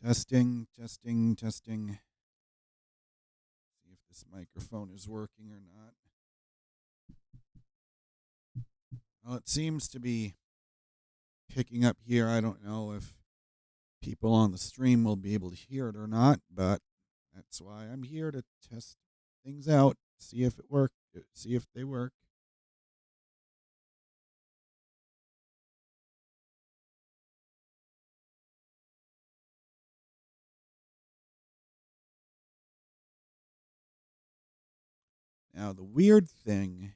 Testing, testing, testing. See if this microphone is working or not. Well, it seems to be picking up here. I don't know if people on the stream will be able to hear it or not, but that's why I'm here to test things out, see if it worked, see if they work. Now, the weird thing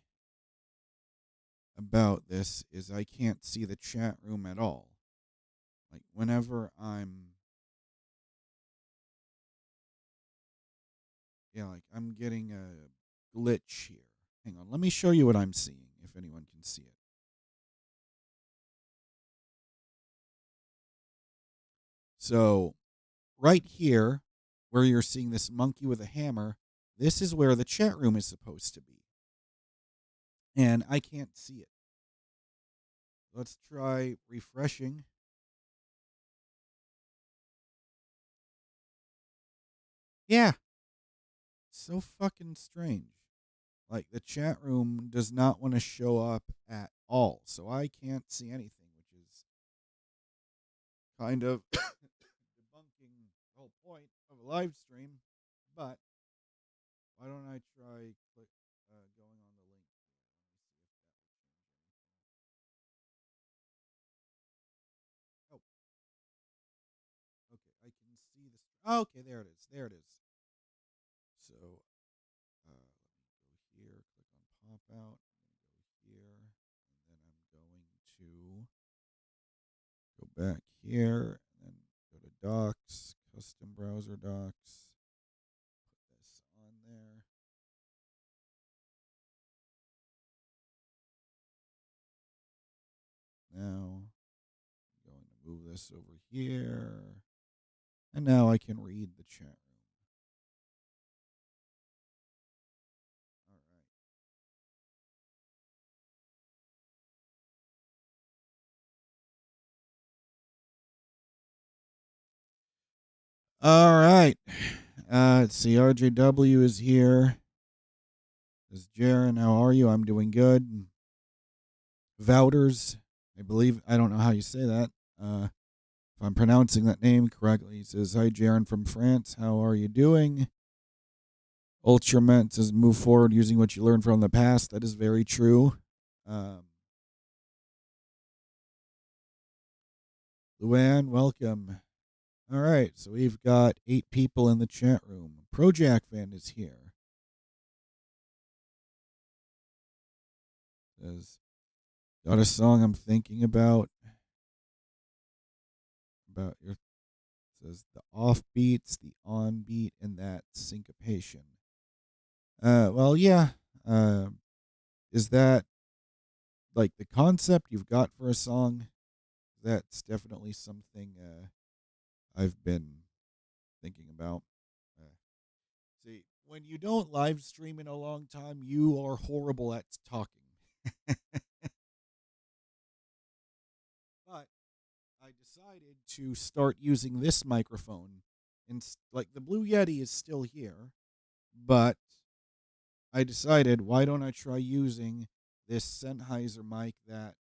about this is I can't see the chat room at all. Like, whenever I'm I'm getting a glitch here. Hang on, let me show you what I'm seeing, if anyone can see it. So, right here, where you're seeing this monkey with a hammer, this is where the chat room is supposed to be. And I can't see it. Let's try refreshing. Yeah. So fucking strange. Like, the chat room does not want to show up at all. So I can't see anything, which is kind of debunking the whole point of a live stream. But why don't I try going on the link? Let me see if that will change anything. Oh, okay. I can see this. Oh, okay, there it is. There it is. So let me go here, click on pop out, and then go here, and then I'm going to go back here, and then go to docs, custom browser docs, put this on there. Now I'm going to move this over here, and now I can read the chat room. All right. Let's see. RJW is here. This is Jaron. How are you? I'm doing good. Vouters, I believe. I don't know how you say that. If I'm pronouncing that name correctly, he says, "Hi, Jaron from France. How are you doing?" Ultrament says, "Move forward using what you learned from the past." That is very true. Luann, welcome. All right, so we've got 8 people in the chat room. Project Fan is here. Says, got a song I'm thinking about. Your says the off beats, the on beat, and that syncopation. Well, yeah. Is that like the concept you've got for a song? That's definitely something I've been thinking about. See, when you don't live stream in a long time, you are horrible at talking. But I decided to start using this microphone. And like the Blue Yeti is still here, but I decided, why don't I try using this Sennheiser mic that,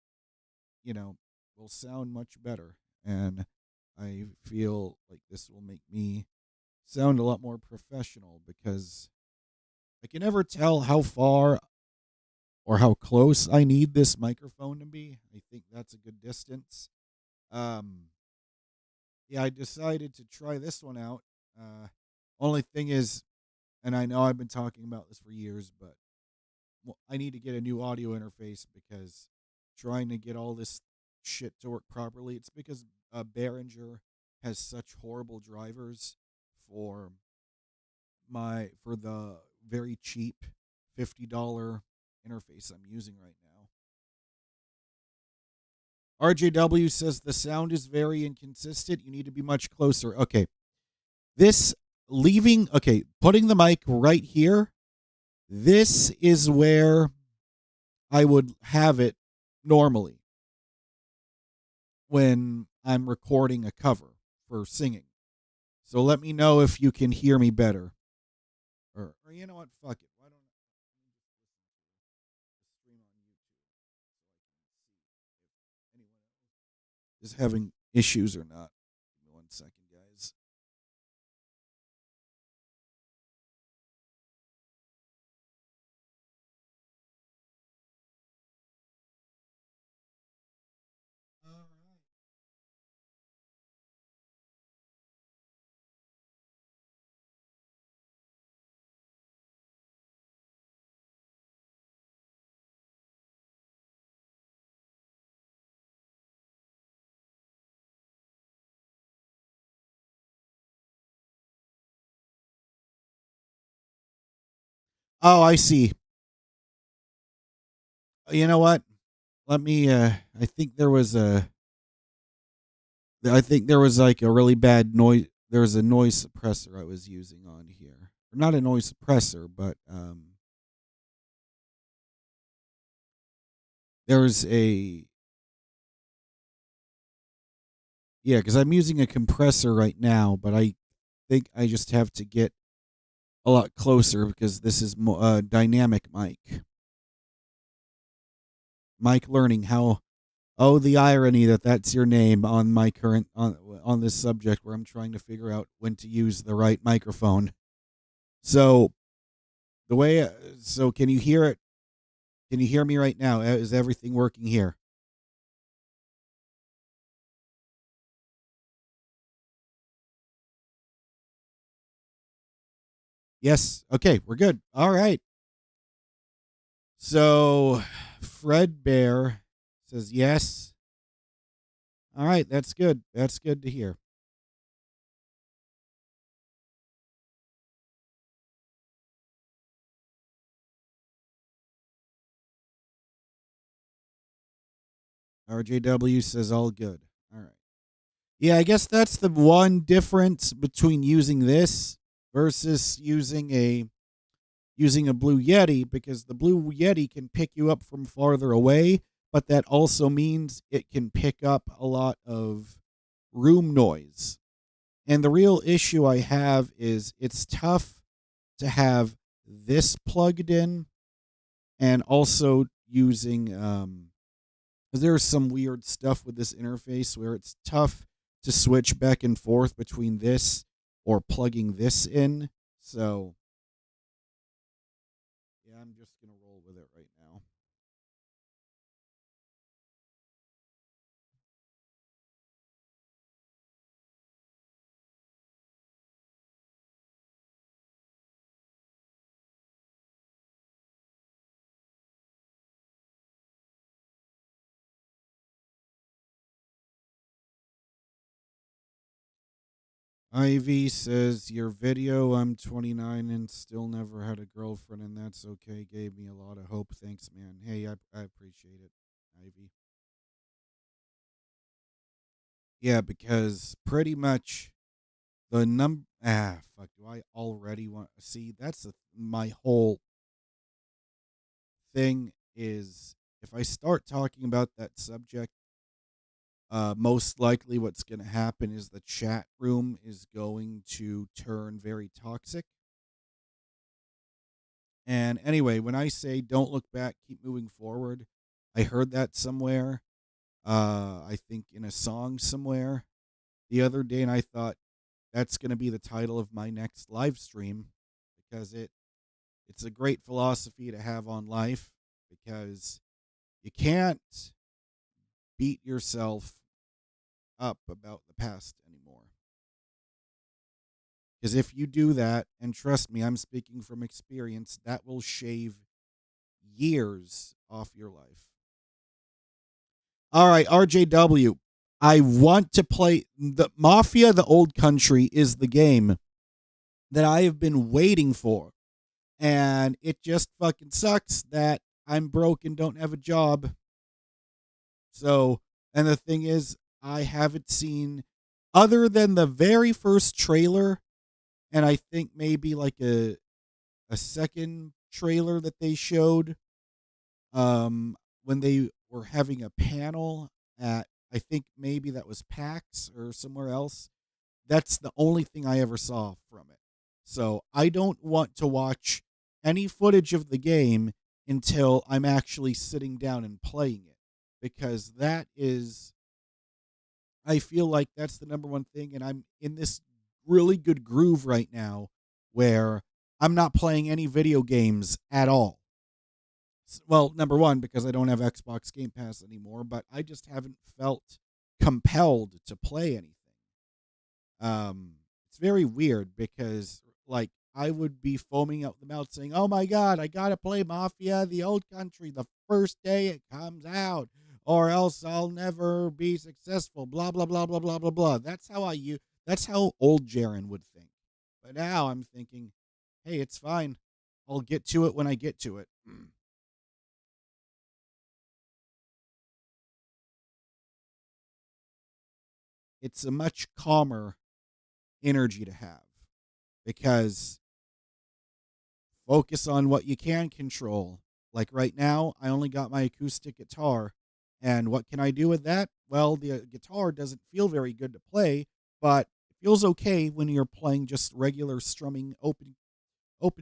will sound much better. And I feel like this will make me sound a lot more professional, because I can never tell how far or how close I need this microphone to be. I think that's a good distance. Yeah, I decided to try this one out. Only thing is, and I know I've been talking about this for years, but I need to get a new audio interface, because trying to get all this shit to work properly, it's because Behringer has such horrible drivers for the very cheap $50 interface I'm using right now. RJW says the sound is very inconsistent. You need to be much closer. Okay. Putting the mic right here, this is where I would have it normally when I'm recording a cover for singing. So let me know if you can hear me better. Or you know what? Fuck it. Why don't I stream on YouTube so I can see if anyone else is having issues or not? Give me 1 second, guys. All right. Oh, I see. You know what? Let me. I think there was a. I think there was like a really bad noise. There was a noise suppressor I was using on here. Not a noise suppressor, but there was a. Yeah, because I'm using a compressor right now, but I think I just have to get a lot closer because this is dynamic mic. Mike Learning how. Oh, the irony that that's your name on my current on this subject where I'm trying to figure out when to use the right microphone. So the way, so can you hear it? Can you hear me right now? Is everything working here? Yes. Okay, we're good. All right. So Fred Bear says yes. All right, that's good. That's good to hear. RJW says all good. All right. Yeah, I guess that's the one difference between using this versus using a Blue Yeti, because the Blue Yeti can pick you up from farther away, but that also means it can pick up a lot of room noise. And the real issue I have is it's tough to have this plugged in and also using because there's some weird stuff with this interface where it's tough to switch back and forth between this or plugging this in. So yeah, I'm just gonna roll with it right now. Ivy says, your video, I'm 29 and still never had a girlfriend, and that's okay. Gave me a lot of hope. Thanks, man. Hey, I appreciate it, Ivy. Yeah, because pretty much the fuck, do I already want to see? That's my whole thing is if I start talking about that subject, most likely what's going to happen is the chat room is going to turn very toxic. And anyway, when I say don't look back, keep moving forward, I heard that somewhere. I think in a song somewhere the other day, and I thought that's going to be the title of my next live stream because it's a great philosophy to have on life because you can't beat yourself up about the past anymore. Because if you do that, and trust me, I'm speaking from experience, that will shave years off your life. All right, RJW. I want to play the Mafia, the Old Country is the game that I have been waiting for. And it just fucking sucks that I'm broke and don't have a job. So, and the thing is, I haven't seen, other than the very first trailer, and I think maybe like a second trailer that they showed when they were having a panel at, I think maybe that was PAX or somewhere else. That's the only thing I ever saw from it. So I don't want to watch any footage of the game until I'm actually sitting down and playing it, because that is, I feel like that's the number one thing. And I'm in this really good groove right now where I'm not playing any video games at all. Well, number one, because I don't have Xbox Game Pass anymore, but I just haven't felt compelled to play anything. It's very weird because, like, I would be foaming at the mouth saying, "Oh my god, I gotta play Mafia: The Old Country the first day it comes out, or else I'll never be successful." Blah blah blah blah blah blah blah. That's how old Jaren would think. But now I'm thinking, hey, it's fine. I'll get to it when I get to it. It's a much calmer energy to have because focus on what you can control. Like right now, I only got my acoustic guitar. And what can I do with that? Well, the guitar doesn't feel very good to play, but it feels okay when you're playing just regular strumming open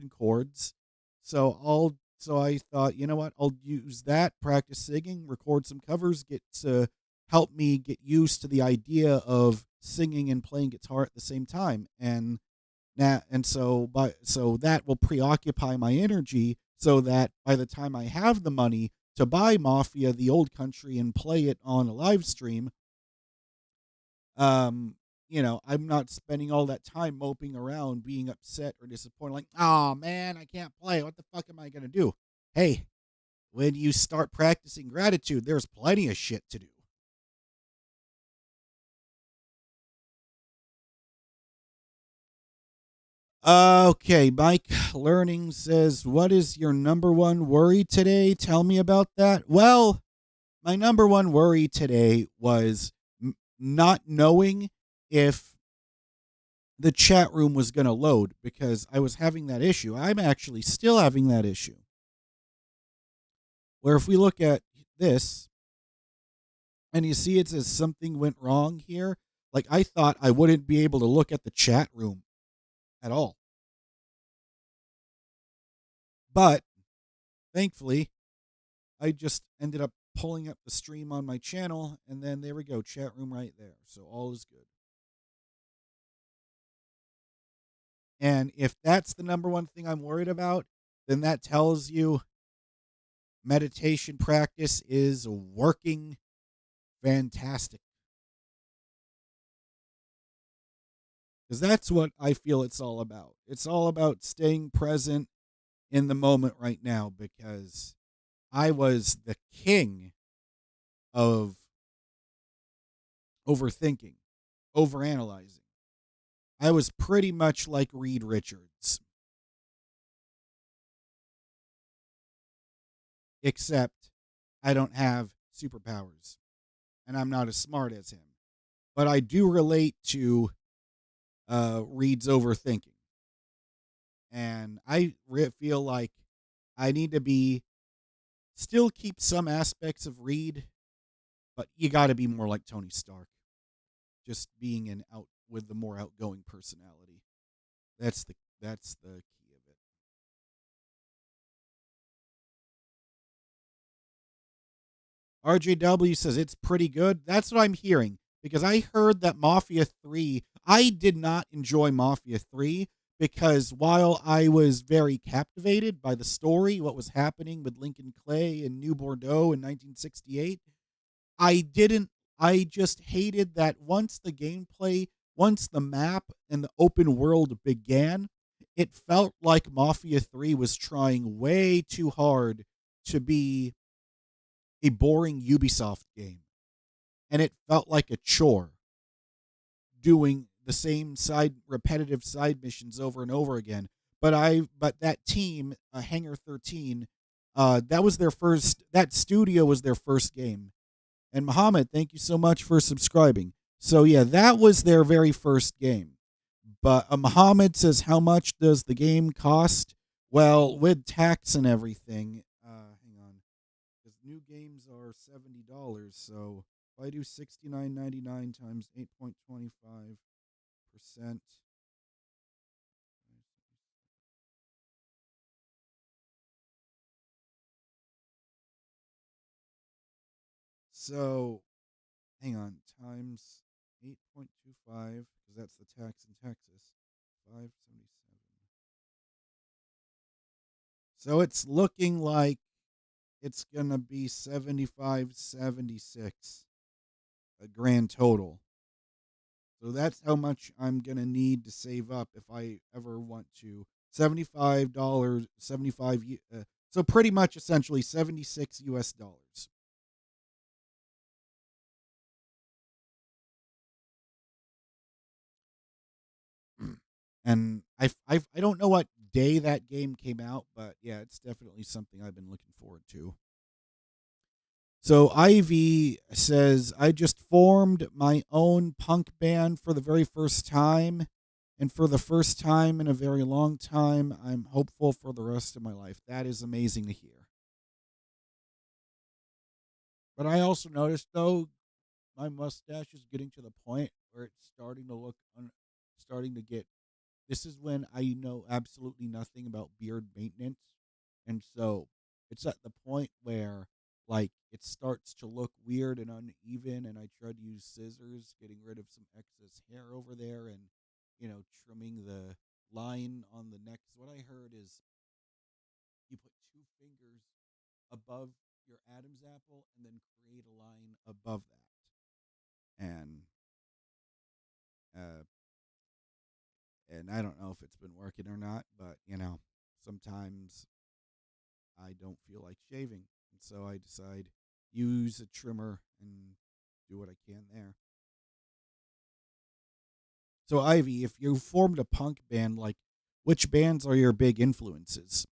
chords. So I thought, you know what? I'll use that, practice singing, record some covers, get to help me get used to the idea of singing and playing guitar at the same time. And so that will preoccupy my energy so that by the time I have the money to buy Mafia: The Old Country and play it on a live stream, um, I'm not spending all that time moping around, being upset or disappointed, like, oh man, I can't play. What the fuck am I gonna do? Hey, when you start practicing gratitude, there's plenty of shit to do. Okay, Mike Learning says, "What is your number one worry today? Tell me about that." Well, my number one worry today was not knowing if the chat room was going to load because I was having that issue. I'm actually still having that issue. Where if we look at this and you see it says something went wrong here, like I thought I wouldn't be able to look at the chat room at all. But thankfully, I just ended up pulling up the stream on my channel, and then there we go, chat room right there. So all is good. And if that's the number one thing I'm worried about, then that tells you meditation practice is working fantastic. Because that's what I feel it's all about. It's all about staying present in the moment right now because I was the king of overthinking, overanalyzing. I was pretty much like Reed Richards, except I don't have superpowers and I'm not as smart as him. But I do relate to Reed's overthinking. And feel like I need to be still keep some aspects of Reed, but you got to be more like Tony Stark, just being an out with the more outgoing personality. That's the key of it. RJW says it's pretty good. That's what I'm hearing because I heard that Mafia 3, I did not enjoy Mafia 3 because while I was very captivated by the story, what was happening with Lincoln Clay and New Bordeaux in 1968, I didn't. I just hated that once the map and the open world began, it felt like Mafia 3 was trying way too hard to be a boring Ubisoft game. And it felt like a chore doing the same repetitive side missions over and over again. But that team, Hangar 13, that studio was their first game. And Muhammad, thank you so much for subscribing. So yeah, that was their very first game. But Muhammad says, how much does the game cost? Well, with tax and everything, hang on, because new games are $70. So if I do $69.99 times 8.25 percent. So, hang on, times 8.25, because that's the tax in Texas. 577. So it's looking like it's going to be 75.76 a grand total. So that's how much I'm going to need to save up if I ever want to. $75, 75 so pretty much essentially 76 US dollars. And I don't know what day that game came out, but yeah, it's definitely something I've been looking forward to. So Ivy says, I just formed my own punk band for the very first time. And for the first time in a very long time, I'm hopeful for the rest of my life. That is amazing to hear. But I also noticed, though, my mustache is getting to the point where it's starting to starting to get. This is when I know absolutely nothing about beard maintenance, and so it's at the point where like it starts to look weird and uneven, and I try to use scissors, getting rid of some excess hair over there, and trimming the line on the neck. 'Cause what I heard is you put two fingers above your Adam's apple and then create a line above that, uh, and I don't know if it's been working or not, but sometimes I don't feel like shaving, and so I decide use a trimmer and do what I can there. So Ivy, if you formed a punk band, like which bands are your big influences?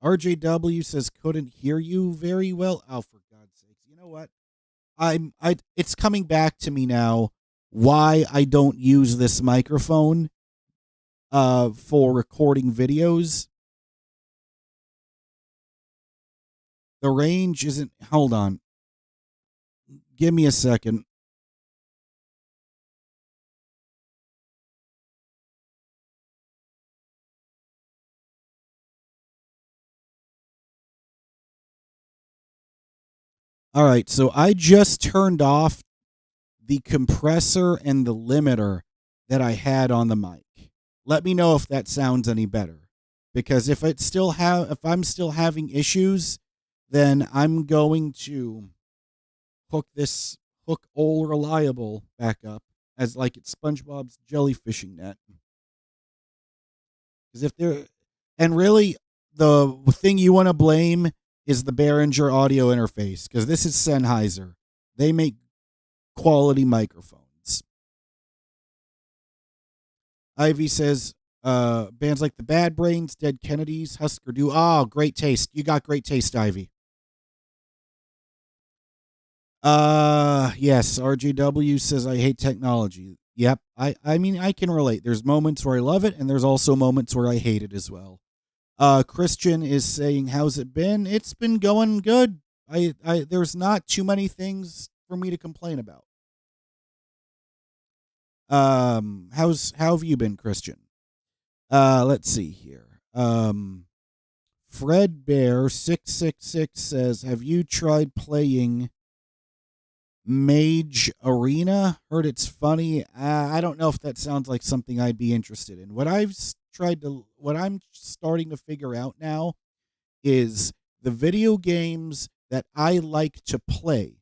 RJW says couldn't hear you very well. Oh, for God's sakes! You know what? It's coming back to me now. Why I don't use this microphone for recording videos. The range isn't. Hold on. Give me a second. All right, so I just turned off the compressor and the limiter that I had on the mic. Let me know if that sounds any better. Because if I'm still having issues, then I'm going to hook old reliable back up as like it's SpongeBob's jellyfishing net. Because if they're and really the thing you want to blame is the Behringer audio interface because this is Sennheiser. They make quality microphones. Ivy says bands like the Bad Brains, Dead Kennedys, Husker Du. Oh, great taste. You got great taste, Ivy. Yes, RGW says I hate technology. Yep. I mean I can relate. There's moments where I love it and there's also moments where I hate it as well. Christian is saying, "How's it been?" It's been going good. I there's not too many things for me to complain about. How have you been, Christian? Let's see here. Fred Bear 666 says, "Have you tried playing Mage Arena? Heard it's funny. I don't know if that sounds like something I'd be interested in. What I'm starting to figure out now is the video games that I like to play.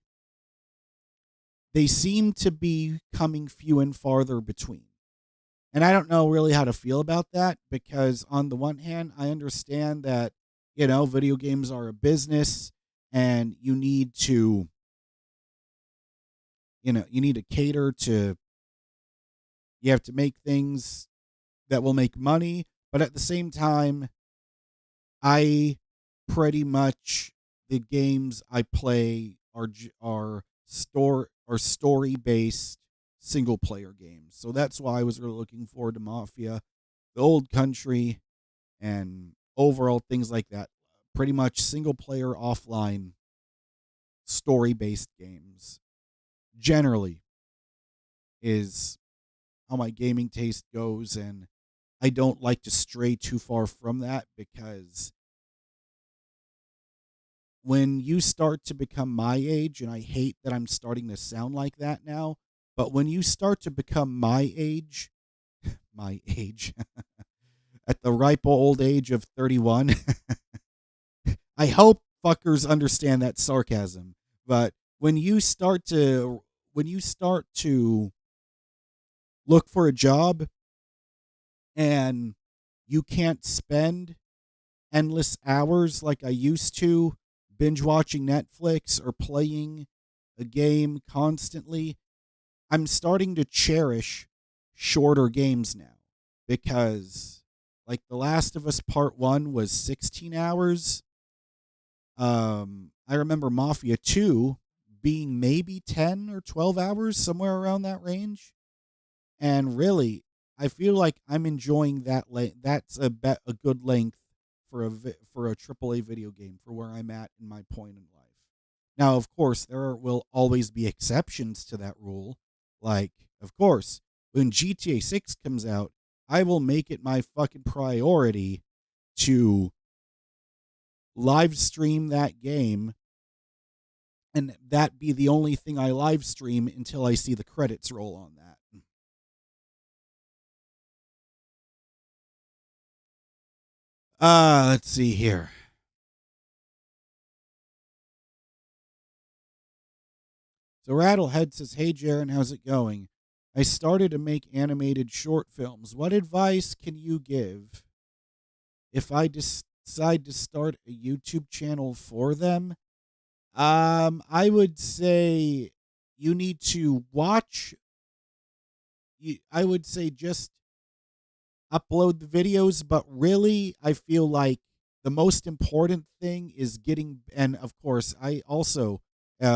They seem to be coming few and farther between. And I don't know really how to feel about that because on the one hand, I understand that, video games are a business and you need to cater to, you have to make things that will make money. But at the same time, I pretty much, the games I play are story based single player games. So that's why I was really looking forward to Mafia, the Old Country, and overall things like that. Pretty much single player offline story based games. generally is how my gaming taste goes, and I don't like to stray too far from that, because when you start to become my age, and I hate that I'm starting to sound like that now, but when you start to become my age, at the ripe old age of 31, I hope fuckers understand that sarcasm. But when you start to look for a job and you can't spend endless hours like I used to binge watching Netflix or playing a game constantly, I'm starting to cherish shorter games now, because like The Last of Us Part 1 was 16 hours. I remember Mafia 2 being maybe 10 or 12 hours, somewhere around that range. And really, I feel like I'm enjoying that that's a good length for for a AAA video game, for where I'm at in my point in life. Now, of course, will always be exceptions to that rule. Like, of course, when GTA 6 comes out, I will make it my fucking priority to live stream that game, and that be the only thing I live stream until I see the credits roll on that. Let's see here. So Rattlehead says, "Hey Jaron, how's it going? I started to make animated short films. What advice can you give if I decide to start a YouTube channel for them?" I would say you need to watch. I would say just upload the videos, but really, I feel like the most important thing is getting. And of course, I also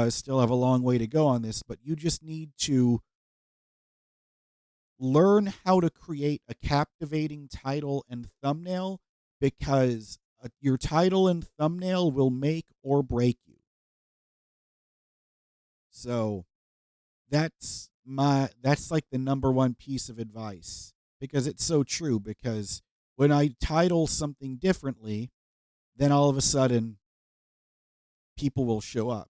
still have a long way to go on this, but you just need to learn how to create a captivating title and thumbnail, because your title and thumbnail will make or break you. So that's like the number one piece of advice, because it's so true. Because when I title something differently, then all of a sudden people will show up.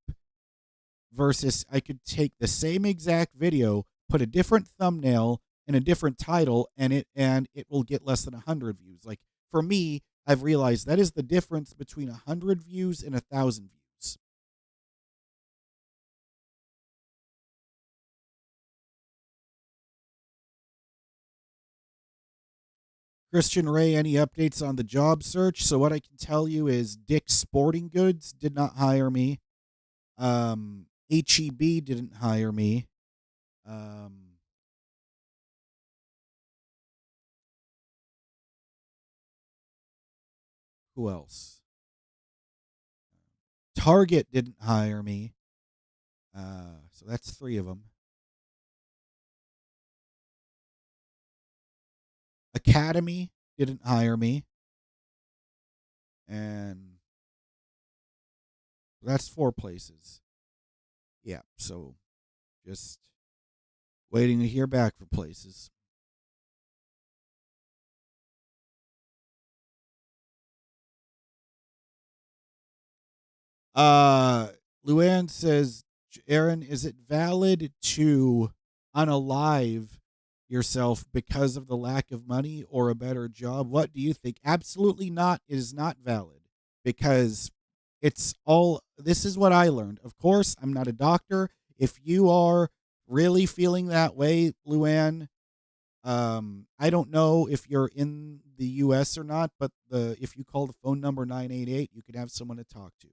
Versus I could take the same exact video, put a different thumbnail and a different title, and it will get less than 100 views. Like, for me, I've realized that is the difference between 100 views and 1,000 views. Christian Ray, any updates on the job search? So what I can tell you is Dick's Sporting Goods did not hire me. HEB didn't hire me. Um, who else? Target didn't hire me. So that's three of them. Academy didn't hire me. And that's four places. Yeah, so just waiting to hear back for places. Uh, Luann says, Aaron, is it valid to unalive yourself because of the lack of money or a better job? What do you think? Absolutely not. It is not valid, because this is what I learned. Of course, I'm not a doctor. If you are really feeling that way, Luann, I don't know if you're in the U.S. or not, but if you call the phone number 988, you could have someone to talk to.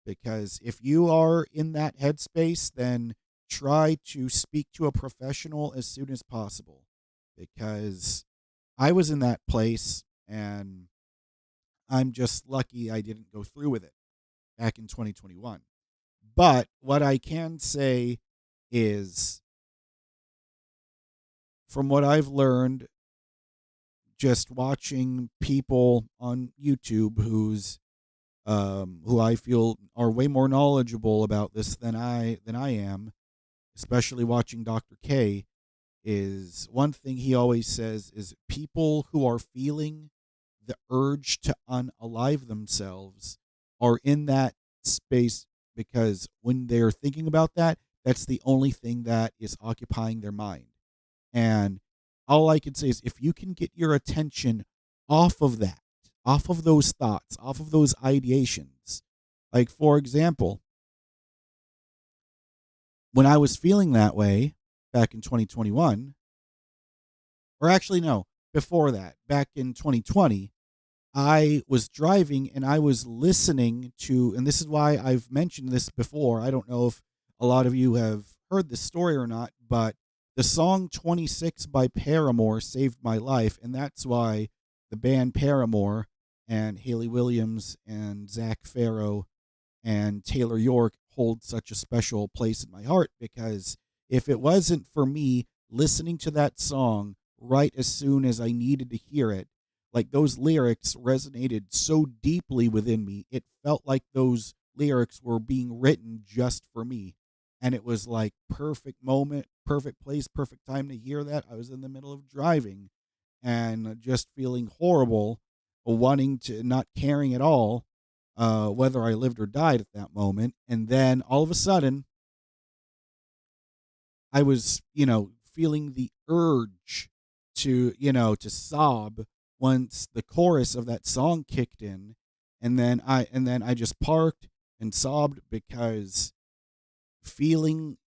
Because if you are in that headspace, then try to speak to a professional as soon as possible. Because I was in that place, and I'm just lucky I didn't go through with it back in 2021. But what I can say is, from what I've learned just watching people on YouTube who I feel are way more knowledgeable about this than I am, especially watching Dr. K, is one thing he always says is people who are feeling the urge to unalive themselves are in that space because when they're thinking about that, that's the only thing that is occupying their mind. And all I can say is if you can get your attention off of that, off of those thoughts, off of those ideations, like for example, when I was feeling that way back in 2021, or actually, no, before that, back in 2020, I was driving and I was listening to, and this is why I've mentioned this before. I don't know if a lot of you have heard this story or not, but the song 26 by Paramore saved my life. And that's why the band Paramore and Haley Williams and Zach Farrow and Taylor York hold such a special place in my heart, because if it wasn't for me listening to that song right as soon as I needed to hear it, like those lyrics resonated so deeply within me. It felt like those lyrics were being written just for me. And it was like perfect moment, perfect place, perfect time to hear that. I was in the middle of driving and just feeling horrible, wanting to not caring at all whether I lived or died at that moment. And then all of a sudden, I was, feeling the urge to, to sob once the chorus of that song kicked in. And then I just parked and sobbed because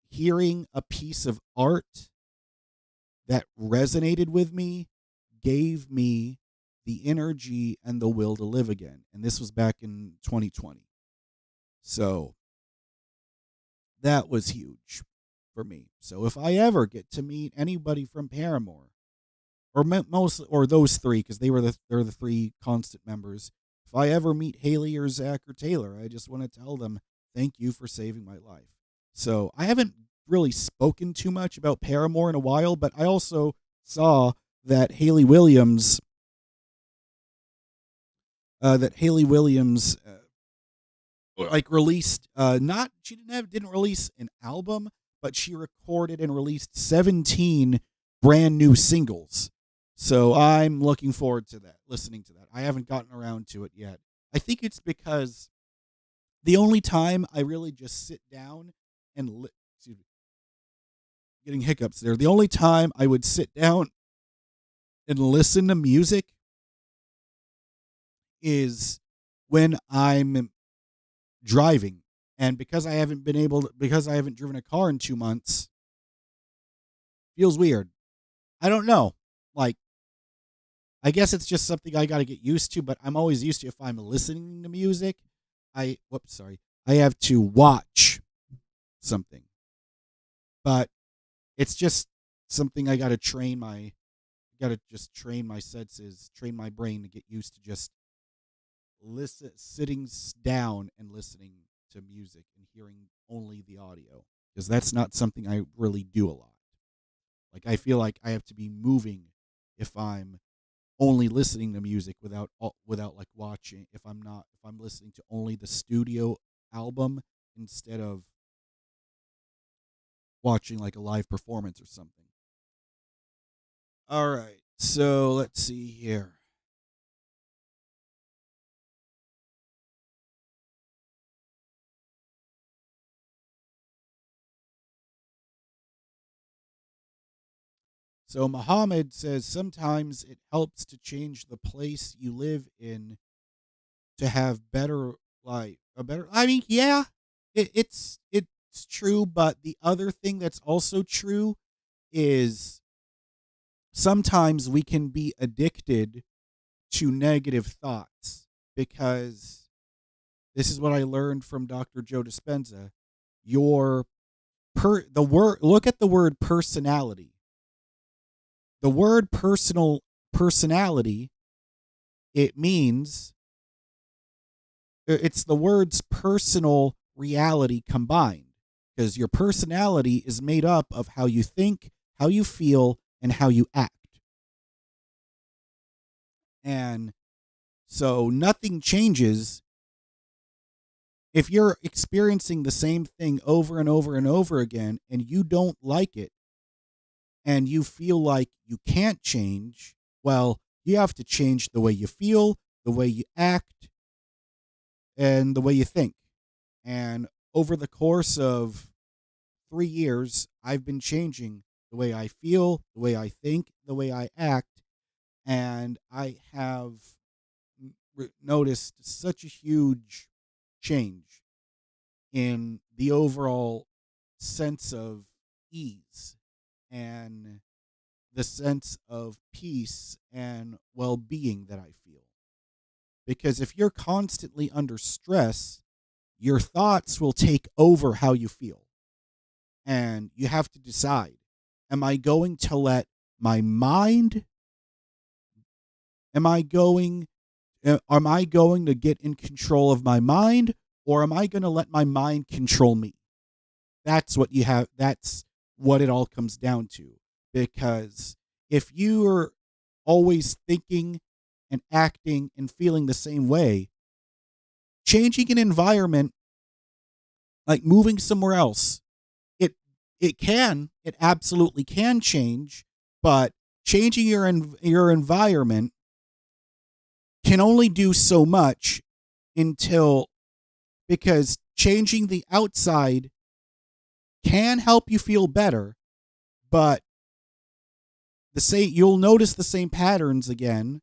hearing a piece of art that resonated with me gave me the energy and the will to live again. And this was back in 2020. So that was huge for me. So if I ever get to meet anybody from Paramore, or or those three, because they're the three constant members. If I ever meet Haley or Zach or Taylor, I just want to tell them thank you for saving my life. So I haven't really spoken too much about Paramore in a while, but I also saw that Haley Williams like released not she didn't release an album, but she recorded and released 17 brand new singles. So I'm looking forward to that, listening to that. I haven't gotten around to it yet. I think it's because the only time I really just sit down and excuse me, getting hiccups there. The only time I would sit down and listen to music is when I'm driving. And because because I haven't driven a car in 2 months, feels weird. I don't know. Like, I guess it's just something I got to get used to, but I'm always used to if I'm listening to music, I have to watch something. But it's just something I got to train my senses, train my brain to get used to just sitting down and listening to music and hearing only the audio, because that's not something I really do a lot. Like I feel like I have to be moving if I'm only listening to music without like watching. If I'm listening to only the studio album instead of watching like a live performance or something. All right, so let's see here. So Muhammad says sometimes it helps to change the place you live in to have better life. A better. I mean, yeah, it's true. But the other thing that's also true is sometimes we can be addicted to negative thoughts, because this is what I learned from Dr. Joe Dispenza. Your the word Look at the word personality. The word personality, it means it's the words personal reality combined, because your personality is made up of how you think, how you feel, and how you act. And so nothing changes If you're experiencing the same thing over and over and over again and you don't like it and you feel like you can't change, well, you have to change the way you feel, the way you act, and the way you think. And over the course of 3 years, I've been changing the way I feel, the way I think, the way I act, and I have noticed such a huge change in the overall sense of ease and the sense of peace and well being that I feel. Because if you're constantly under stress, your thoughts will take over how you feel. And you have to decide, am I going to let my mind, am I going to get in control of my mind, or am I going to let my mind control me? That's what you have. That's what it all comes down to. Because if you're always thinking and acting and feeling the same way, changing an environment, like moving somewhere else, it absolutely can change, but changing your environment can only do so much until, because changing the outside can help you feel better, but you'll notice the same patterns again,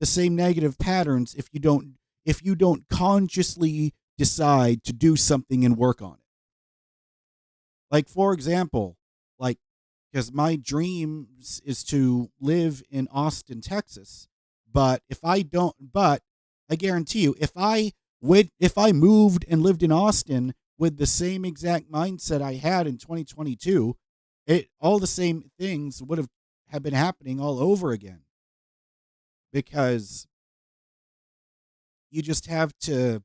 the same negative patterns if you don't consciously decide to do something and work on it. Like, for example, like, because my dream is to live in Austin, Texas. But I guarantee you, if I moved and lived in Austin with the same exact mindset I had in 2022, all the same things would have been happening all over again. Because you just have to,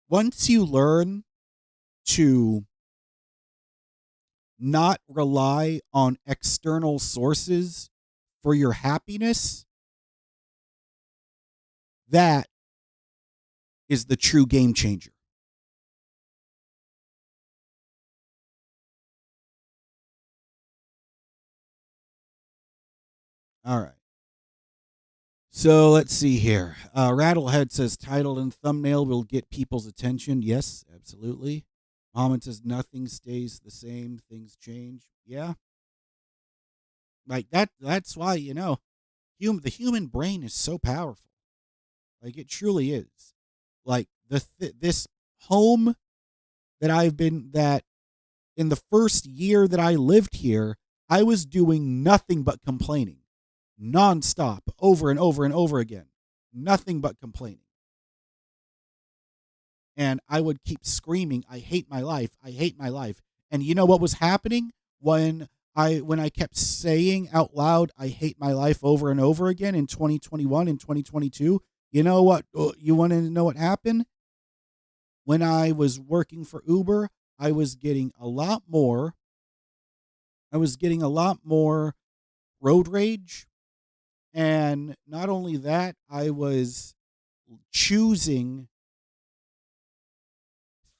once you learn to not rely on external sources for your happiness, that is the true game changer. All right. So let's see here. Rattlehead says title and thumbnail will get people's attention. Yes, absolutely. Mohammed says nothing stays the same, things change. Yeah. Like that's why, the human brain is so powerful. Like, it truly is. Like, this home that in the first year that I lived here, I was doing nothing but complaining nonstop, over and over and over again. Nothing but complaining. And I would keep screaming, I hate my life. I hate my life. And you know what was happening when I kept saying out loud, I hate my life over and over again in 2021 and 2022? You know what? You want to know what happened? When I was working for Uber, I was getting a lot more. I was getting a lot more road rage. And not only that, I was choosing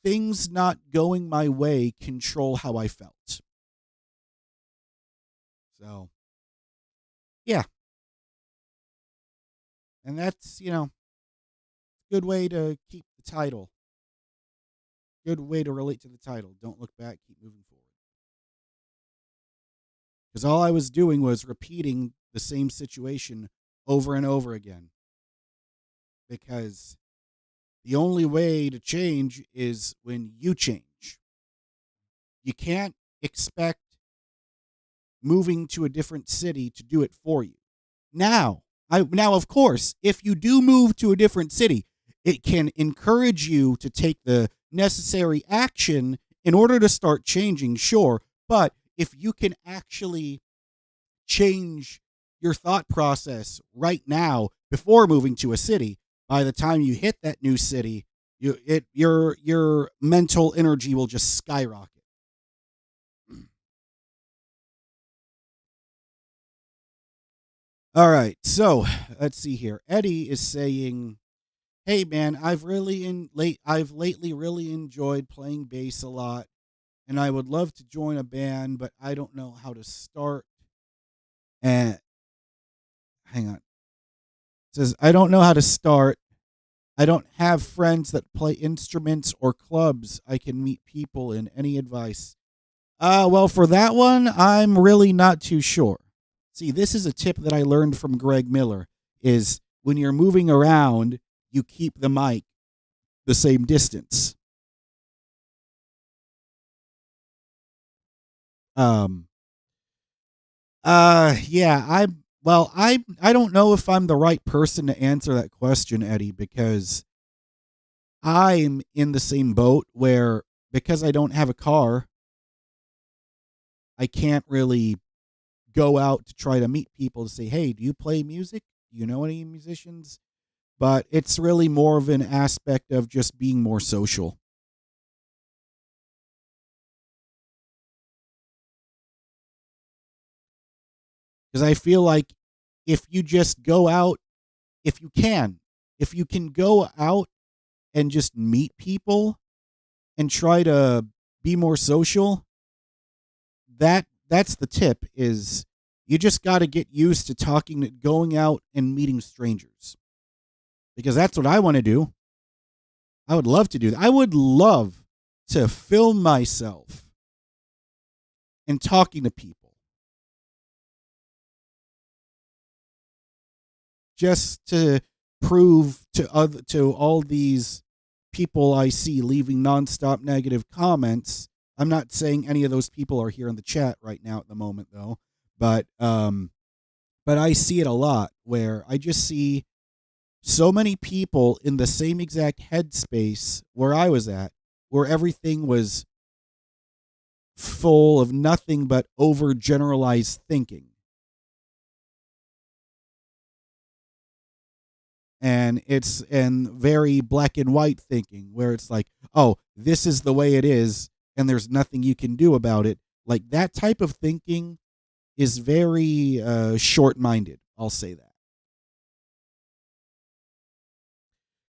things not going my way control how I felt. So, yeah. And that's, good way to keep the title. Good way to relate to the title. Don't look back, keep moving forward. Because all I was doing was repeating the same situation over and over again. Because the only way to change is when you change. You can't expect moving to a different city to do it for you. Now, of course, if you do move to a different city, it can encourage you to take the necessary action in order to start changing, sure. But if you can actually change your thought process right now before moving to a city, by the time you hit that new city, your mental energy will just skyrocket. All right, so let's see here. Eddie is saying Hey man, I've lately really enjoyed playing bass a lot, and I would love to join a band, but I don't know how to start. And hang on. It says I don't know how to start. I don't have friends that play instruments or clubs I can meet people in. Any advice? Well, for that one, I'm really not too sure. See, this is a tip that I learned from Greg Miller is when you're moving around, you keep the mic the same distance. Um yeah, I don't know if I'm the right person to answer that question, Eddie, because I'm in the same boat where because I don't have a car, I can't really go out to try to meet people to say, "Hey, do you play music? Do you know any musicians?" But it's really more of an aspect of just being more social. Because I feel like if you just go out, if you can, if you can go out and just meet people and try to be more social, that's the tip is you just got to get used to going out and meeting strangers because that's what I want to do. I would love to do that. I would love to film myself and talking to people just to prove to all these people I see leaving nonstop negative comments. I'm not saying any of those people are here in the chat right now at the moment though, but I see it a lot where I just see so many people in the same exact headspace where I was at, where everything was full of nothing but overgeneralized thinking. And very black and white thinking where it's like, oh, this is the way it is and there's nothing you can do about it. Like that type of thinking is very short-minded, I'll say that.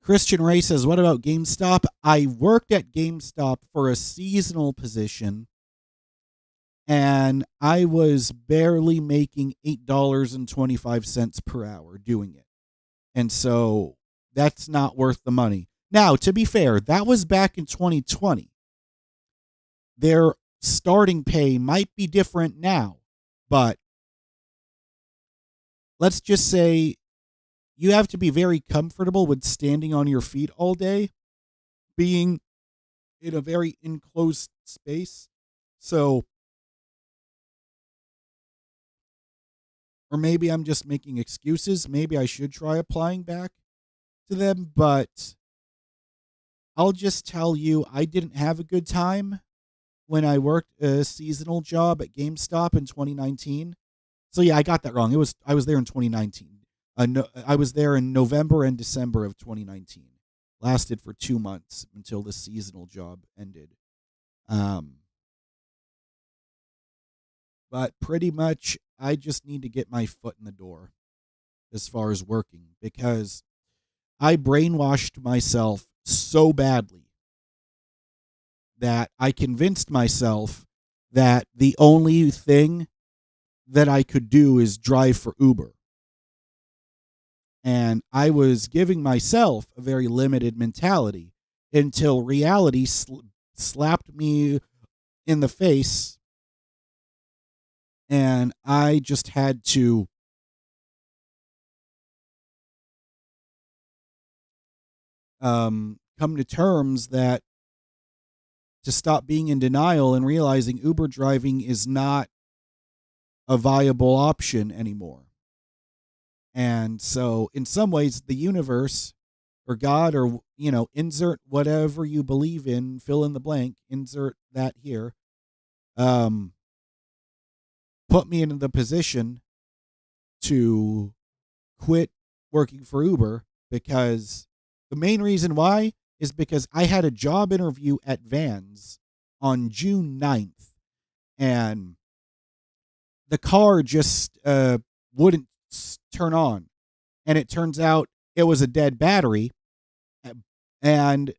Christian Ray says, what about GameStop? I worked at GameStop for a seasonal position and I was barely making $8.25 per hour doing it. And so that's not worth the money. Now, to be fair, that was back in 2020. Their starting pay might be different now, but let's just say you have to be very comfortable with standing on your feet all day, being in a very enclosed space. So, or maybe I'm just making excuses. Maybe I should try applying back to them, but I'll just tell you I didn't have a good time when I worked a seasonal job at GameStop in 2019. So yeah, I got that wrong. I was there in 2019. No, I was there in November and December of 2019. Lasted for 2 months until the seasonal job ended. Um, but pretty much, I just need to get my foot in the door as far as working because I brainwashed myself so badly that I convinced myself that the only thing that I could do is drive for Uber. And I was giving myself a very limited mentality until reality slapped me in the face. And I just had to come to terms that to stop being in denial and realizing Uber driving is not a viable option anymore. And so, in some ways, the universe or God or, insert whatever you believe in, fill in the blank, insert that here, um, put me in the position to quit working for Uber because the main reason why is because I had a job interview at Vans on June 9th and the car just wouldn't turn on. And it turns out it was a dead battery. And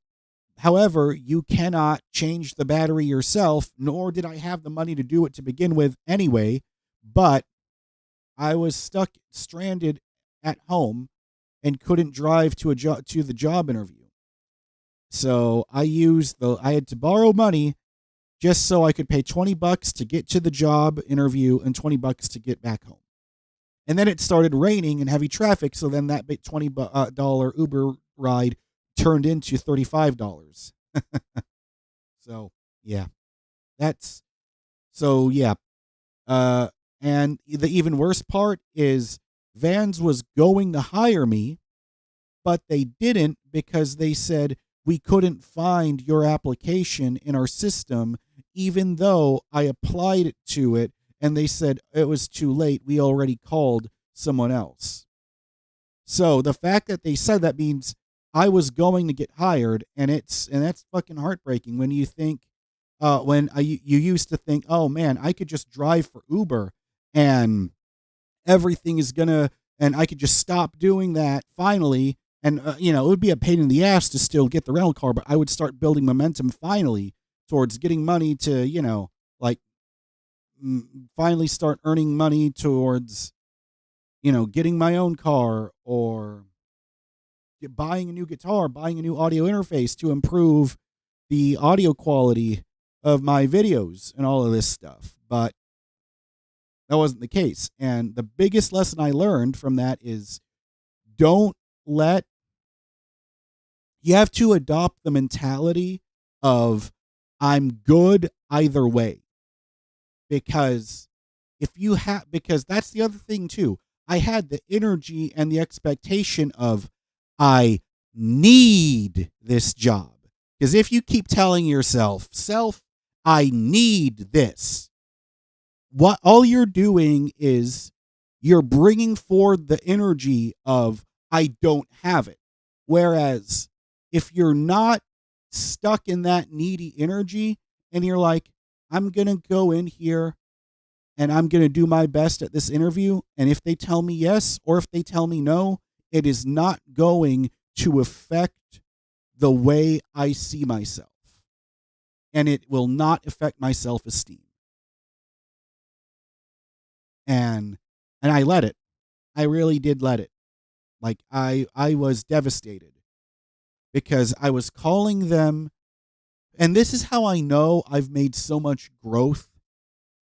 however, you cannot change the battery yourself, nor did I have the money to do it to begin with anyway. But I was stranded at home and couldn't drive to the job interview. So I had to borrow money just so I could pay $20 to get to the job interview and $20 to get back home. And then it started raining and heavy traffic, so then that big $20 Uber ride turned into $35. So yeah, that's so yeah. And the even worse part is Vans was going to hire me, but they didn't because they said we couldn't find your application in our system, even though I applied to it, and they said it was too late. We already called someone else. So the fact that they said that means I was going to get hired, and that's fucking heartbreaking when you think, you used to think, oh man, I could just drive for Uber and everything is gonna, and I could just stop doing that finally, and it would be a pain in the ass to still get the rental car, but I would start building momentum finally towards getting money to, like finally start earning money towards, getting my own car or buying a new guitar, buying a new audio interface to improve the audio quality of my videos and all of this stuff. But that wasn't the case. And the biggest lesson I learned from that is don't let, you have to adopt the mentality of I'm good either way. Because because that's the other thing too. I had the energy and the expectation of I need this job. Because if you keep telling yourself, I need this, what all you're doing is you're bringing forward the energy of I don't have it. Whereas if you're not stuck in that needy energy and you're like, I'm going to go in here and I'm going to do my best at this interview, and if they tell me yes or if they tell me no, it is not going to affect the way I see myself, and it will not affect my self-esteem. And I let it. I really did let it. Like I was devastated because I was calling them, and this is how I know I've made so much growth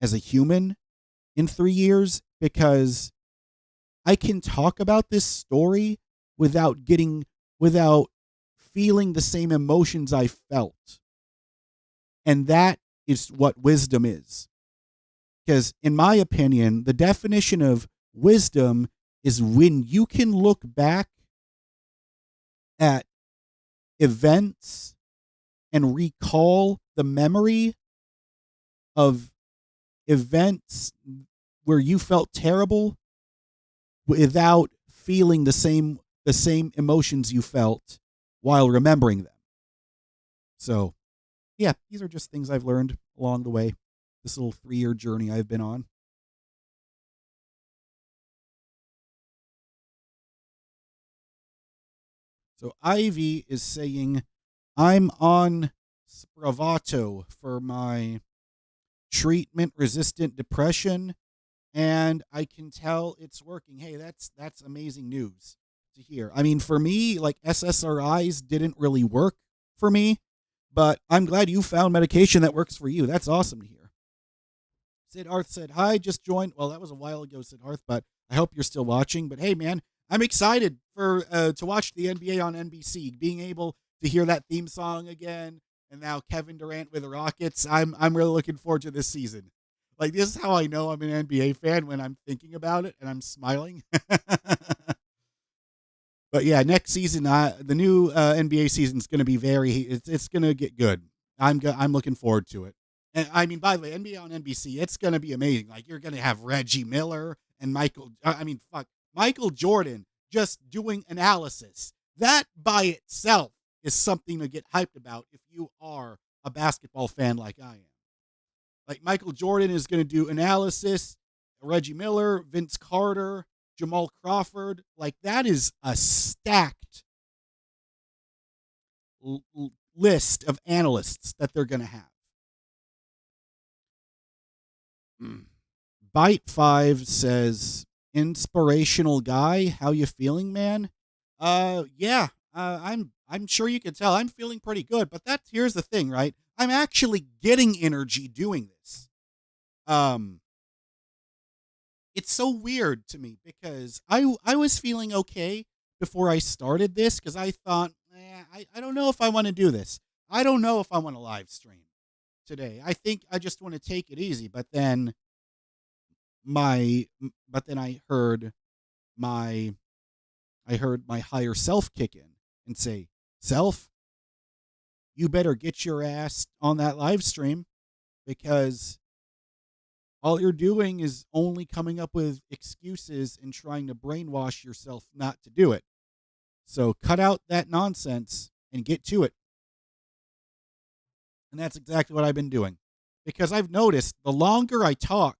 as a human in 3 years, because I can talk about this story without feeling the same emotions I felt. And that is what wisdom is. Because in my opinion, the definition of wisdom is when you can look back at events and recall the memory of events where you felt terrible without feeling the same emotions you felt while remembering them. So, yeah, these are just things I've learned along the way. This little 3-year journey I've been on. So Ivy is saying, I'm on Spravato for my treatment-resistant depression, and I can tell it's working. Hey, that's amazing news to hear. I mean, for me, like SSRIs didn't really work for me, but I'm glad you found medication that works for you. That's awesome to hear. Sid Arth said, hi, just joined. Well, that was a while ago, Sid Arth, but I hope you're still watching. But hey, man, I'm excited for to watch the NBA on NBC. Being able to hear that theme song again, and now Kevin Durant with the Rockets. I'm really looking forward to this season. Like, this is how I know I'm an NBA fan, when I'm thinking about it and I'm smiling. But yeah, next season, the new NBA season is going to be it's going to get good. I'm looking forward to it. And I mean, by the way, NBA on NBC, it's going to be amazing. Like, you're going to have Reggie Miller and Michael Jordan just doing analysis. That by itself is something to get hyped about if you are a basketball fan like I am. Like, Michael Jordan is going to do analysis, Reggie Miller, Vince Carter, Jamal Crawford. Like, that is a stacked list of analysts that they're going to have. Byte 5 says, inspirational guy, how you feeling, man? Yeah. I'm sure you can tell I'm feeling pretty good, but here's the thing, right? I'm actually getting energy doing this. It's so weird to me because I was feeling okay before I started this because I thought, I don't know if I want to do this. I don't know if I want to live stream today. I think I just want to take it easy. My but then my I heard my higher self kick in and say, "Self, you better get your ass on that live stream because all you're doing is only coming up with excuses and trying to brainwash yourself not to do it. So cut out that nonsense and get to it." And that's exactly what I've been doing. Because I've noticed the longer I talk,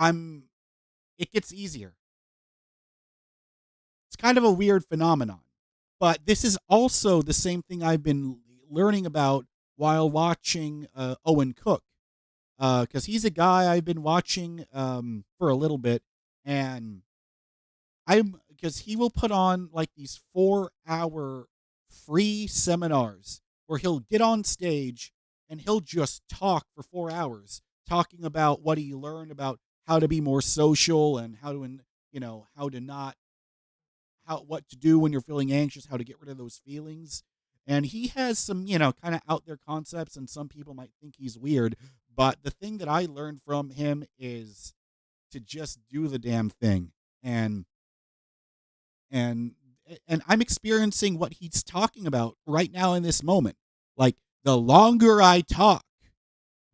it gets easier. It's kind of a weird phenomenon. But this is also the same thing I've been learning about while watching Owen Cook. Because he's a guy I've been watching for a little bit. And because he will put on like these 4-hour free seminars where he'll get on stage and he'll just talk for 4 hours, talking about what he learned about how to be more social and how to, how to not, what to do when you're feeling anxious, how to get rid of those feelings. And he has some, kind of out there concepts, and some people might think he's weird. But the thing that I learned from him is to just do the damn thing. And and I'm experiencing what he's talking about right now in this moment. Like, the longer I talk,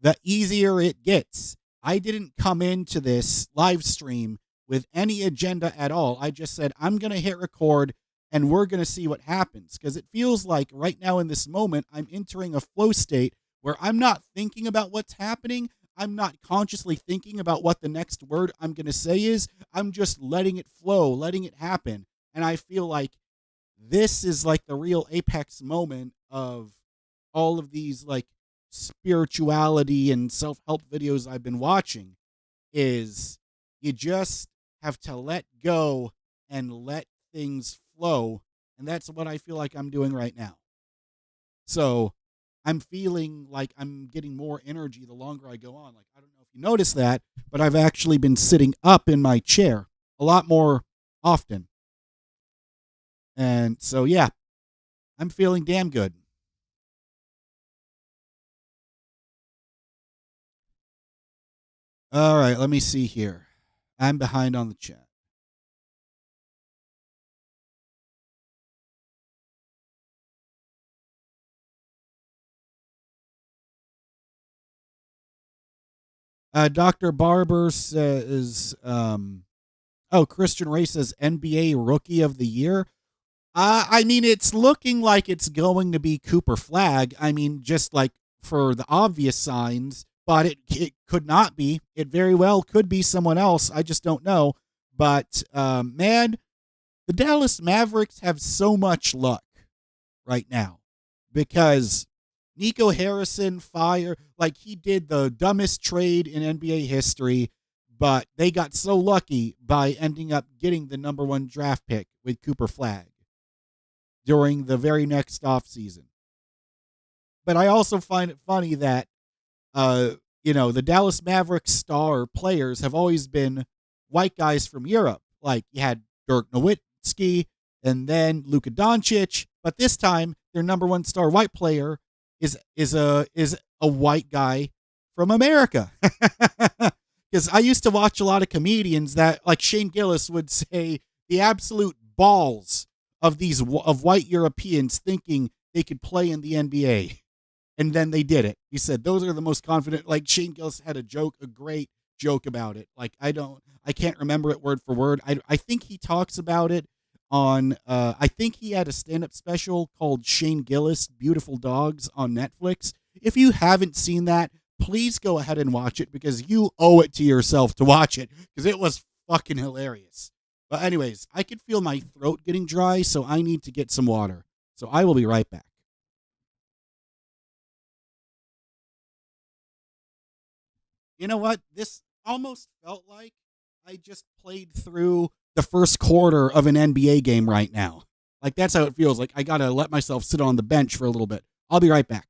the easier it gets. I didn't come into this live stream with any agenda at all. I just said, I'm going to hit record and we're going to see what happens. Because it feels like right now in this moment, I'm entering a flow state where I'm not thinking about what's happening. I'm not consciously thinking about what the next word I'm going to say is. I'm just letting it flow, letting it happen. And I feel like this is like the real apex moment of all of these like spirituality and self-help videos I've been watching, is you just have to let go and let things flow. And that's what I feel like I'm doing right now. So I'm feeling like I'm getting more energy the longer I go on. Like, I don't know if you noticed that, but I've actually been sitting up in my chair a lot more often. And so, yeah, I'm feeling damn good. All right, let me see here. I'm behind on the chat. Dr. Barber says, Christian Ray says NBA Rookie of the Year. I mean, it's looking like it's going to be Cooper Flagg. I mean, just like for the obvious signs, but it could not be. It very well could be someone else. I just don't know. But, man, the Dallas Mavericks have so much luck right now because Nico Harrison like he did the dumbest trade in NBA history, but they got so lucky by ending up getting the number 1 draft pick with Cooper Flagg during the very next offseason. But I also find it funny that, the Dallas Mavericks star players have always been white guys from Europe. Like, you had Dirk Nowitzki and then Luka Doncic, but this time their number 1 star white player is a white guy from America. Because I used to watch a lot of comedians that, like Shane Gillis, would say the absolute balls of white Europeans thinking they could play in the NBA. And then they did it. He said those are the most confident. Like, Shane Gillis had a great joke about it. Like, I can't remember it word for word. I think he talks about it on, I think he had a stand-up special called Shane Gillis, Beautiful Dogs on Netflix. If you haven't seen that, please go ahead and watch it because you owe it to yourself to watch it because it was fucking hilarious. But anyways, I could feel my throat getting dry, so I need to get some water. So I will be right back. You know what? This almost felt like I just played through the first quarter of an NBA game right now. Like that's how it feels. Like I gotta let myself sit on the bench for a little bit. I'll be right back.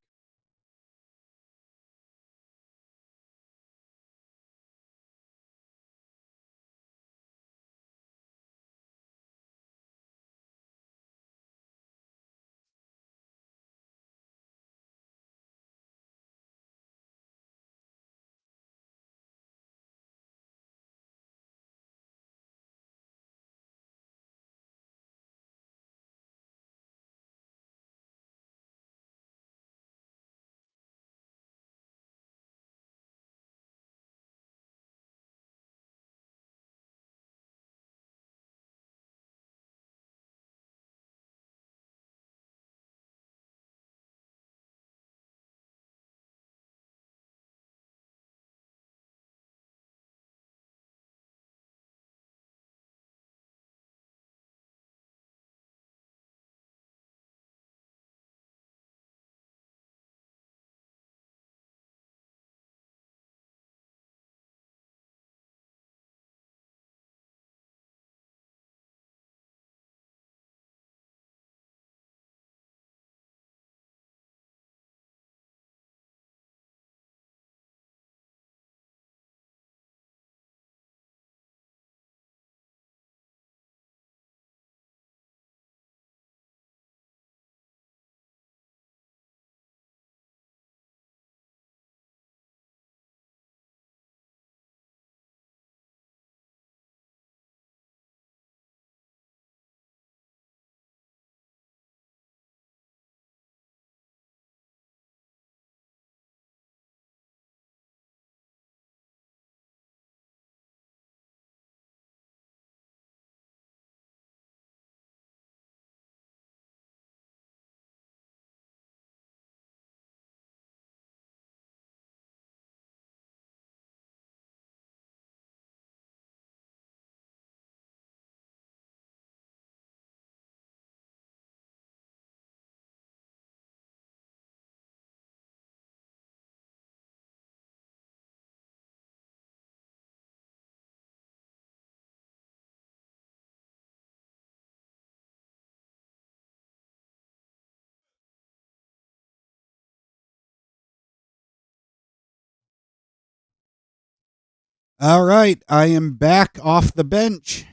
All right, I am back off the bench.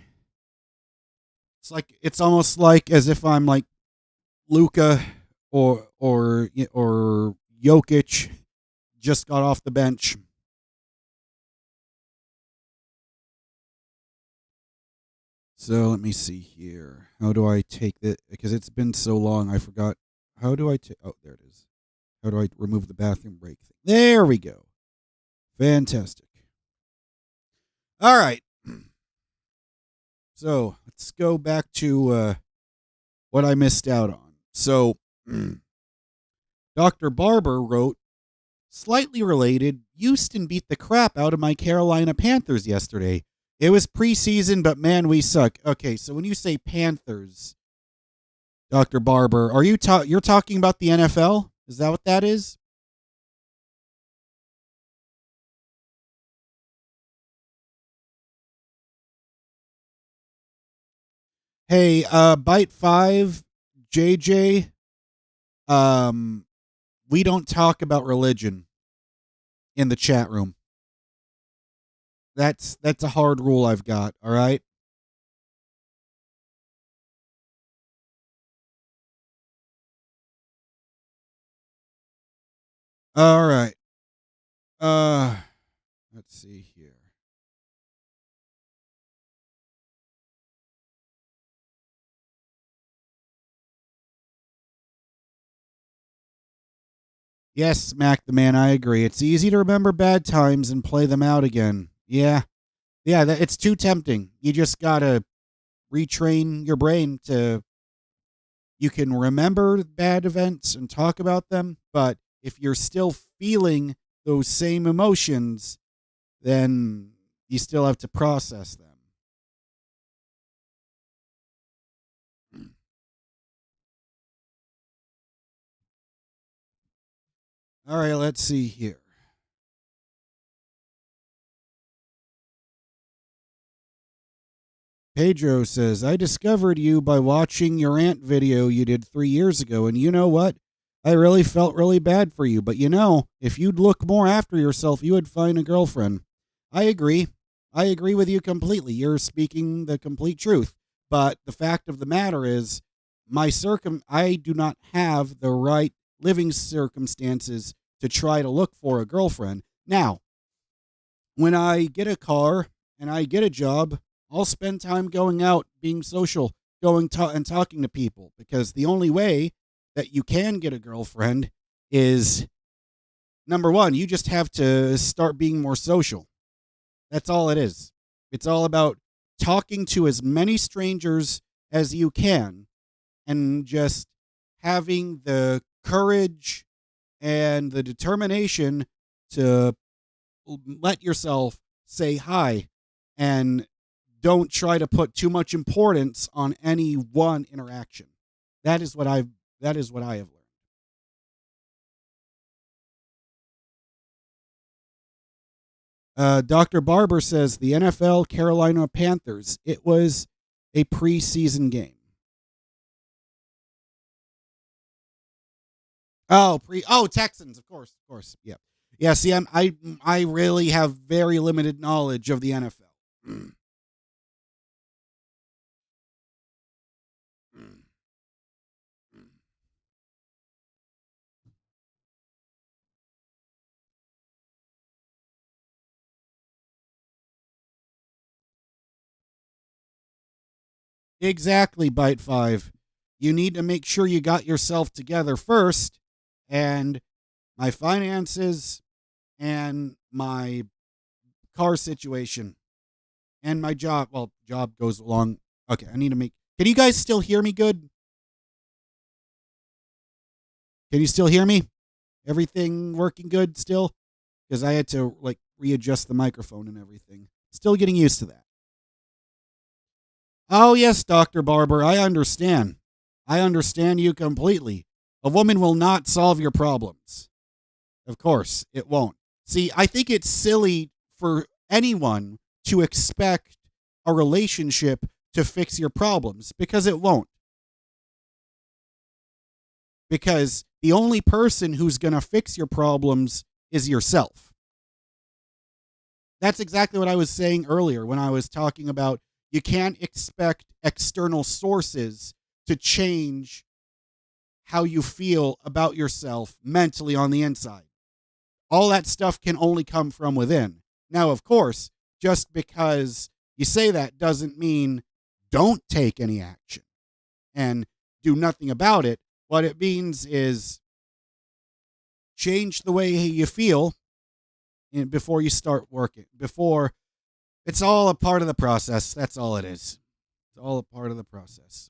It's almost like as if I'm like Luca or Jokic just got off the bench. So let me see here. How do I take it? Because it's been so long, I forgot. How do I take? Oh, there it is. How do I remove the bathroom break thing? There we go. Fantastic. All right. So let's go back to what I missed out on. So Dr. Barber wrote, slightly related, Houston beat the crap out of my Carolina Panthers yesterday. It was preseason, but man, we suck. Okay, so when you say Panthers, Dr. Barber, are you're talking about the NFL? Is that what that is? Hey, Bite 5, JJ, um we don't talk about religion in the chat room. That's a hard rule I've got, all right? All right. Uh let's see here. Yes, Mac the Man, I agree. It's easy to remember bad times and play them out again. Yeah. Yeah, it's too tempting. You just got to retrain your brain to you can remember bad events and talk about them, but if you're still feeling those same emotions, then you still have to process them. All right, let's see here. Pedro says, I discovered you by watching your aunt video you did 3 years ago, and you know what? I really felt really bad for you, but if you'd look more after yourself, you would find a girlfriend. I agree. I agree with you completely. You're speaking the complete truth. But the fact of the matter is, I do not have the right living circumstances to try to look for a girlfriend. Now, when I get a car and I get a job, I'll spend time going out, being social, and talking to people, because the only way that you can get a girlfriend is, number one, you just have to start being more social. That's all it is. It's all about talking to as many strangers as you can and just having the courage and the determination to let yourself say hi, and don't try to put too much importance on any one interaction. That is what I have learned. Dr. Barber says the NFL Carolina Panthers. It was a preseason game. Texans, of course, yeah, yeah. See, I really have very limited knowledge of the NFL. Exactly, Bite Five. You need to make sure you got yourself together first, and my finances, and my car situation, and my job. Well, job goes along. Okay, I need to make. Can you guys still hear me good? Can you still hear me? Everything working good still? Because I had to like readjust the microphone and everything. Still getting used to that. Oh, yes, Dr. Barber, I understand. I understand you completely. A woman will not solve your problems. Of course, it won't. See, I think it's silly for anyone to expect a relationship to fix your problems, because it won't. Because the only person who's going to fix your problems is yourself. That's exactly what I was saying earlier when I was talking about you can't expect external sources to change how you feel about yourself mentally on the inside. All that stuff can only come from within. Now, of course, just because you say that doesn't mean don't take any action and do nothing about it. What it means is change the way you feel before you start working. Before It's all a part of the process. That's all it is. It's all a part of the process.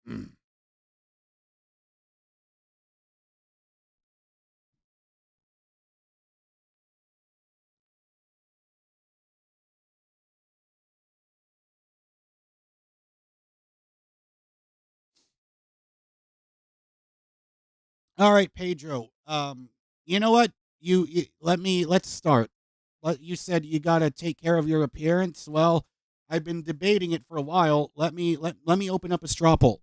Mm. All right, Pedro. You know what? Let's start. You said you got to take care of your appearance. Well, I've been debating it for a while. Let me open up a straw poll.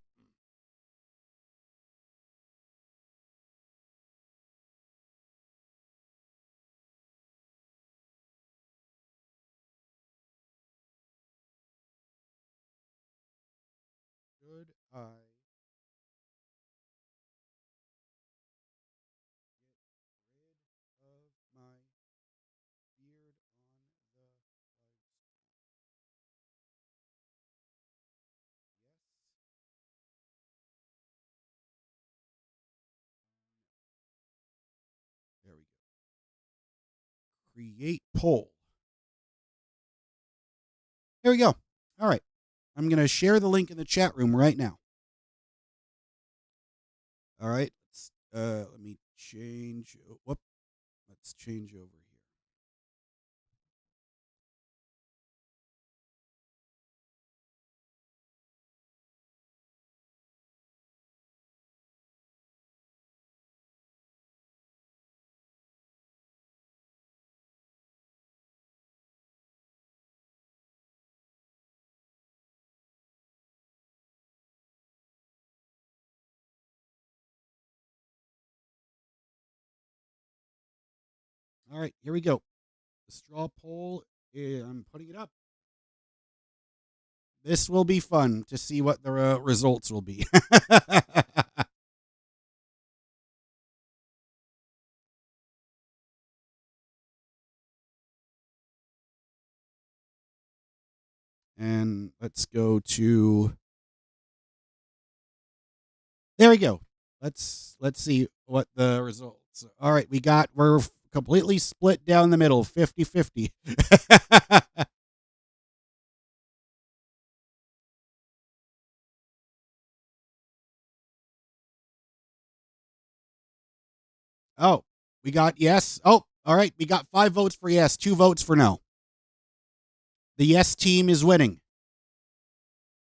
Should I get rid of my beard on the live Yes. There we go. Create poll. There we go. All right. I'm going to share the link in the chat room right now. All right. Let me change. Whoop. Let's change over here. All right, here we go. The straw poll, I'm putting it up. This will be fun to see what the results will be. And let's go to. There we go. Let's see what the results. All right, we're completely split down the middle, 50-50. Oh, we got yes. Oh, all right. We got 5 votes for yes, 2 votes for no. The yes team is winning.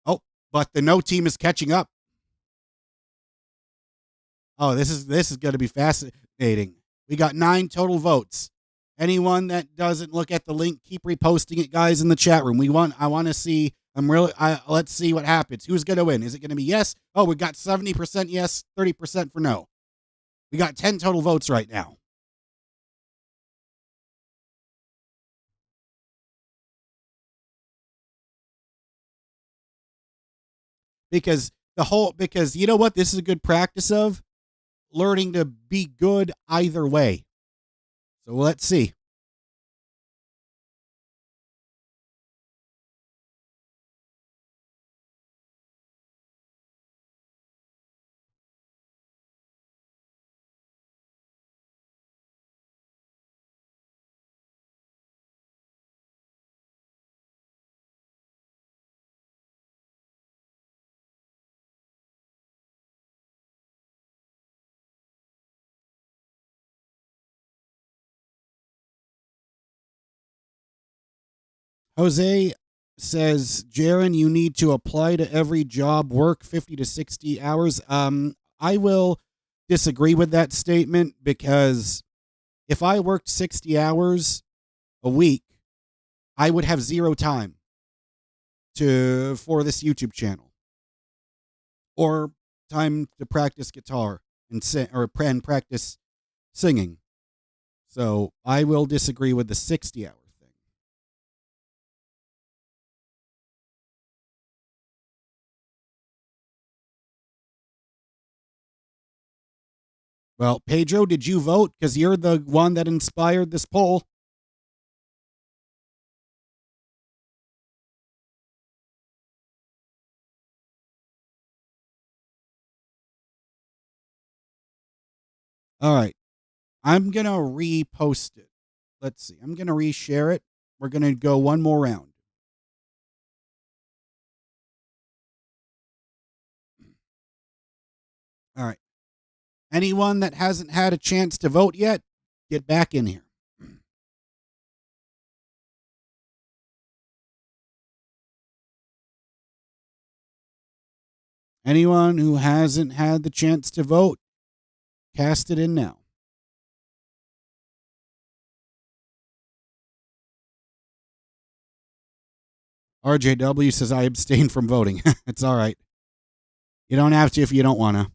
Oh, but the no team is catching up. Oh, this is going to be fascinating. We got 9 total votes. Anyone that doesn't look at the link, keep reposting it, guys, in the chat room. I want to see. Let's see what happens. Who's going to win? Is it going to be yes? Oh, we got 70% yes, 30% for no. We got 10 total votes right now. Because you know what this is a good practice of? Learning to be good either way. So let's see. Jose says, Jaron, you need to apply to every job, work 50 to 60 hours. I will disagree with that statement because if I worked 60 hours a week, I would have 0 time for this YouTube channel or time to practice guitar and sing or practice singing. So I will disagree with the 60-hour thing. Well, Pedro, did you vote? Because you're the one that inspired this poll. All right. I'm going to repost it. Let's see. I'm going to reshare it. We're going to go one more round. All right. Anyone that hasn't had a chance to vote yet, get back in here. Anyone who hasn't had the chance to vote, cast it in now. RJW says, I abstain from voting. It's all right. You don't have to if you don't want to.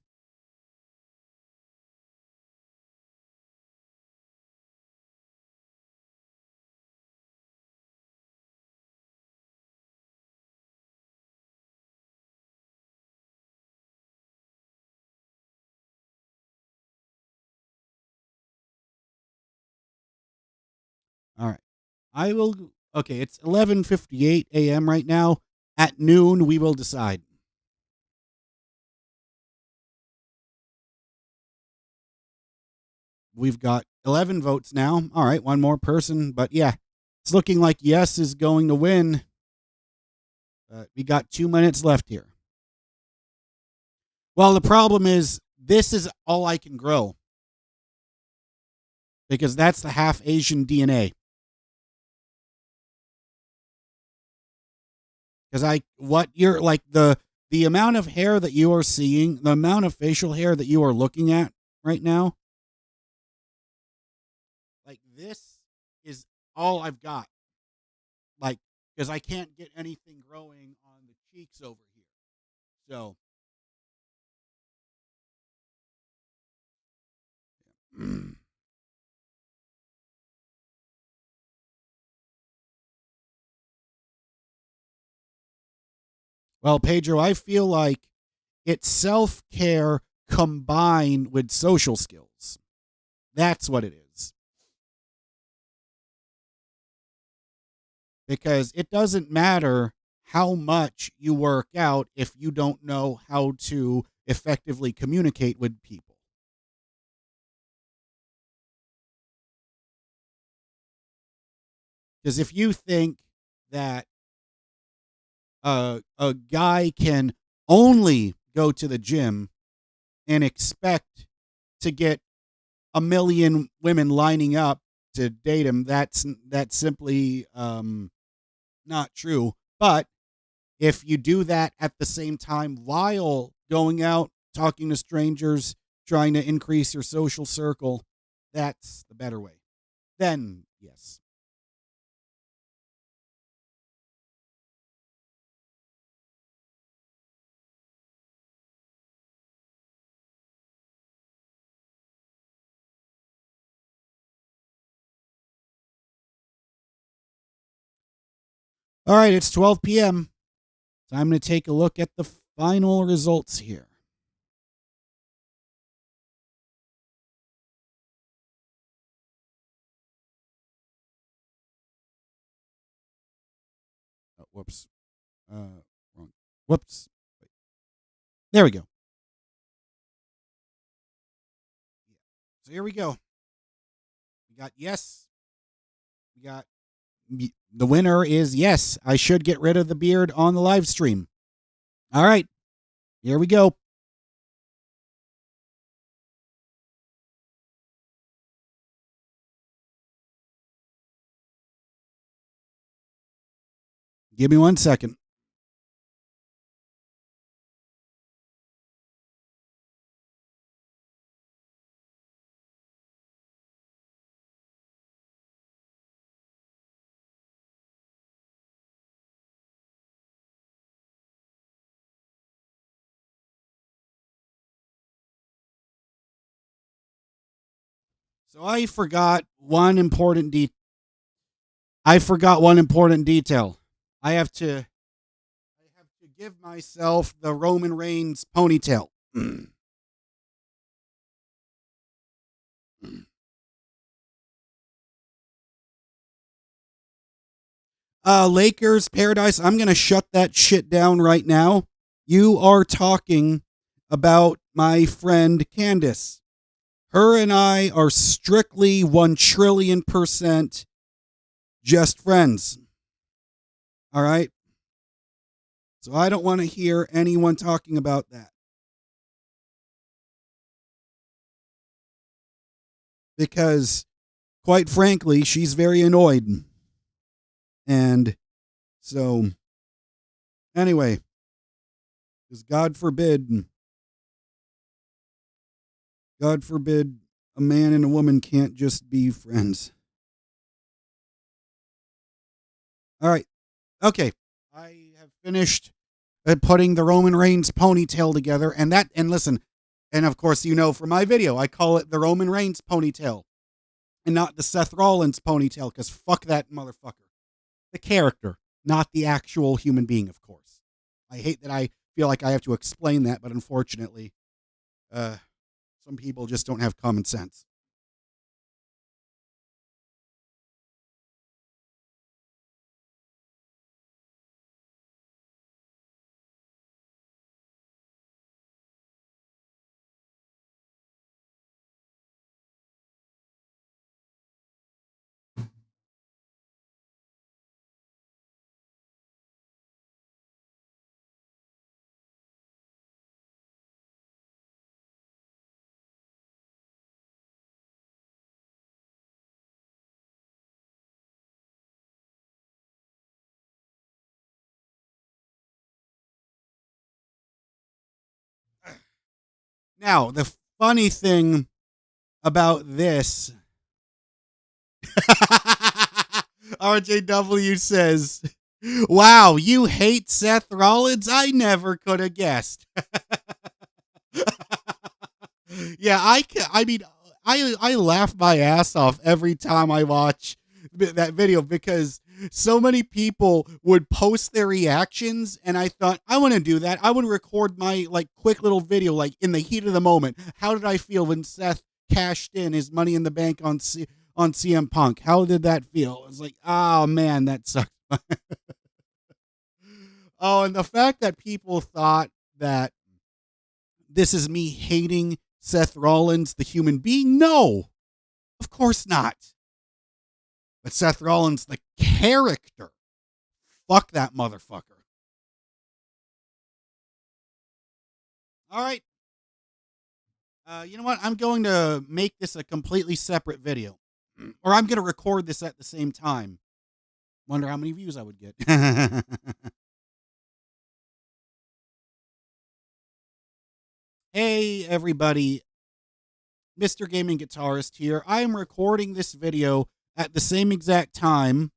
All right. I will. Okay, it's 11:58 a.m. right now. At noon, we will decide. We've got 11 votes now. All right, one more person. But yeah, it's looking like yes is going to win. We got 2 minutes left here. Well, the problem is this is all I can grow because that's the half Asian DNA. Because the amount of hair that you are seeing, the amount of facial hair that you are looking at right now, like this is all I've got. Like, because I can't get anything growing on the cheeks over here. So, Well, Pedro, I feel like it's self-care combined with social skills. That's what it is. Because it doesn't matter how much you work out if you don't know how to effectively communicate with people. Because if you think that a guy can only go to the gym and expect to get a million women lining up to date him, that's simply not true. But if you do that at the same time while going out, talking to strangers, trying to increase your social circle, that's the better way. Then, yes. All right, it's 12 p.m. Time to take a look at the final results here. Oh, whoops. Wrong. Whoops. There we go. So here we go. We got yes. We got the winner is yes. I should get rid of the beard on the live stream. All right. Here we go. Give me 1 second. So I forgot one important detail. I have to give myself the Roman Reigns ponytail. Lakers Paradise, I'm going to shut that shit down right now. You are talking about my friend Candace. Her and I are strictly 1,000,000,000% just friends. All right? So I don't want to hear anyone talking about that. Because, quite frankly, she's very annoyed. And so, anyway, because God forbid, a man and a woman can't just be friends. All right. Okay. I have finished putting the Roman Reigns ponytail together. And listen, and of course, you know, for my video, I call it the Roman Reigns ponytail and not the Seth Rollins ponytail because fuck that motherfucker. The character, not the actual human being, of course. I hate that I feel like I have to explain that, but unfortunately, some people just don't have common sense. Now, the funny thing about this, RJW says, wow, you hate Seth Rollins? I never could have guessed. Yeah, I mean, I laugh my ass off every time I watch that video because so many people would post their reactions, and I thought, I want to do that. I want to record my like quick little video, like in the heat of the moment. How did I feel when Seth cashed in his Money in the Bank on CM Punk? How did that feel? It's like, oh man, that sucks. Oh, and the fact that people thought that this is me hating Seth Rollins, the human being. No, of course not. But Seth Rollins, the character, fuck that motherfucker. All right. You know what? I'm going to make this a completely separate video. Or I'm going to record this at the same time. Wonder how many views I would get. Hey, everybody. Mr. Gaming Guitarist here. I am recording this video at the same exact time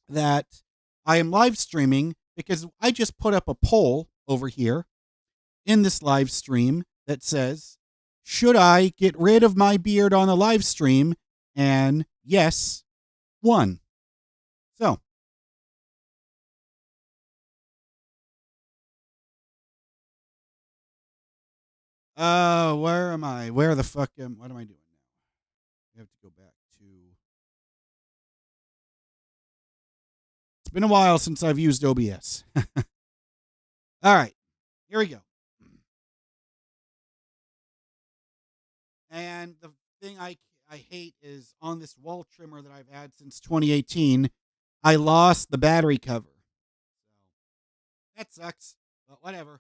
that I am live streaming because I just put up a poll over here in this live stream that says, should I get rid of my beard on the live stream? And yes, won. So, where am I? Where the fuck what am I doing now? I have to go back to. It's been a while since I've used OBS. All right, here we go. And the thing I hate is on this wall trimmer that I've had since 2018, I lost the battery cover. So that sucks, but whatever.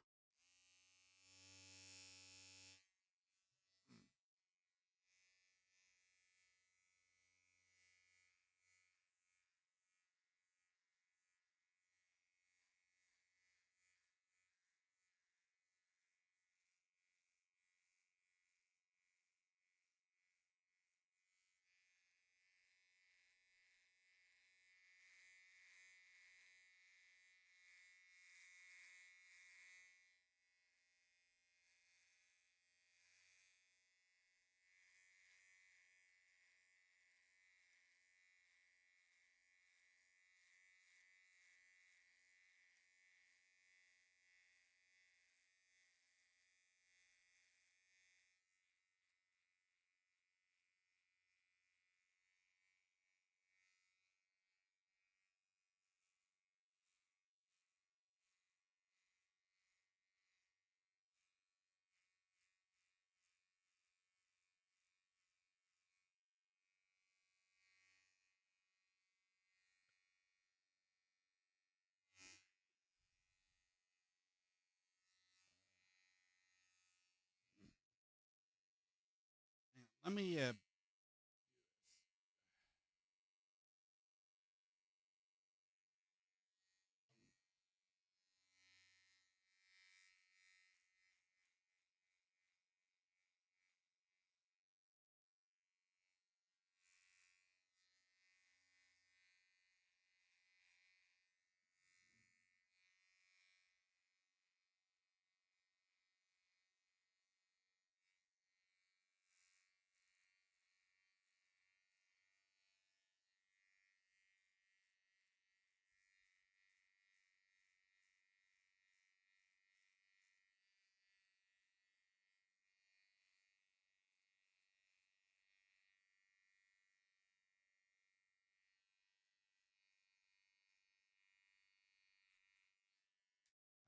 Let me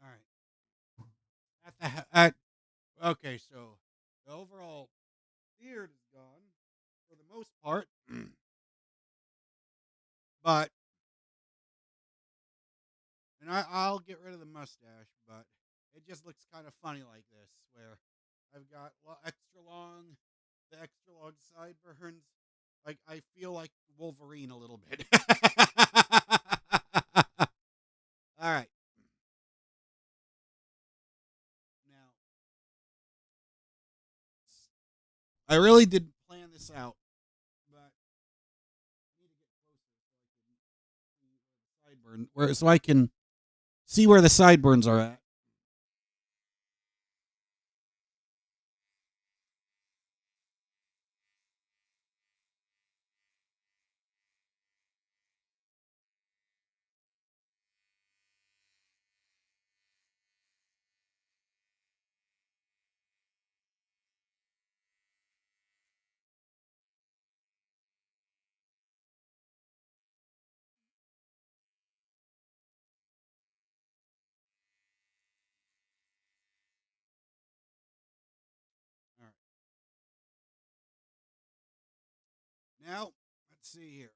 all right. Okay, so the overall beard is gone for the most part, but and I'll get rid of the mustache, but it just looks kind of funny like this, where I've got the extra long sideburns. Like I feel like Wolverine a little bit. All right, now I really didn't plan this out, but I need to get closer so I can see where the sideburns are at. Now, let's see here.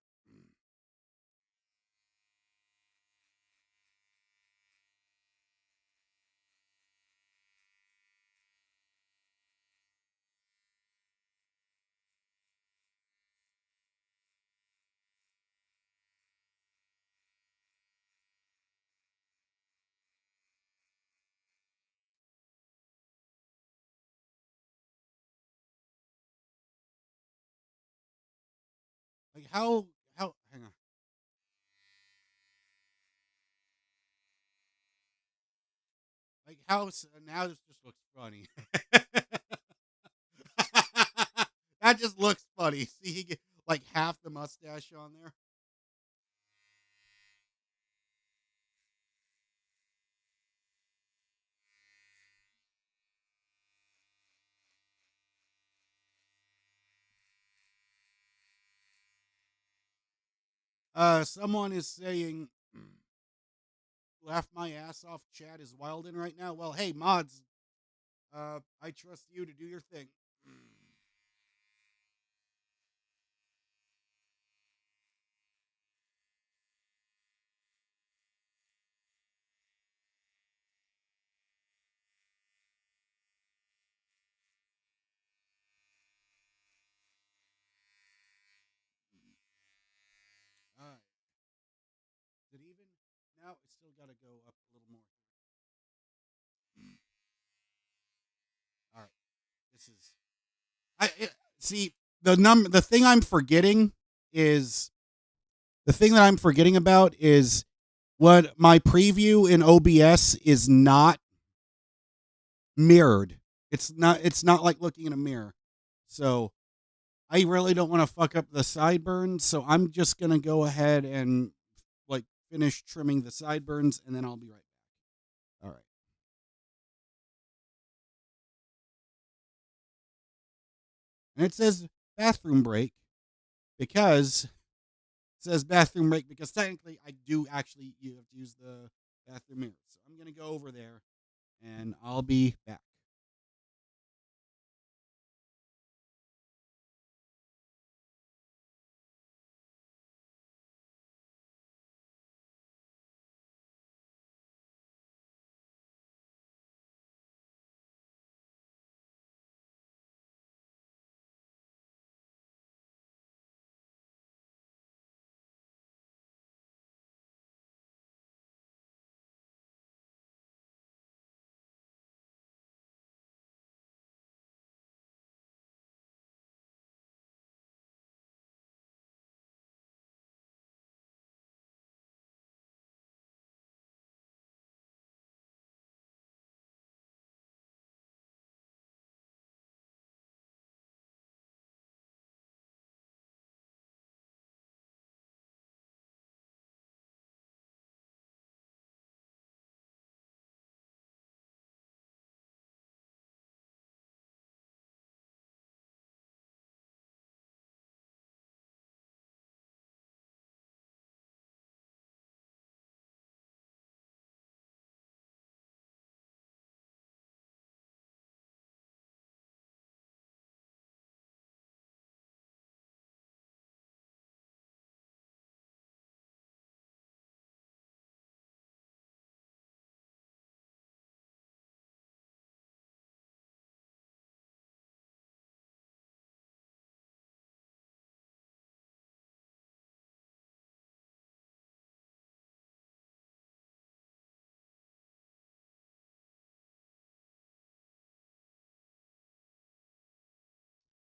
Like how hang on. Like how now this just looks funny. That just looks funny. See, he get like half the mustache on there. Someone is saying laugh my ass off. Chat is wild in right now. Well, hey mods, I trust you to do your thing. All right. Is it even? Now it's still got to go up a little more. All right. This is. See the number. The thing I'm forgetting is the thing that I'm forgetting about is what my preview in OBS is not mirrored. It's not. It's not like looking in a mirror. So I really don't want to fuck up the sideburns. So I'm just gonna go ahead and like finish trimming the sideburns, and then I'll be right back. All right. And it says bathroom break because it says bathroom break because technically I do actually you have to use the bathroom mirror. So I'm gonna go over there and I'll be back.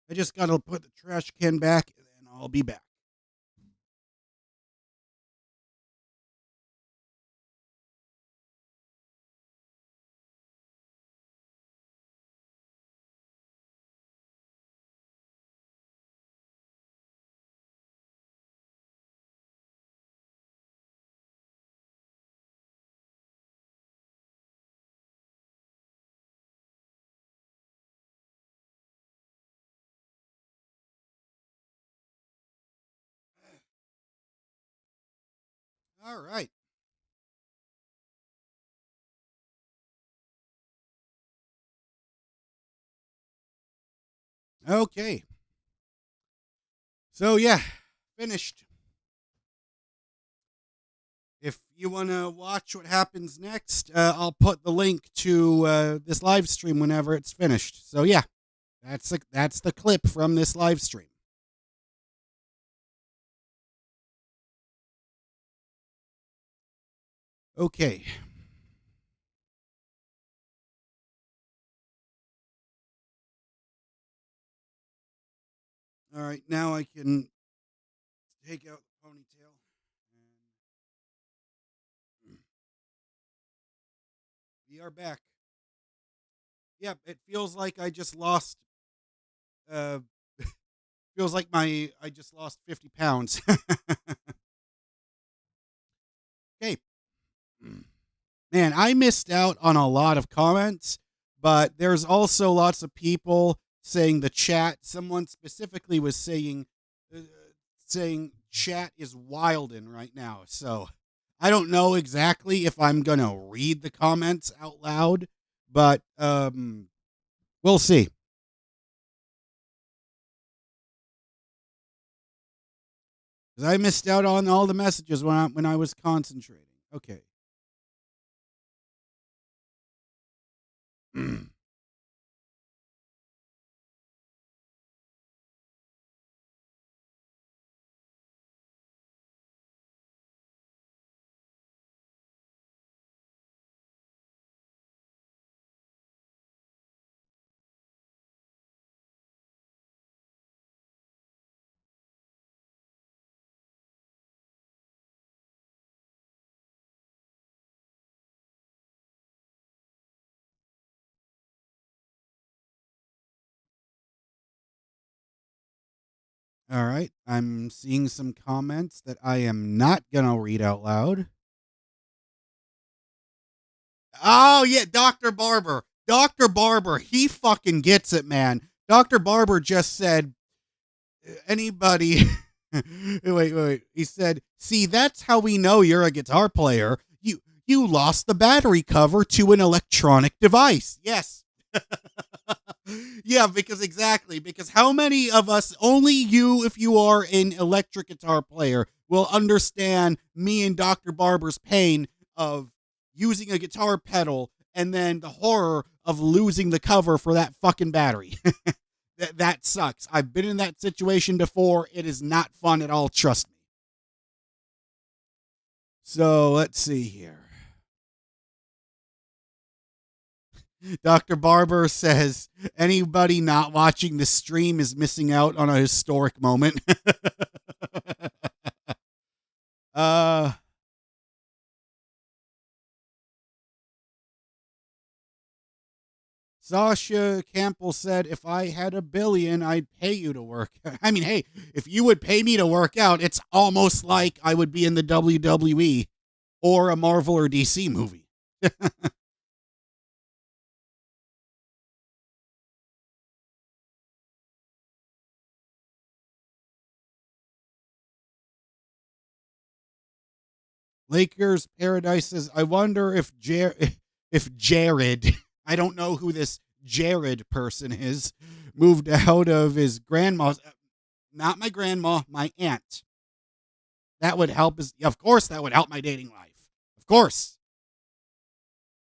I just gotta put the trash can back and then I'll be back. All right. Okay. So yeah, finished. If you want to watch what happens next, I'll put the link to this live stream whenever it's finished. So yeah, that's the clip from this live stream. Okay. All right, now I can take out the ponytail. And we are back. Yep, it feels like I just lost. Uh, feels like I just lost 50 pounds. Okay, man, I missed out on a lot of comments, but there's also lots of people saying the chat. Someone specifically was saying chat is wildin' right now. So I don't know exactly if I'm gonna read the comments out loud, but we'll see. Because I missed out on all the messages when I was concentrating. Okay. All right. I'm seeing some comments that I am not going to read out loud. Oh, yeah. Dr. Barber. Dr. Barber. He fucking gets it, man. Dr. Barber just said, anybody. Wait. He said, see, that's how we know you're a guitar player. You lost the battery cover to an electronic device. Yes. Yeah, because how many of us, only you, if you are an electric guitar player, will understand me and Dr. Barber's pain of using a guitar pedal and then the horror of losing the cover for that fucking battery. That sucks. I've been in that situation before. It is not fun at all, trust me. So let's see here. Dr. Barber says anybody not watching the stream is missing out on a historic moment. uh Sasha Campbell said, if I had $1 billion, I'd pay you to work. I mean, hey, if you would pay me to work out, it's almost like I would be in the WWE or a Marvel or DC movie. Lakers Paradise says, I wonder if Jared, I don't know who this Jared person is, moved out of his grandma's. Not my grandma, my aunt. That would help. Of course, that would help my dating life. Of course.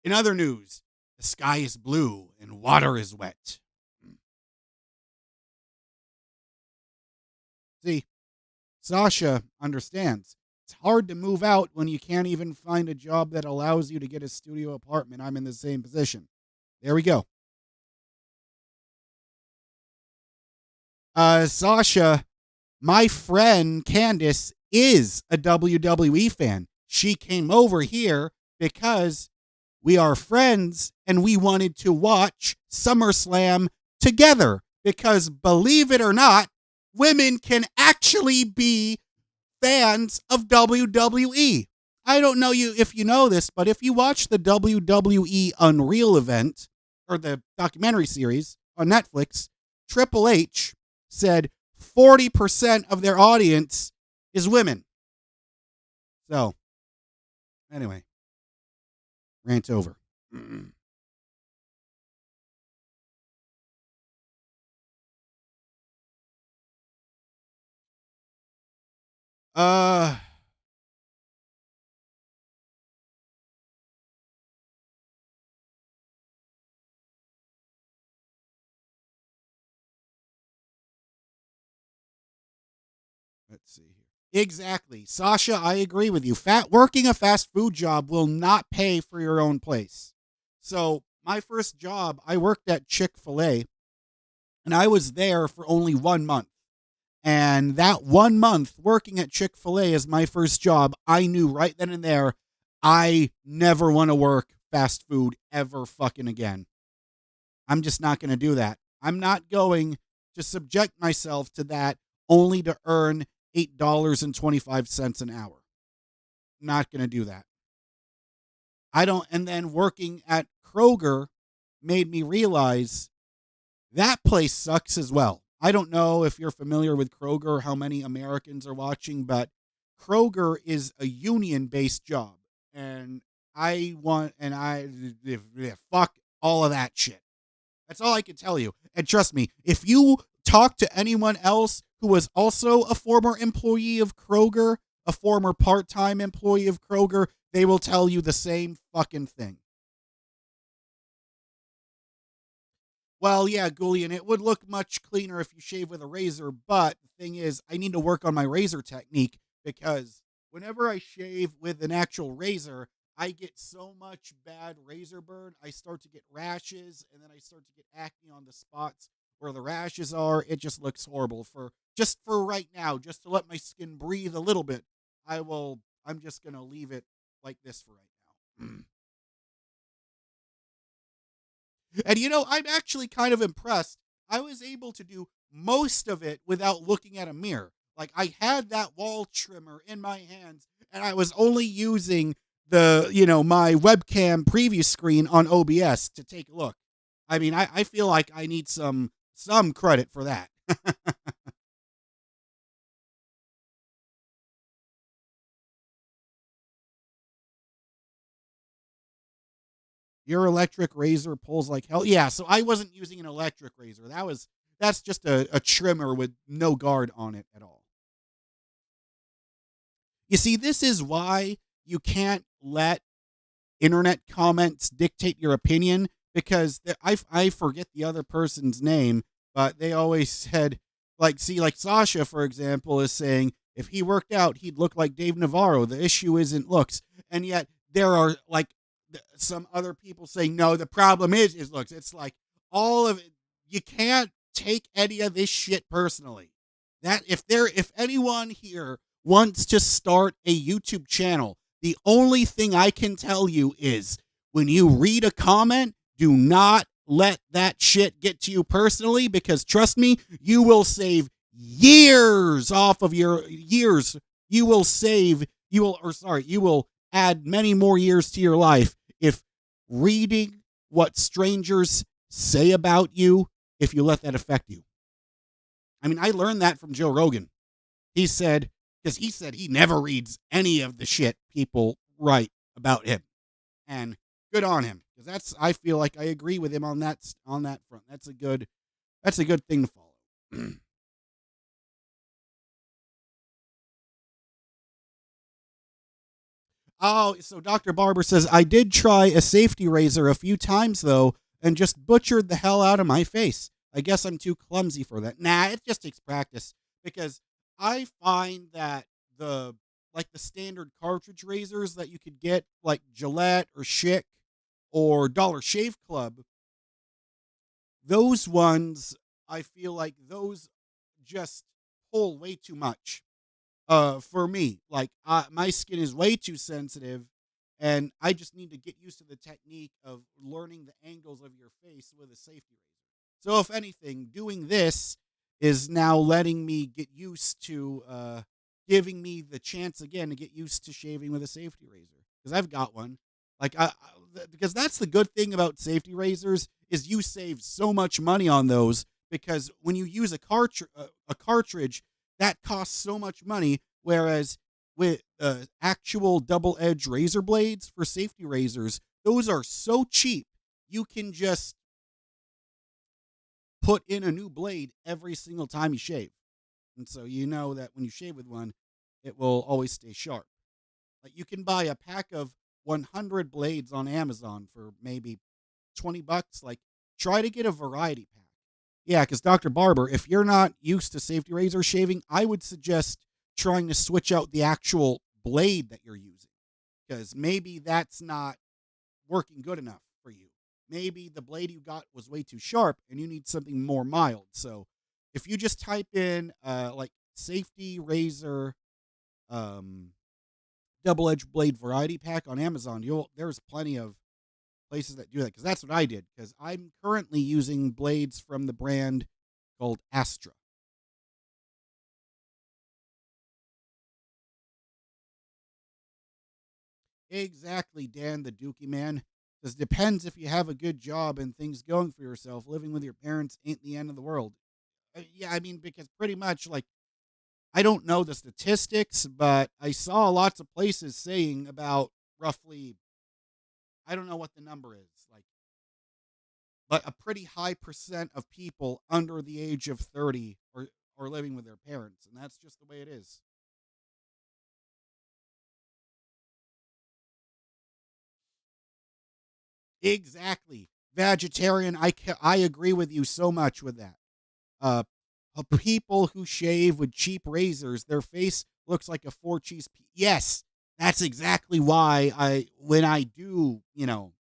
In other news, the sky is blue and water is wet. See, Sasha understands. It's hard to move out when you can't even find a job that allows you to get a studio apartment. I'm in the same position. There we go. Sasha, my friend Candace is a WWE fan. She came over here because we are friends and we wanted to watch SummerSlam together. Because believe it or not, women can actually be fans of WWE. I don't know if you know this, but if you watch the WWE Unreal event or the documentary series on Netflix, Triple H said 40% of their audience is women. So, anyway, rant over. Uh, let's see here. Exactly. Sasha, I agree with you. Working a fast food job will not pay for your own place. So, my first job, I worked at Chick-fil-A, and I was there for only 1 month. And that 1 month working at Chick-fil-A as my first job, I knew right then and there I never want to work fast food ever fucking again. I'm just not going to do that. I'm not going to subject myself to that only to earn $8.25 an hour. Not going to do that. I don't. And then working at Kroger made me realize that place sucks as well. I don't know if you're familiar with Kroger, how many Americans are watching, but Kroger is a union based job. And fuck all of that shit. That's all I can tell you. And trust me, if you talk to anyone else who was also a former employee of Kroger, a former part time employee of Kroger, they will tell you the same fucking thing. Well, yeah, Goulian, it would look much cleaner if you shave with a razor, but the thing is, I need to work on my razor technique because whenever I shave with an actual razor, I get so much bad razor burn. I start to get rashes, and then I start to get acne on the spots where the rashes are. It just looks horrible. For right now, just to let my skin breathe a little bit, I'm just gonna leave it like this for right now. And I'm actually kind of impressed. I was able to do most of it without looking at a mirror. Like I had that wall trimmer in my hands and I was only using my webcam preview screen on OBS to take a look. I mean, I feel like I need some credit for that. Your electric razor pulls like hell. Yeah, so I wasn't using an electric razor. That's just a trimmer with no guard on it at all. You see, this is why you can't let internet comments dictate your opinion because I forget the other person's name, but they always said, like Sasha, for example, is saying if he worked out, he'd look like Dave Navarro. The issue isn't looks. And yet there are like some other people saying, no, the problem is looks. It's like all of it. You can't take any of this shit personally. That if anyone here wants to start a YouTube channel, the only thing I can tell you is when you read a comment, do not let that shit get to you personally because trust me, you will save years off of your years. You will add many more years to your life if reading what strangers say about you, if you let that affect you. I mean, I learned that from Joe Rogan. He said, because he said he never reads any of the shit people write about him. And good on him. Because I feel like I agree with him on that front. That's a good thing to follow. Oh, so Dr. Barber says, I did try a safety razor a few times, though, and just butchered the hell out of my face. I guess I'm too clumsy for that. Nah, it just takes practice because I find that the standard cartridge razors that you could get, like Gillette or Schick or Dollar Shave Club, those ones, I feel like those just pull way too much for me. Like my skin is way too sensitive, and I just need to get used to the technique of learning the angles of your face with a safety razor. So if anything, doing this is now letting me get used to giving me the chance again to get used to shaving with a safety razor because I've got one. Because that's the good thing about safety razors is you save so much money on those because when you use a cartridge that costs so much money. Whereas with actual double-edged razor blades for safety razors, those are so cheap. You can just put in a new blade every single time you shave. And so you know that when you shave with one, it will always stay sharp. Like you can buy a pack of 100 blades on Amazon for maybe $20. Like try to get a variety pack. Yeah, because Dr. Barber, if you're not used to safety razor shaving, I would suggest trying to switch out the actual blade that you're using because maybe that's not working good enough for you. Maybe the blade you got was way too sharp and you need something more mild. So if you just type in like safety razor um, double edged blade variety pack on Amazon, there's plenty of places that do that because that's what I did because I'm currently using blades from the brand called Astra. Exactly, Dan the Dookie man. Because depends if you have a good job and things going for yourself. Living with your parents ain't the end of the world. Yeah, I mean, because pretty much like I don't know the statistics, but I saw lots of places saying about roughly I don't know what the number is, like but a pretty high percent of people under the age of 30 are living with their parents, and that's just the way it is. Exactly. Vegetarian, I agree with you so much with that. Uh people who shave with cheap razors, their face looks like a four cheese yes, that's exactly why when I do,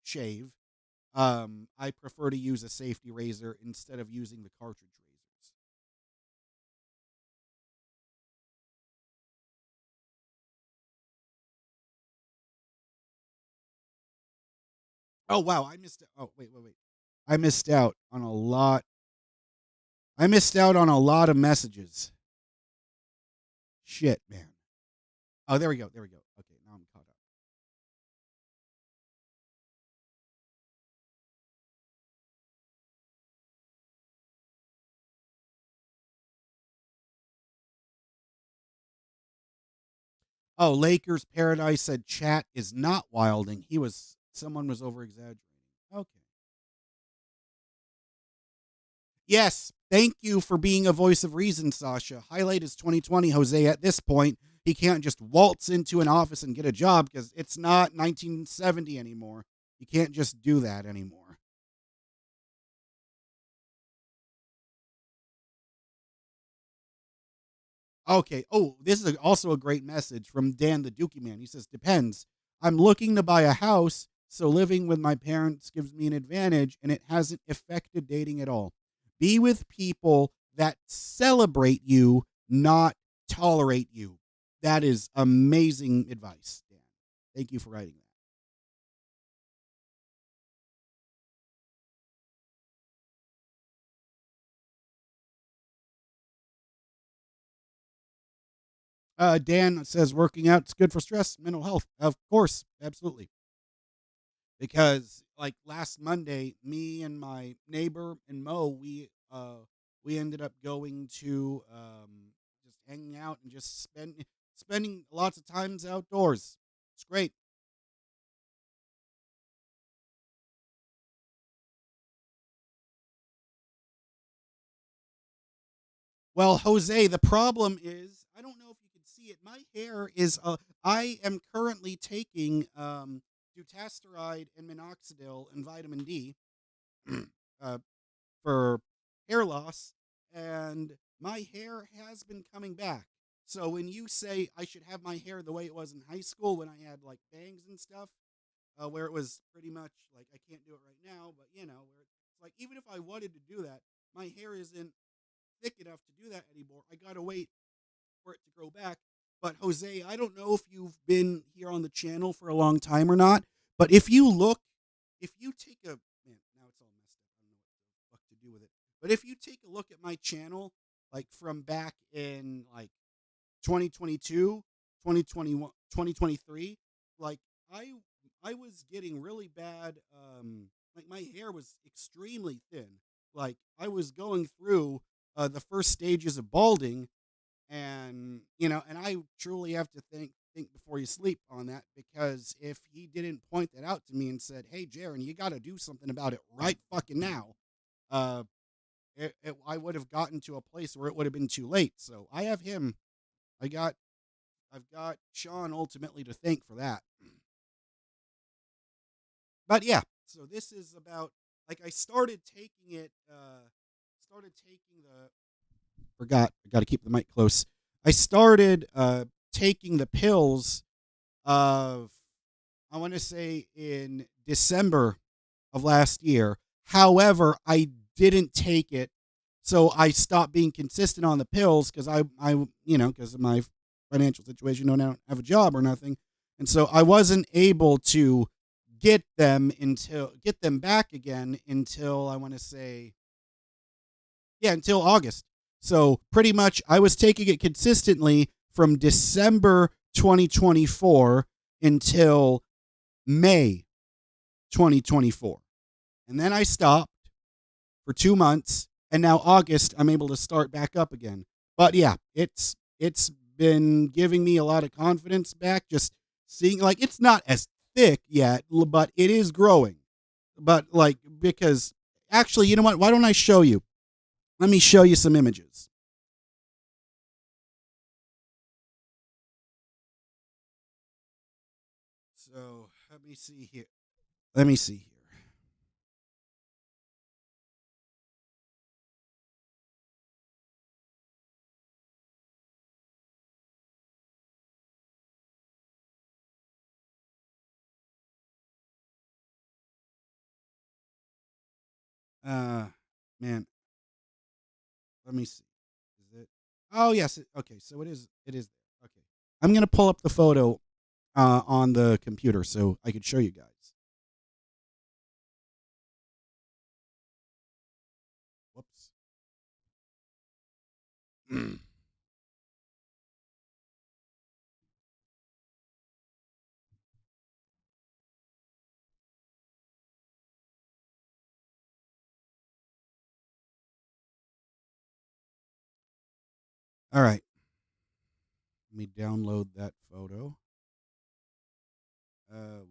shave, I prefer to use a safety razor instead of using the cartridge razors. Oh wow, I missed. Oh wait. I missed out on a lot. I missed out on a lot of messages. Shit, man. Oh, there we go. There we go. Okay, now I'm caught up. Oh, Lakers Paradise said chat is not wilding. Someone was over exaggerating. Okay. Yes, thank you for being a voice of reason, Sasha. Highlight is 2020, Jose. At this point, he can't just waltz into an office and get a job because it's not 1970 anymore. You can't just do that anymore. Okay. Oh, this is also a great message from Dan the Dookie Man. He says, depends. I'm looking to buy a house, so living with my parents gives me an advantage and it hasn't affected dating at all. Be with people that celebrate you, not tolerate you. That is amazing advice, Dan. Thank you for writing that. Dan says working out's good for stress, mental health. Of course, absolutely. Because like last Monday, me and my neighbor and Mo, we ended up going to just hanging out and just spending lots of times outdoors. It's great. Well, Jose, the problem is I don't know if you can see it. My hair is I am currently taking dutasteride and minoxidil and vitamin D uh, for hair loss, and my hair has been coming back. So when you say I should have my hair the way it was in high school when I had like bangs and stuff, where it was pretty much like I can't do it right now, but where it's like even if I wanted to do that, my hair isn't thick enough to do that anymore. I gotta wait for it to grow back. But Jose, I don't know if you've been here on the channel for a long time or not, but if you take a man, now it's all messed up. I don't know what the fuck to do with it. But if you take a look at my channel, like from back in like 2022, 2021, 2023, like I I was getting really bad like my hair was extremely thin. Like I was going through the first stages of balding, and and I truly have to think before you sleep on that, because if he didn't point that out to me and said, hey Jaron, you got to do something about it right fucking now, uh I would have gotten to a place where it would have been too late. So I have him. I got I've got Sean ultimately to thank for that. But yeah, so this is about like I started taking it. Started taking the. Forgot. I got to keep the mic close. I started taking the pills of. I want to say in December of last year. However, I didn't take it, so I stopped being consistent on the pills because because of my financial situation, I don't have a job or nothing, and so I wasn't able to get them back again until I want to say, yeah, until August. So pretty much, I was taking it consistently from December 2024 until May 2024. And then I stopped for 2 months, and now August I'm able to start back up again. But yeah, it's been giving me a lot of confidence back. Just seeing like it's not as thick yet, but it is growing. But like because actually, you know what? Why don't I show you? Let me show you some images. So let me see here. Let me see here. Uh, man, let me see. Is it? Oh yes. Okay, so it is. It is. Okay, I'm gonna pull up the photo on the computer so I could show you guys. Whoops. All right. Let me download that photo.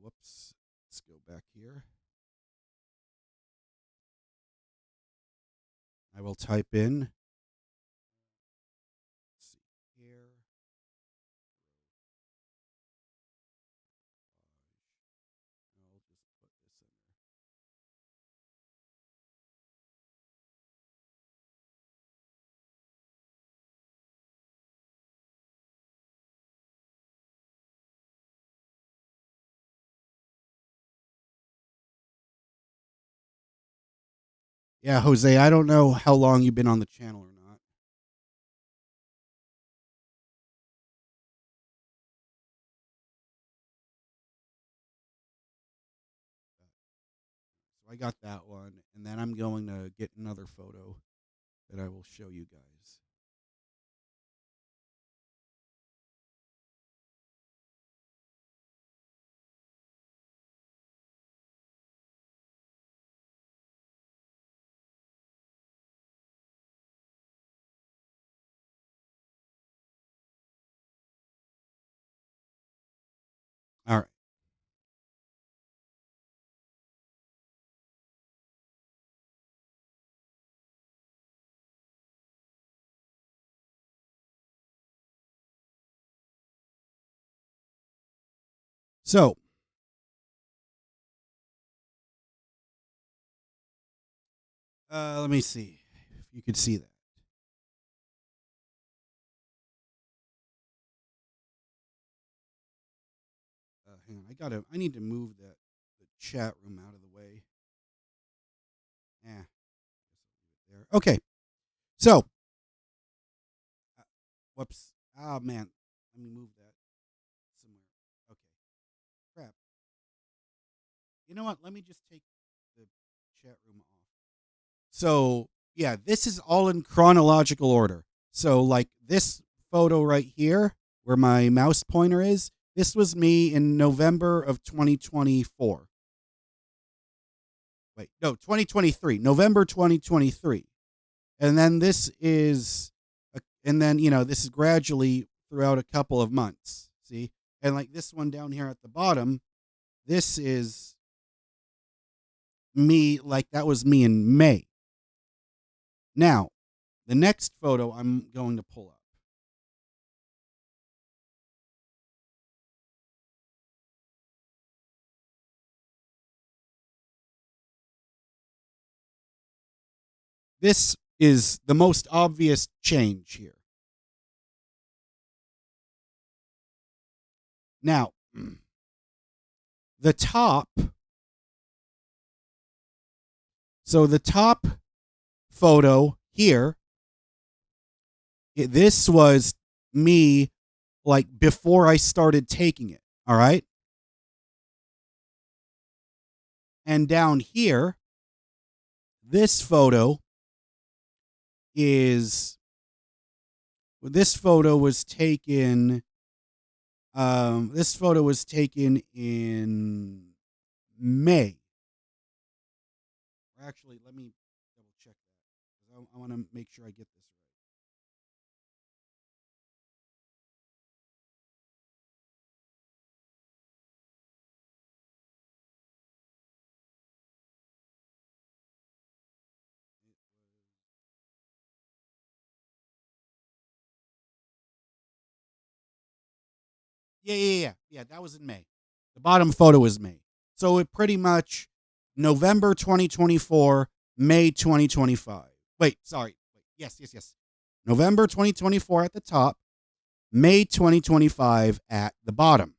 Whoops. Let's go back here. I will type in. Let's see here. I'll just put this in there. Yeah, Jose, I don't know how long you've been on the channel or not. So I got that one, and then I'm going to get another photo that I will show you guys. All right. So, let me see if you could see that. Hang on, I need to move the chat room out of the way. Yeah. There. Okay. So, uh, whoops. Oh man, let me move that somewhere. Okay. Crap. You know what? Let me just take the chat room off. So, yeah, this is all in chronological order. So, like this photo right here, where my mouse pointer is, this was me in November of 2024. Wait, no, 2023, November 2023. And then and then, this is gradually throughout a couple of months. See? And like this one down here at the bottom, this is me, like that was me in May. Now, the next photo I'm going to pull up. This is the most obvious change here. Now, the top. So the top photo here, this was me like before I started taking it. All right. And down here, this photo is, this photo was taken in May. Actually, let me double check that. I want to make sure I get this right. Yeah. That was in May. The bottom photo is May. So it pretty much November 2024, May 2025. Wait, sorry. Wait. Yes. November 2024 at the top, May 2025 at the bottom.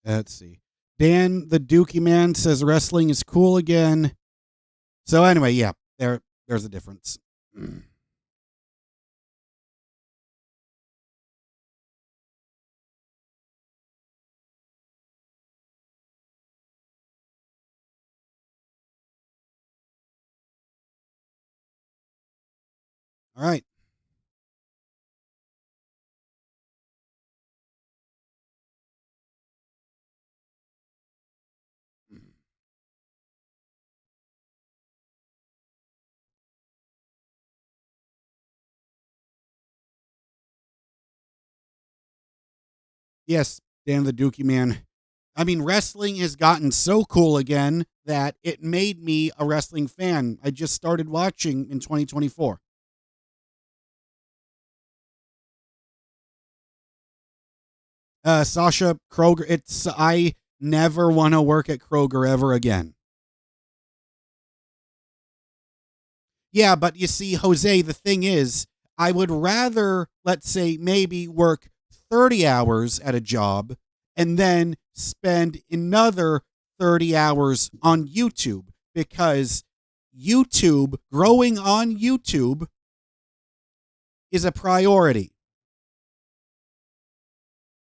Let's see. Dan the Dookie Man says wrestling is cool again. So anyway, yeah, there's a difference. All right. Yes, Dan the Dookie Man. I mean, wrestling has gotten so cool again that it made me a wrestling fan. I just started watching in 2024. Sasha Kroger. I never want to work at Kroger ever again. Yeah, but you see, Jose, the thing is, I would rather, let's say, maybe work 30 hours at a job and then spend another 30 hours on YouTube, because growing on YouTube is a priority.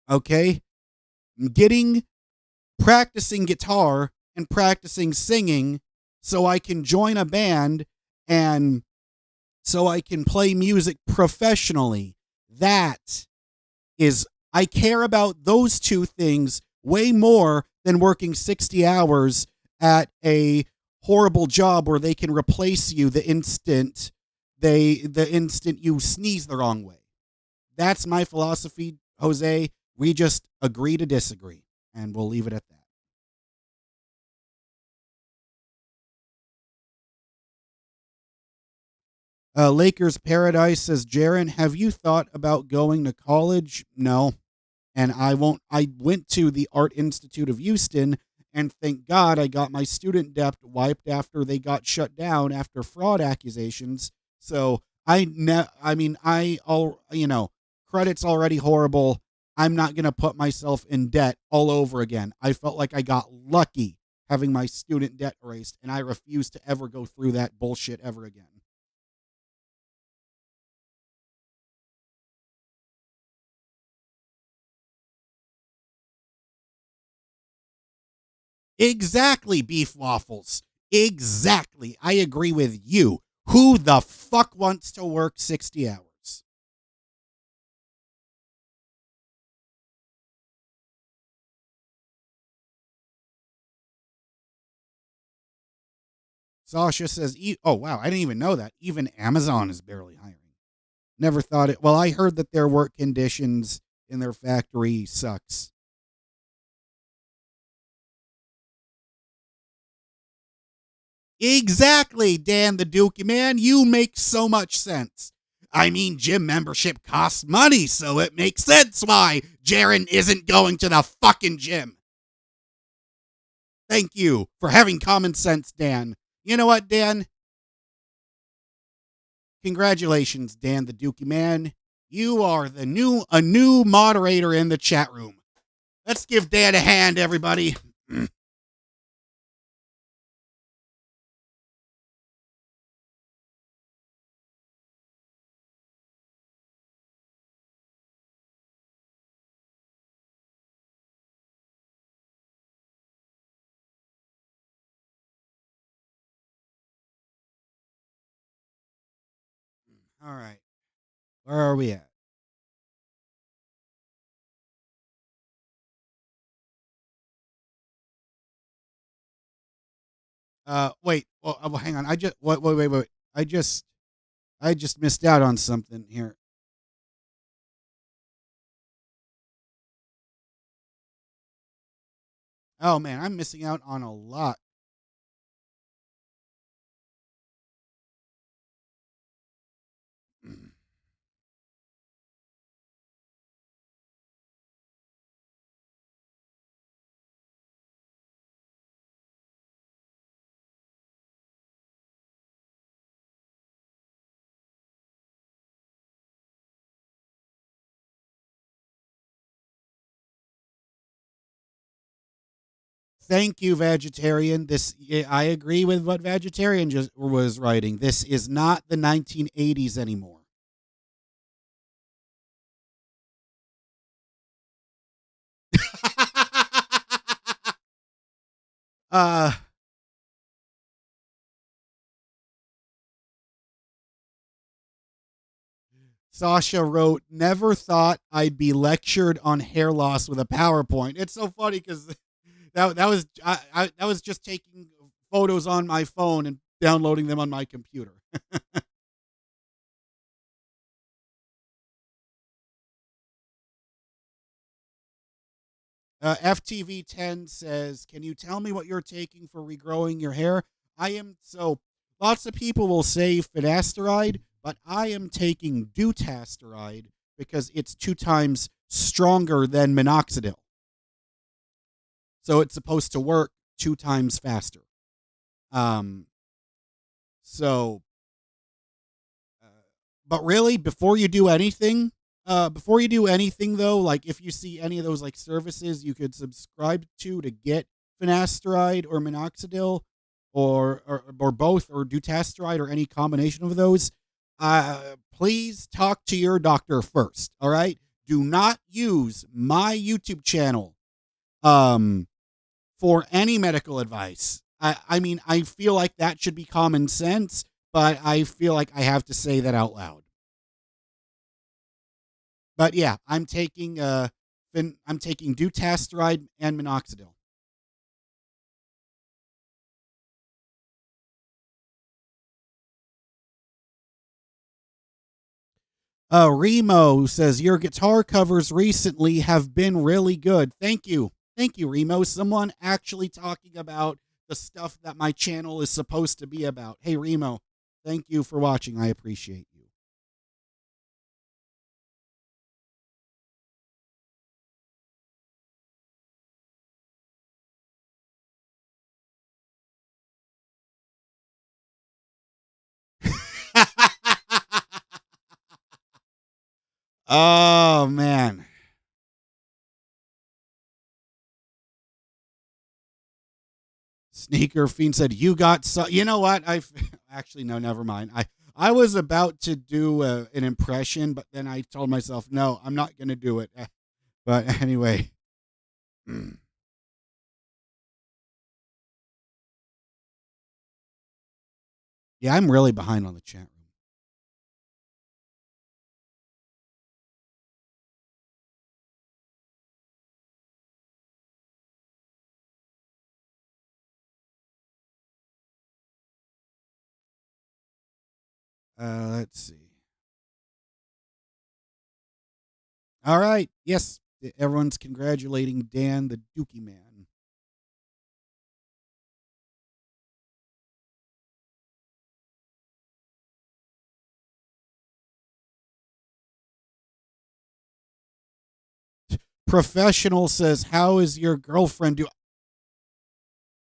Okay? Practicing guitar and practicing singing so I can join a band and so I can play music professionally. That is, I care about those two things way more than working 60 hours at a horrible job where they can replace you the instant you sneeze the wrong way. That's my philosophy, Jose. We just agree to disagree, and we'll leave it at that. Lakers Paradise says, Jaron, have you thought about going to college? No. And I won't. I went to the Art Institute of Houston, and thank God I got my student debt wiped after they got shut down after fraud accusations. So credit's already horrible. I'm not going to put myself in debt all over again. I felt like I got lucky having my student debt erased, and I refuse to ever go through that bullshit ever again. Exactly, beef waffles. Exactly. I agree with you. Who the fuck wants to work 60 hours? Sasha says, oh, wow, I didn't even know that. Even Amazon is barely hiring. Never thought it. Well, I heard that their work conditions in their factory sucks. Exactly, Dan the Dookie man. You make so much sense. I mean, gym membership costs money, so it makes sense why Jaren isn't going to the fucking gym. Thank you for having common sense, Dan. You know what, Dan? Congratulations, Dan the Dookie man. You are a new moderator in the chat room. Let's give Dan a hand, everybody. All right. Where are we at? Wait. Well, hang on. Wait. I just missed out on something here. Oh man, I'm missing out on a lot. Thank you, vegetarian. I agree with what vegetarian just was writing. This is not the 1980s anymore. uh, Sasha wrote, "Never thought I'd be lectured on hair loss with a PowerPoint." It's so funny because that was just taking photos on my phone and downloading them on my computer. FTV10 says, "Can you tell me what you're taking for regrowing your hair?" I am so. Lots of people will say finasteride, but I am taking dutasteride because it's 2 times stronger than minoxidil. So it's supposed to work 2 times faster. Um, so, uh, but really, before you do anything though, like if you see any of those like services you could subscribe to get finasteride or minoxidil or both or dutasteride or any combination of those, please talk to your doctor first. All right, do not use my YouTube channel um, for any medical advice. I mean, I feel like that should be common sense, but I feel like I have to say that out loud. But yeah, I'm taking dutasteride and minoxidil. Remo says your guitar covers recently have been really good. Thank you, Remo. Someone actually talking about the stuff that my channel is supposed to be about. Hey, Remo, thank you for watching. I appreciate you. Oh man. Sneaker Fiend said, "You got so." You know what? I actually no, never mind. I was about to do an impression, but then I told myself, no, I'm not going to do it. But anyway, yeah, I'm really behind on the chat room. Let's see. All right. Yes, everyone's congratulating Dan the Dookie Man. Professional says, "How is your girlfriend do?"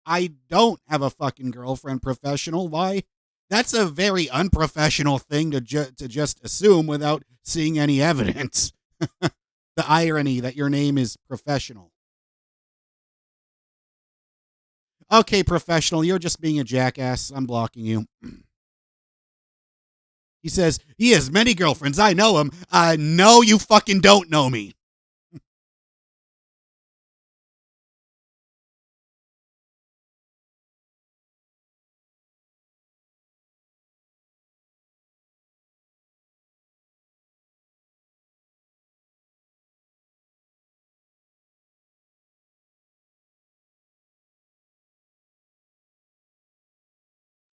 I don't have a fucking girlfriend. Professional. Why? That's a very unprofessional thing to just assume without seeing any evidence. The irony that your name is Professional. Okay, Professional, you're just being a jackass. I'm blocking you. He says, he has many girlfriends. I know him. No, you fucking don't know me.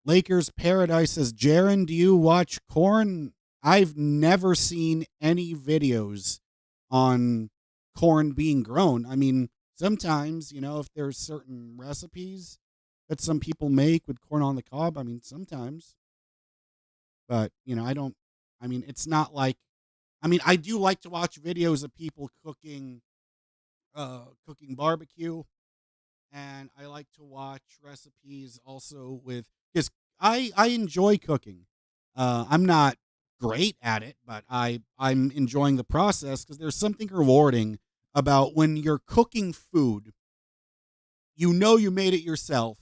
Lakers Paradise says, Jaron, do you watch corn? I've never seen any videos on corn being grown. I mean, sometimes, if there's certain recipes that some people make with corn on the cob, I mean, sometimes. But, I don't, I mean, it's not like, I mean, I do like to watch videos of people cooking barbecue, and I like to watch recipes also with, because I enjoy cooking. I'm not great at it, but I'm enjoying the process because there's something rewarding about when you're cooking food. You made it yourself,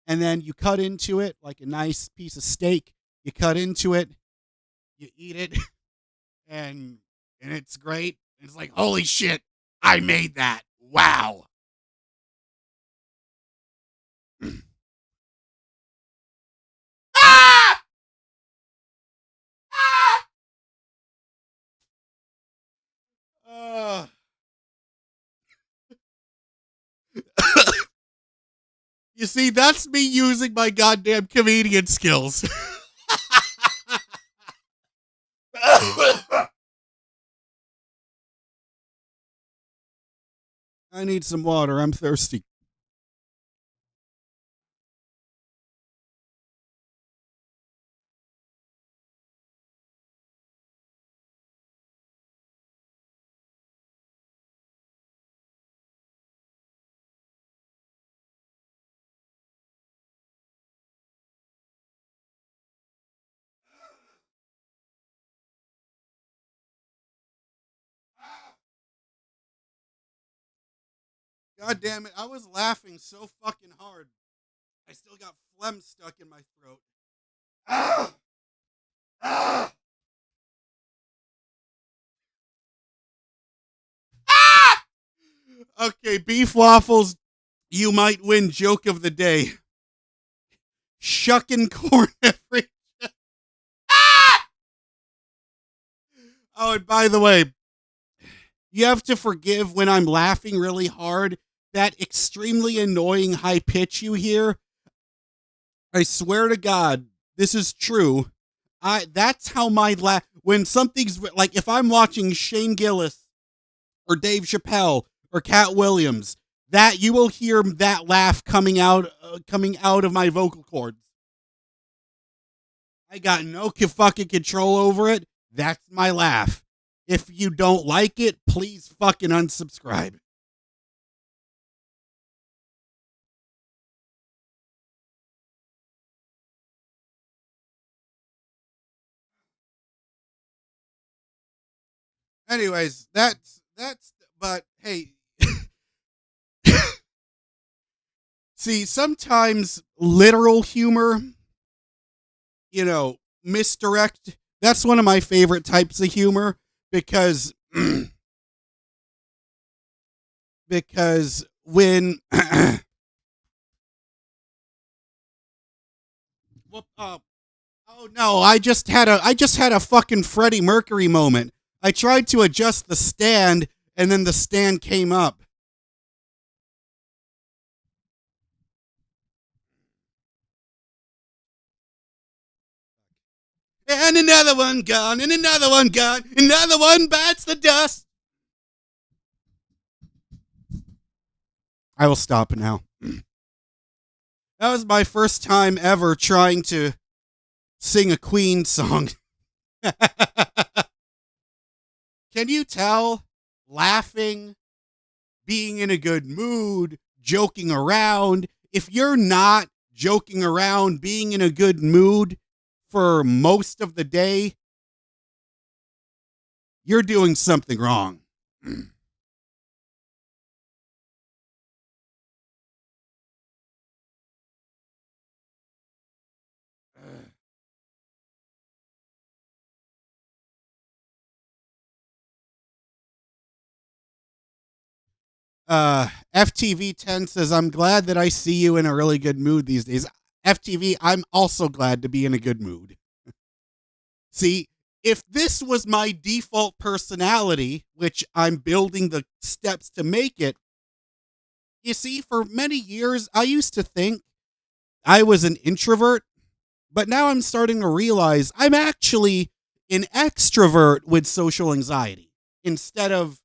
and then you cut into it like a nice piece of steak. You cut into it, you eat it, and it's great. It's like, holy shit, I made that! Wow. Ah! Ah! Uh, you see, that's me using my goddamn comedian skills. I need some water. I'm thirsty. God damn it. I was laughing so fucking hard. I still got phlegm stuck in my throat. Ah! Ah! Ah! Okay, beef waffles, you might win joke of the day. Shucking corn every. Ah! Oh, and by the way, you have to forgive when I'm laughing really hard. That extremely annoying high pitch you hear. I swear to God, this is true. That's how my laugh when something's like if I'm watching Shane Gillis or Dave Chappelle or Cat Williams, that you will hear that laugh coming out of my vocal cords. I got no fucking control over it. That's my laugh. If you don't like it, please fucking unsubscribe. Anyways, that's but hey, see, sometimes literal humor, misdirect. That's one of my favorite types of humor because because when whoop, oh no, I just had a fucking Freddie Mercury moment. I tried to adjust the stand and then the stand came up. And another one gone, and another one gone, another one bites the dust. I will stop now. That was my first time ever trying to sing a Queen song. Can you tell? Laughing, being in a good mood, joking around. If you're not joking around, being in a good mood for most of the day, you're doing something wrong. FTV10 says, I'm glad that I see you in a really good mood these days. FTV, I'm also glad to be in a good mood. See, if this was my default personality, which I'm building the steps to make it, you see, for many years, I used to think I was an introvert, but now I'm starting to realize I'm actually an extrovert with social anxiety instead of,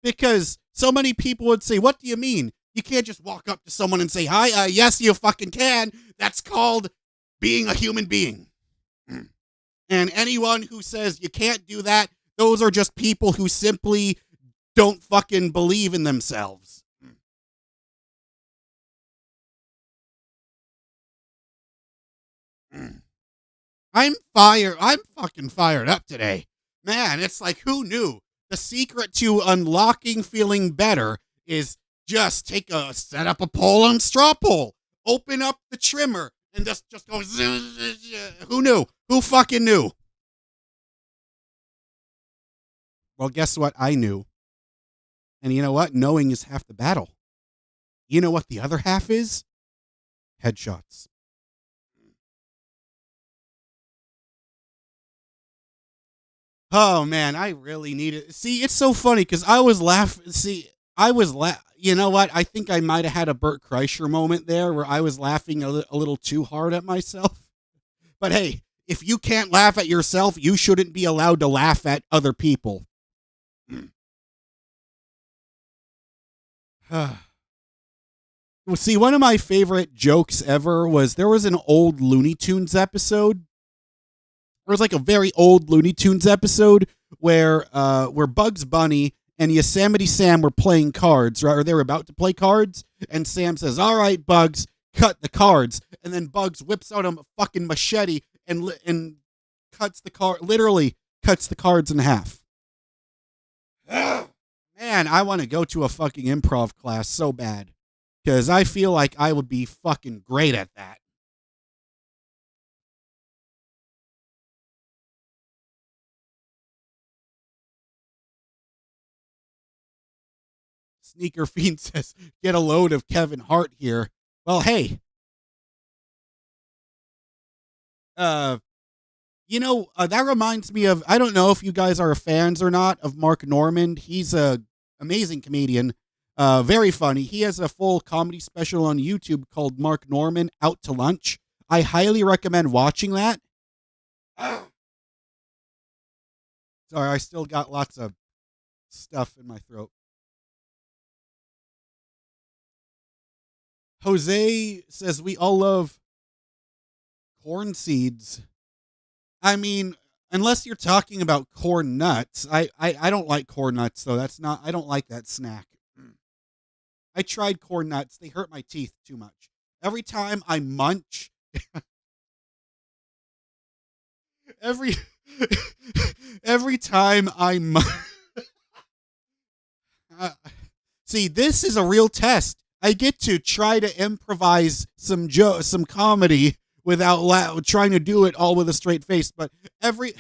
because so many people would say, what do you mean? You can't just walk up to someone and say, hi, yes, you fucking can. That's called being a human being. And anyone who says you can't do that, those are just people who simply don't fucking believe in themselves. I'm fucking fired up today. Man, it's like, who knew? The secret to unlocking feeling better is just set up a poll on straw poll, open up the trimmer, and just go. Who knew? Who fucking knew? Well, guess what? I knew. And you know what? Knowing is half the battle. You know what the other half is? Headshots. Oh man, I really need it. See, it's so funny because I was laughing. See, I was You know what? I think I might have had a Bert Kreischer moment there where I was laughing a little too hard at myself. But hey, if you can't laugh at yourself, you shouldn't be allowed to laugh at other people. Well, see, one of my favorite jokes ever was there was an old Looney Tunes episode. There was like a very old Looney Tunes episode where Bugs Bunny and Yosemite Sam were playing cards, right? Or they were about to play cards, and Sam says, "All right, Bugs, cut the cards." And then Bugs whips out a fucking machete and cuts the card, literally cuts the cards in half. Man, I want to go to a fucking improv class so bad because I feel like I would be fucking great at that. Sneaker Fiend says, get a load of Kevin Hart here. Well, hey, uh, that reminds me of, I don't know if you guys are fans or not of Mark Normand. He's a amazing comedian, very funny. He has a full comedy special on YouTube called Mark Normand Out to Lunch. I highly recommend watching that. Sorry, I still got lots of stuff in my throat. Jose says we all love corn seeds. I mean, unless you're talking about corn nuts, I don't like corn nuts though. I don't like that snack. I tried corn nuts; they hurt my teeth too much. Every time I munch, every every time I see, this is a real test. I get to try to improvise some comedy without trying to do it all with a straight face. But every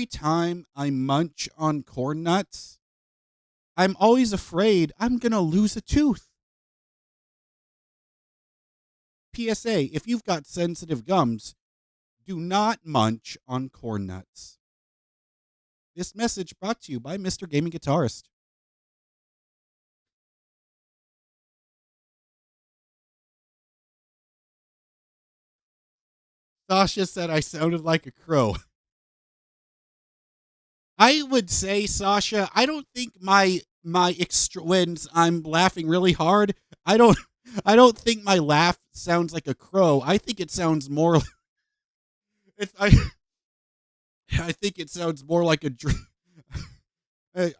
time I munch on corn nuts, I'm always afraid I'm gonna lose a tooth. PSA: if you've got sensitive gums, do not munch on corn nuts. This message brought to you by Mr. Gaming Guitarist. Sasha said I sounded like a crow. I would say, Sasha, I don't think my extra when I'm laughing really hard, I don't I don't think my laugh sounds like a crow. I think it sounds more it's, I think it sounds more like a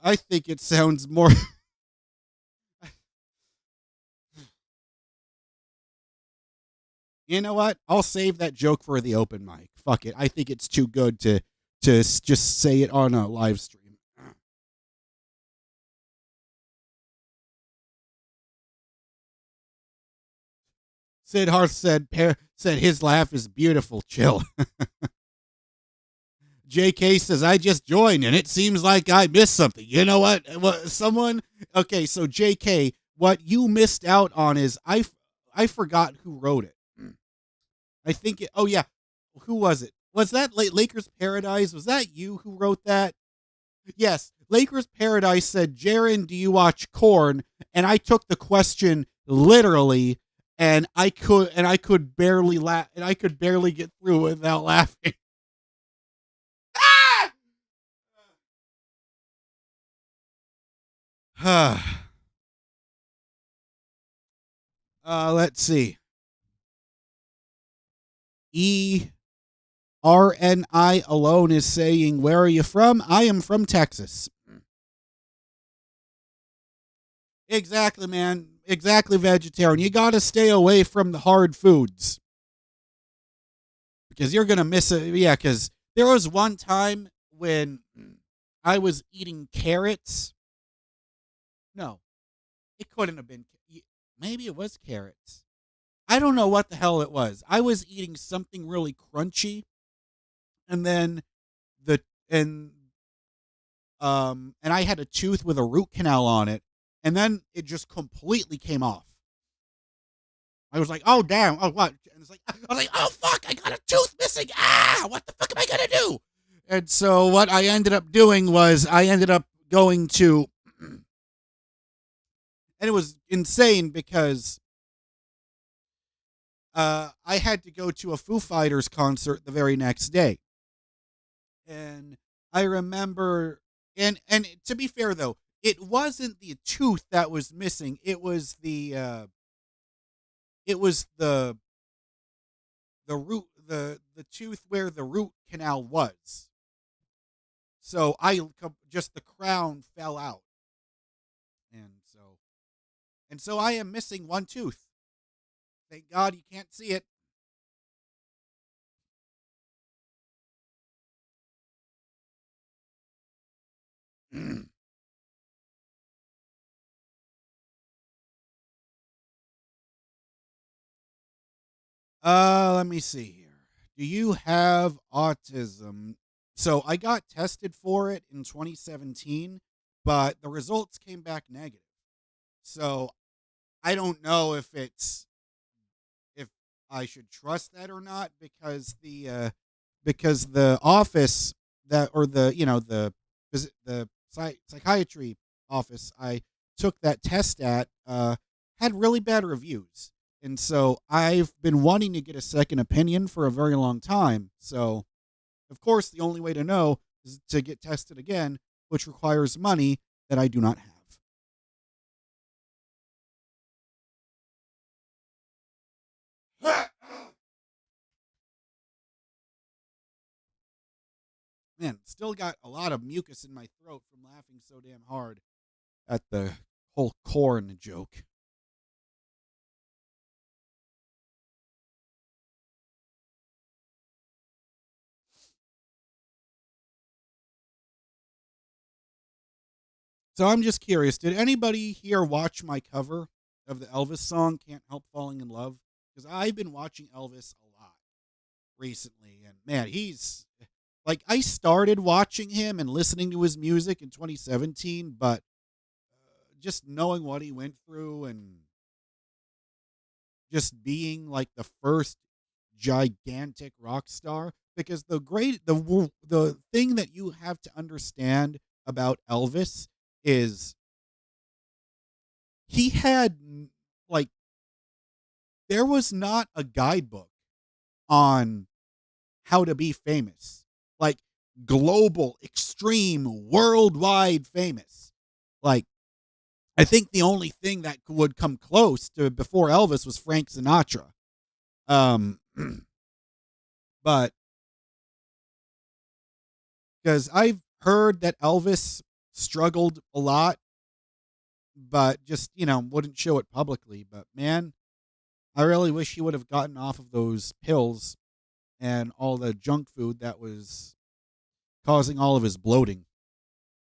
I think it sounds more You know what? I'll save that joke for the open mic. Fuck it. I think it's too good to just say it on a live stream. Sid Harth said his laugh is beautiful. Chill. JK says I just joined and it seems like I missed something. You know what? Someone. Okay, so JK, what you missed out on is I forgot who wrote it. I think it. Oh yeah, who was it? Was that Lakers Paradise? Was that you who wrote that? Yes, Lakers Paradise said, "Jaron, do you watch Corn?" And I took the question literally, and I could barely laugh, and I could barely get through without laughing. Let's see. ERNI alone is saying, "Where are you from?" I am from Texas. Exactly, man. Exactly, vegetarian. You got to stay away from the hard foods because you're going to miss it. Yeah, because there was one time when I was eating carrots. No, it couldn't have been. Maybe it was carrots. I don't know what the hell it was. I was eating something really crunchy, and then the and I had a tooth with a root canal on it, and then it just completely came off. I was like, "Oh damn! Oh what?" And it's like, I was like, "Oh fuck! I got a tooth missing! Ah! What the fuck am I gonna do?" And so what I ended up doing was I ended up going to, and it was insane because I had to go to a Foo Fighters concert the very next day, and I remember, and to be fair though, it wasn't the tooth that was missing. It was the root the tooth where the root canal was. So just the crown fell out, and so I am missing one tooth. Thank God you can't see it. Let me see here. Do you have autism? So I got tested for it in 2017, but the results came back negative. So I don't know if I should trust that or not because the office that or the psychiatry office I took that test at had really bad reviews. And so I've been wanting to get a second opinion for a very long time. So, of course, the only way to know is to get tested again, which requires money that I do not have. Man, still got a lot of mucus in my throat from laughing so damn hard at the whole corn joke. So I'm just curious, did anybody here watch my cover of the Elvis song Can't Help Falling in Love? Because I've been watching Elvis a lot recently, and man, he's like, I started watching him and listening to his music in 2017, but just knowing what he went through and just being like the first gigantic rock star, because the thing that you have to understand about Elvis is he had like there was not a guidebook on how to be famous. Like global, extreme, worldwide famous. Like, I think the only thing that would come close to before Elvis was Frank Sinatra. Um, but because I've heard that Elvis struggled a lot, but just, wouldn't show it publicly. But man, I really wish he would have gotten off of those pills and all the junk food that was causing all of his bloating.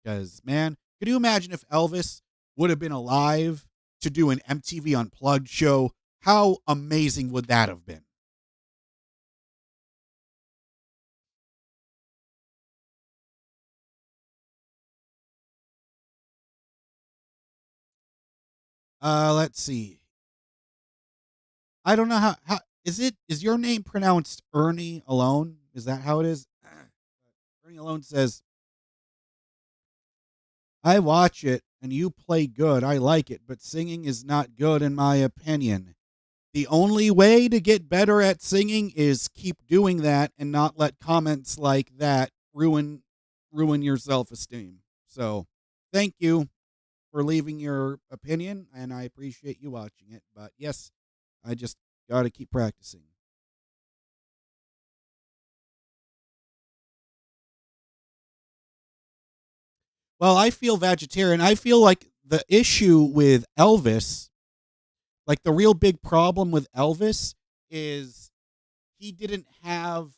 Because, man, could you imagine if Elvis would have been alive to do an MTV Unplugged show? How amazing would that have been? Let's see. I don't know how is your name pronounced Ernie Alone? Is that how it is? Ernie Alone says, I watch it and you play good. I like it, but singing is not good in my opinion. The only way to get better at singing is keep doing that and not let comments like that ruin your self-esteem. So, thank you for leaving your opinion and I appreciate you watching it. But yes, I just got to keep practicing. Well, I feel vegetarian. I feel like the issue with Elvis, like the real big problem with Elvis is he didn't have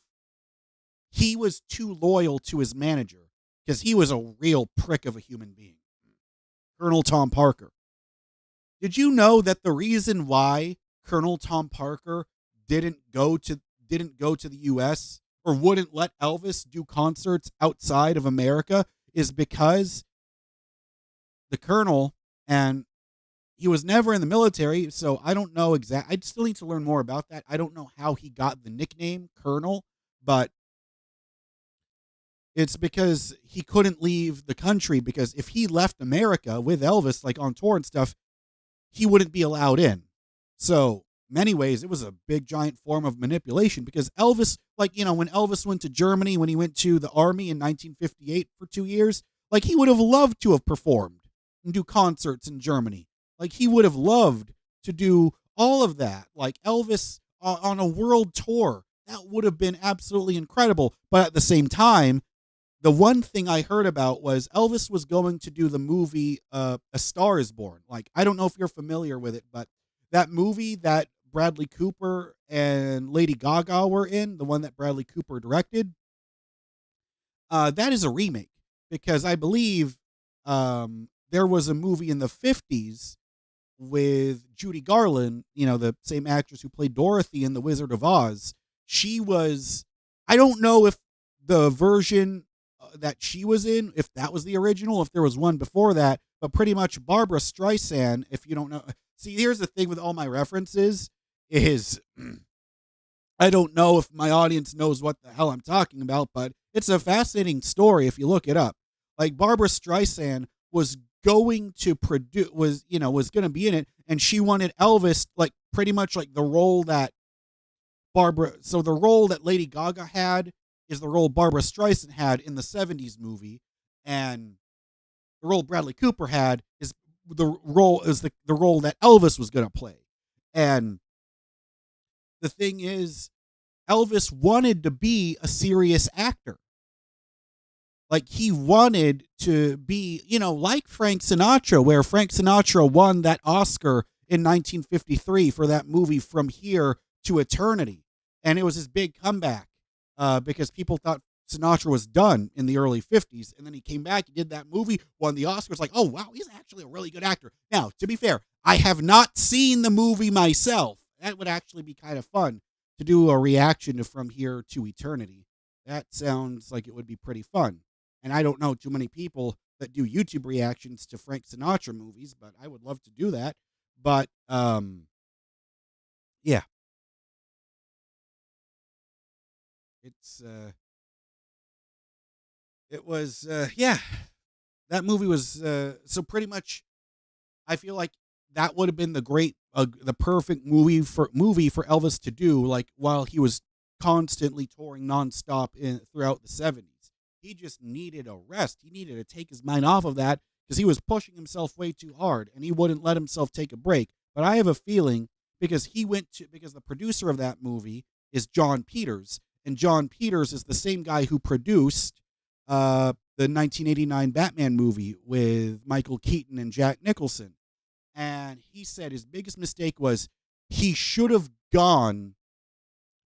he was too loyal to his manager because he was a real prick of a human being. Colonel Tom Parker. Did you know that the reason why Colonel Tom Parker didn't go to the US or wouldn't let Elvis do concerts outside of America is because the colonel, and he was never in the military, so I don't know exactly. I still need to learn more about that. I don't know how he got the nickname Colonel, but it's because he couldn't leave the country, because if he left America with Elvis, like on tour and stuff, he wouldn't be allowed in. So, many ways, it was a big, giant form of manipulation because Elvis, like, when Elvis went to Germany, when he went to the army in 1958 for 2 years, like, he would have loved to have performed and do concerts in Germany. Like, he would have loved to do all of that. Like, Elvis on a world tour, that would have been absolutely incredible. But at the same time, the one thing I heard about was Elvis was going to do the movie A Star Is Born. Like, I don't know if you're familiar with it, but that movie that Bradley Cooper and Lady Gaga were in, the one that Bradley Cooper directed, that is a remake because I believe there was a movie in the 50s with Judy Garland, the same actress who played Dorothy in The Wizard of Oz. She was, I don't know if the version that she was in, if that was the original, if there was one before that, but pretty much Barbara Streisand, if you don't know. See, here's the thing with all my references is I don't know if my audience knows what the hell I'm talking about, but it's a fascinating story if you look it up. Like, Barbara Streisand was going to produce, was going to be in it, and she wanted Elvis, like, pretty much like the role that the role that Lady Gaga had is the role Barbara Streisand had in the 70s movie, and the role Bradley Cooper had is the role that Elvis was going to play. And the thing is, Elvis wanted to be a serious actor. Like, he wanted to be, like Frank Sinatra, where Frank Sinatra won that Oscar in 1953 for that movie From Here to Eternity. And it was his big comeback because people thought Sinatra was done in the early 50s. And then he came back, he did that movie, won the Oscars. Like, oh, wow, he's actually a really good actor. Now, to be fair, I have not seen the movie myself. That would actually be kind of fun to do a reaction to From Here to Eternity. That sounds like it would be pretty fun. And I don't know too many people that do YouTube reactions to Frank Sinatra movies, but I would love to do that. But, yeah. It's, it was, yeah. That movie was, so pretty much, I feel like that would have been the perfect movie for Elvis to do, like, while he was constantly touring nonstop throughout the 70s. He just needed a rest. He needed to take his mind off of that because he was pushing himself way too hard and he wouldn't let himself take a break. But I have a feeling because the producer of that movie is John Peters, and John Peters is the same guy who produced the 1989 Batman movie with Michael Keaton and Jack Nicholson. And he said his biggest mistake was he should have gone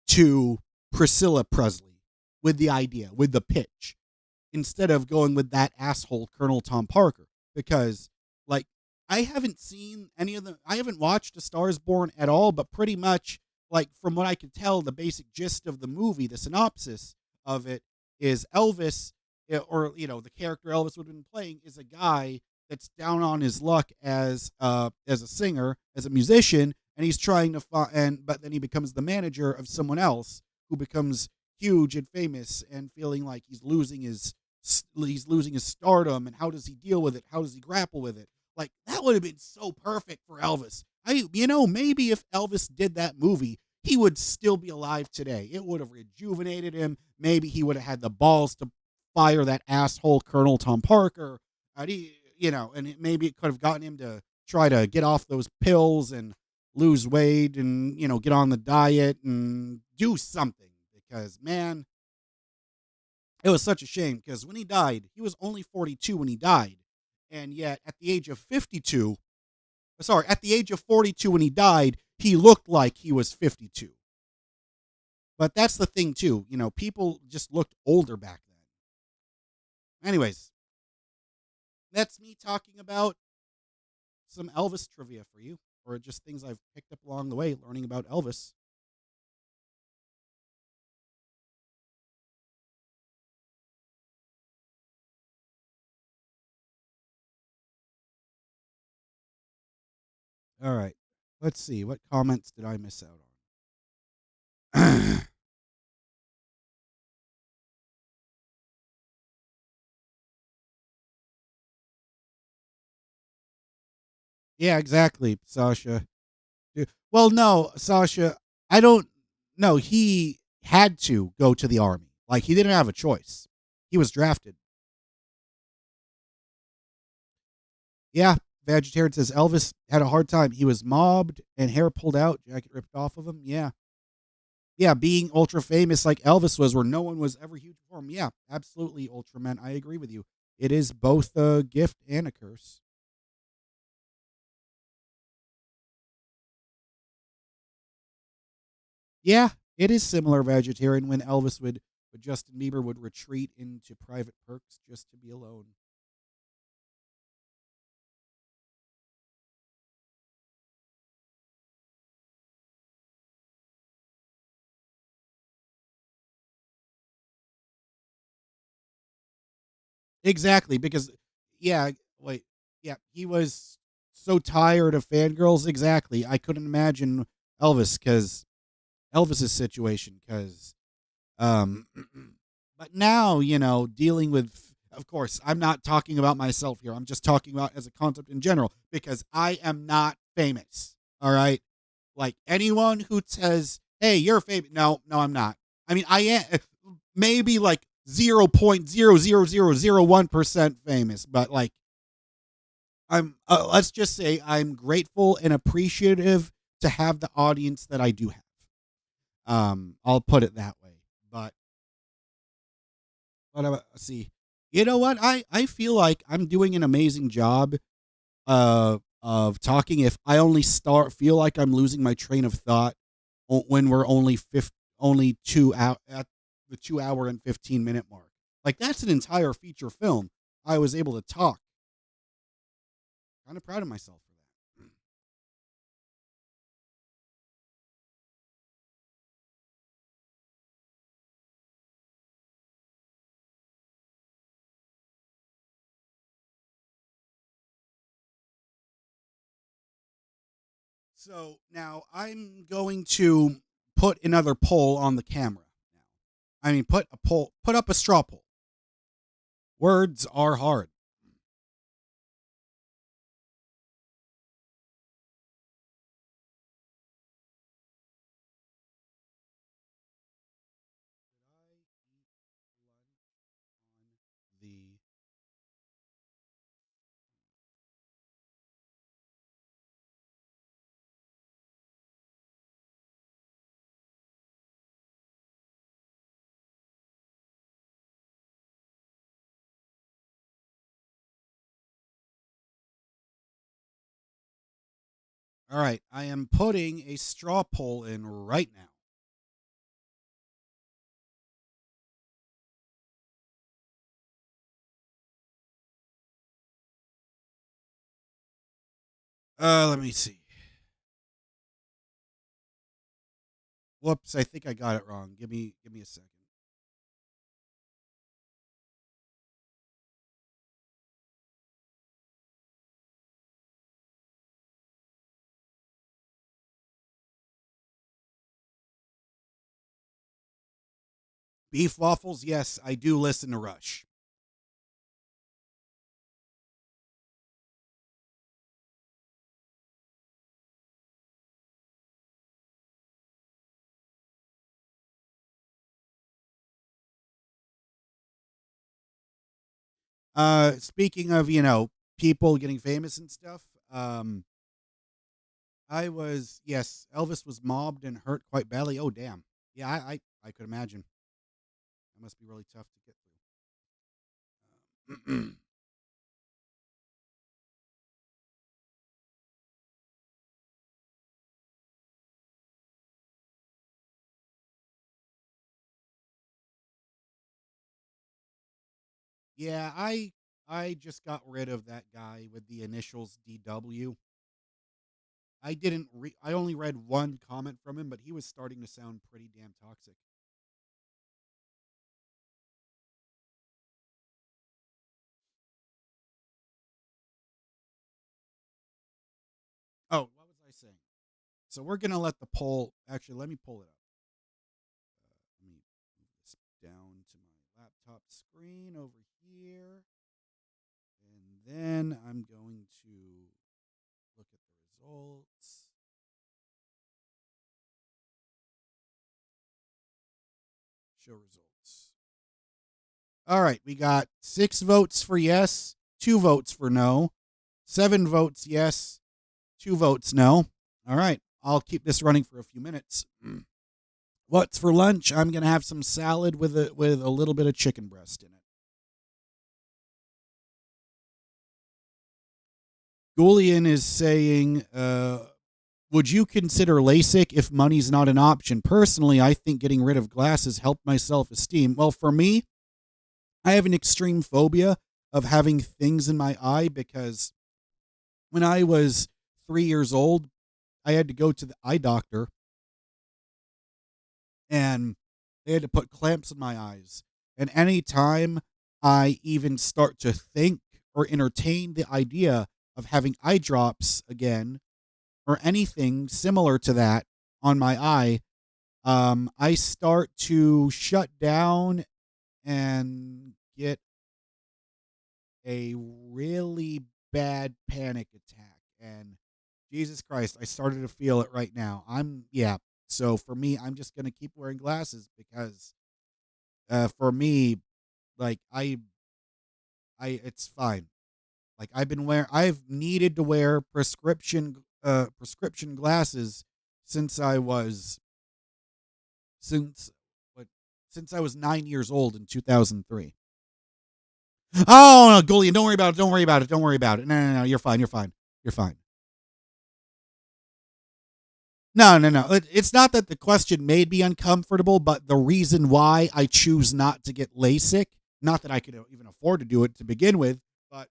to Priscilla Presley with the idea, with the pitch, instead of going with that asshole Colonel Tom Parker. Because, like, I haven't seen any of them. I haven't watched A Star is Born at all, but pretty much, like, from what I could tell, the basic gist of the movie, the synopsis of it, is Elvis, or, the character Elvis would have been playing, is a guy that's down on his luck as a singer, as a musician, and he's trying to find, but then he becomes the manager of someone else who becomes huge and famous and feeling like he's losing his stardom, and how does he deal with it? How does he grapple with it? Like, that would have been so perfect for Elvis. Maybe if Elvis did that movie, he would still be alive today. It would have rejuvenated him. Maybe he would have had the balls to fire that asshole Colonel Tom Parker. Maybe it could have gotten him to try to get off those pills and lose weight and, get on the diet and do something. Because, man, it was such a shame because when he died, he was only 42 when he died. And yet, at the age of 42 when he died, he looked like he was 52. But that's the thing, too. People just looked older back then. Anyways, that's me talking about some Elvis trivia for you, or just things I've picked up along the way learning about Elvis. All right. Let's see. What comments did I miss out on? Yeah, exactly, Sasha. Well, no, Sasha, I don't know. He had to go to the army. Like, he didn't have a choice. He was drafted. Yeah, vegetarian says Elvis had a hard time. He was mobbed and hair pulled out, jacket ripped off of him. Yeah. Yeah, being ultra famous like Elvis was, where no one was ever huge for him. Yeah, absolutely, Ultraman. I agree with you. It is both a gift and a curse. Yeah, it is similar vegetarian when when Justin Bieber would retreat into private perks just to be alone. Exactly, because yeah, wait, yeah, he was so tired of fangirls. Exactly, I couldn't imagine Elvis's situation because um, but now dealing with. Of course, I'm not talking about myself here. I'm just talking about as a concept in general because I am not famous. All right, like anyone who says, "Hey, you're famous," no, I'm not. I mean, I am maybe like 0.00001% famous, but like let's just say I'm grateful and appreciative to have the audience that I do have. I'll put it that way. But see, you know what? I feel like I'm doing an amazing job of talking. If I only start feel like I'm losing my train of thought when we're only 2 out at the 2 hour and 15 minute mark. Like, that's an entire feature film. I was able to talk. Kind of proud of myself for that. So now I'm going to put another poll on the camera. I mean, put up a straw poll. Words are hard. Did I eat lunch All right, I am putting a straw poll in right now. Let me see. Whoops, I think I got it wrong. Give me a second. Beef waffles, yes, I do listen to Rush. Speaking of, people getting famous and stuff, Elvis was mobbed and hurt quite badly. Oh, damn. Yeah, I could imagine. That must be really tough to get through. Yeah, I just got rid of that guy with the initials DW. I only read one comment from him, but he was starting to sound pretty damn toxic. Oh, what was I saying? So we're gonna let the poll. Actually, let me pull it up. Let me move this down to my laptop screen over here, and then I'm going to look at the results. Show results. All right, we got 6 votes for yes, 2 votes for no, 7 votes yes, 2 votes no. All right, I'll keep this running for a few minutes. What's for lunch? I'm gonna have some salad with a little bit of chicken breast in it. Julian is saying, would you consider LASIK if money's not an option? Personally, I think getting rid of glasses helped my self esteem. Well, for me, I have an extreme phobia of having things in my eye because when I was 3 years old, I had to go to the eye doctor and they had to put clamps in my eyes. And anytime I even start to think or entertain the idea of having eye drops again or anything similar to that on my eye, I start to shut down and get a really bad panic attack. And Jesus Christ, I started to feel it right now. Yeah. So for me, I'm just going to keep wearing glasses because for me, like it's fine. Like I've needed to wear prescription glasses since I was since what since I was 9 years old in 2003. Oh no, Gullion, don't worry about it. Don't worry about it. Don't worry about it. No. You're fine. You're fine. You're fine. No. It's not that the question made me uncomfortable, but the reason why I choose not to get LASIK, not that I could even afford to do it to begin with, but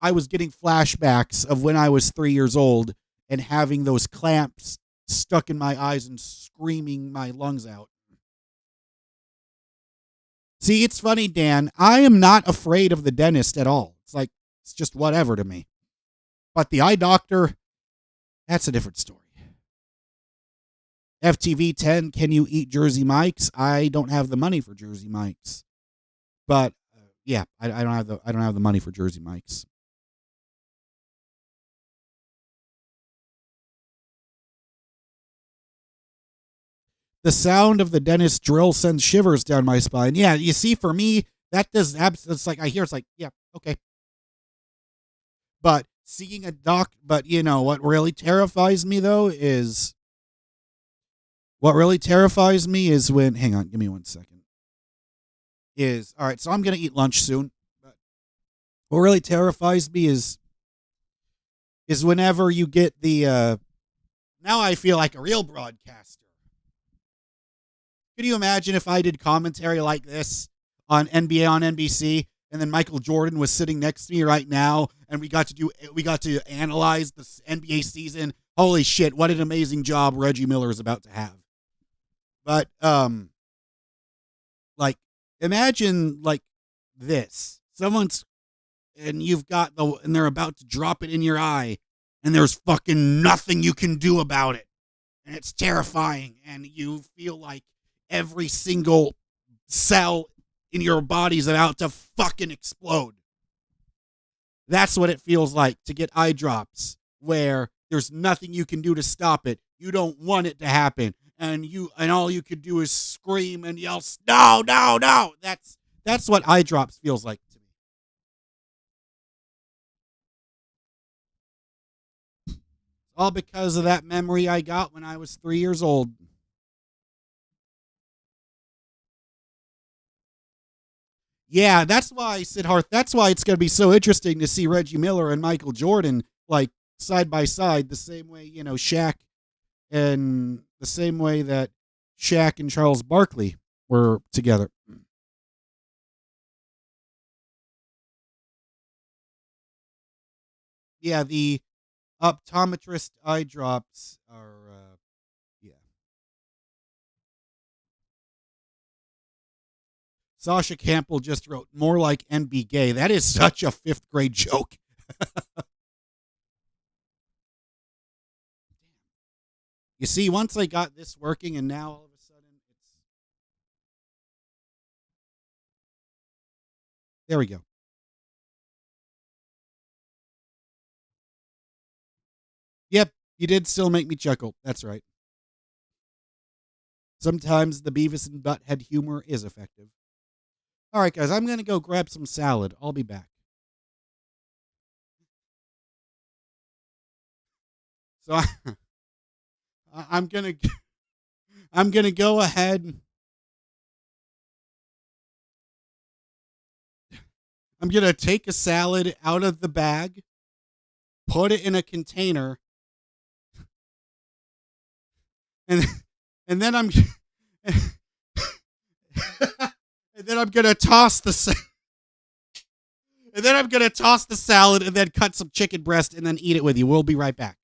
I was getting flashbacks of when I was 3 years old and having those clamps stuck in my eyes and screaming my lungs out. See, it's funny, Dan. I am not afraid of the dentist at all. It's just whatever to me. But the eye doctor, that's a different story. FTV 10, can you eat Jersey Mike's? I don't have the money for Jersey Mike's. But yeah, I don't have the money for Jersey Mike's. The sound of the dentist drill sends shivers down my spine. Yeah, you see, for me, that does. It's like I hear. It's like, yeah, okay. But seeing a doc. But what really terrifies me though is when. Hang on, give me 1 second. Is all right. So I'm gonna eat lunch soon. But what really terrifies me is is whenever you get the now I feel like a real broadcaster. Could you imagine if I did commentary like this on NBA on NBC, and then Michael Jordan was sitting next to me right now, and we got to analyze the NBA season. Holy shit, what an amazing job Reggie Miller is about to have. But like, imagine like this. Someone's and they're about to drop it in your eye, and there's fucking nothing you can do about it. And it's terrifying, and you feel like every single cell in your body's about to fucking explode. That's what it feels like to get eye drops, where there's nothing you can do to stop it. You don't want it to happen, and all you could do is scream and yell, "No, no, no!" That's what eye drops feels like to me. All because of that memory I got when I was 3 years old. Yeah, that's why, Sidharth, that's why it's going to be so interesting to see Reggie Miller and Michael Jordan like side by side, the same way, Shaq, and the same way that Shaq and Charles Barkley were together. Yeah, the optometrist eye drops are, yeah. Sasha Campbell just wrote, more like NB gay. That is such a fifth grade joke. You see, once I got this working, and now all of a sudden it's. There we go. Yep, you did still make me chuckle. That's right. Sometimes the Beavis and Butthead humor is effective. All right, guys, I'm going to go grab some salad. I'll be back. So I'm gonna I'm gonna go ahead. I'm gonna take a salad out of the bag, put it in a container, and and then I'm and then I'm gonna toss the and then I'm gonna toss the salad and then cut some chicken breast and then eat it with you. We'll be right back.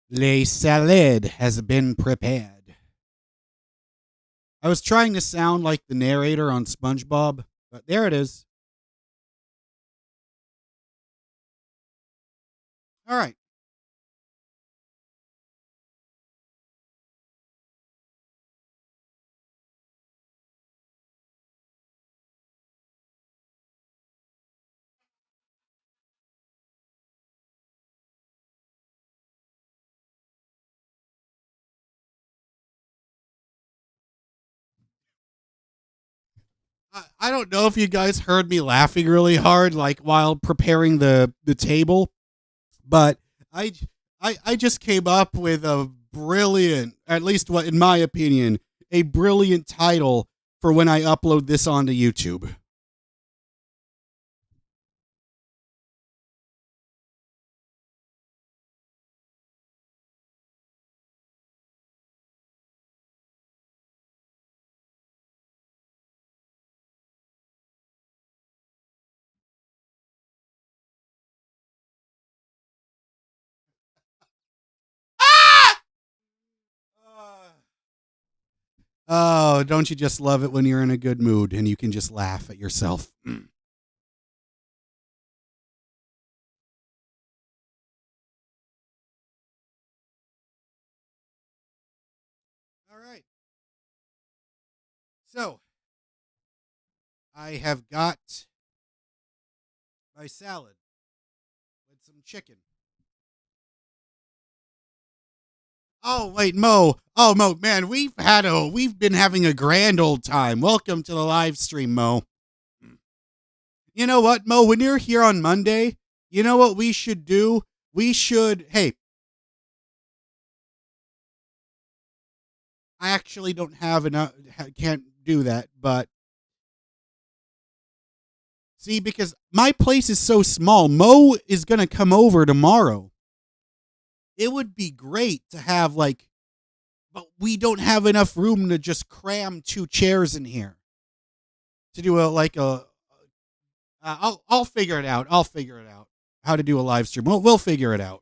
Le salad has been prepared. I was trying to sound like the narrator on SpongeBob, but there it is. All right. I don't know if you guys heard me laughing really hard, like while preparing the table, but I, I just came up with a brilliant, at least what in my opinion, a brilliant title for when I upload this onto YouTube. Oh, don't you just love it when you're in a good mood and you can just laugh at yourself? All right. So I have got my salad with some chicken. Oh wait, Mo. Oh Mo, man, we've been having a grand old time. Welcome to the live stream, Mo. You know what, Mo? When you're here on Monday, you know what we should do? We should. Hey, I actually don't have enough. Can't do that, but see, because my place is so small, Mo is gonna come over tomorrow. It would be great to have like, but we don't have enough room to just cram two chairs in here to do a like a. I'll figure it out. I'll figure it out how to do a live stream. We'll figure it out.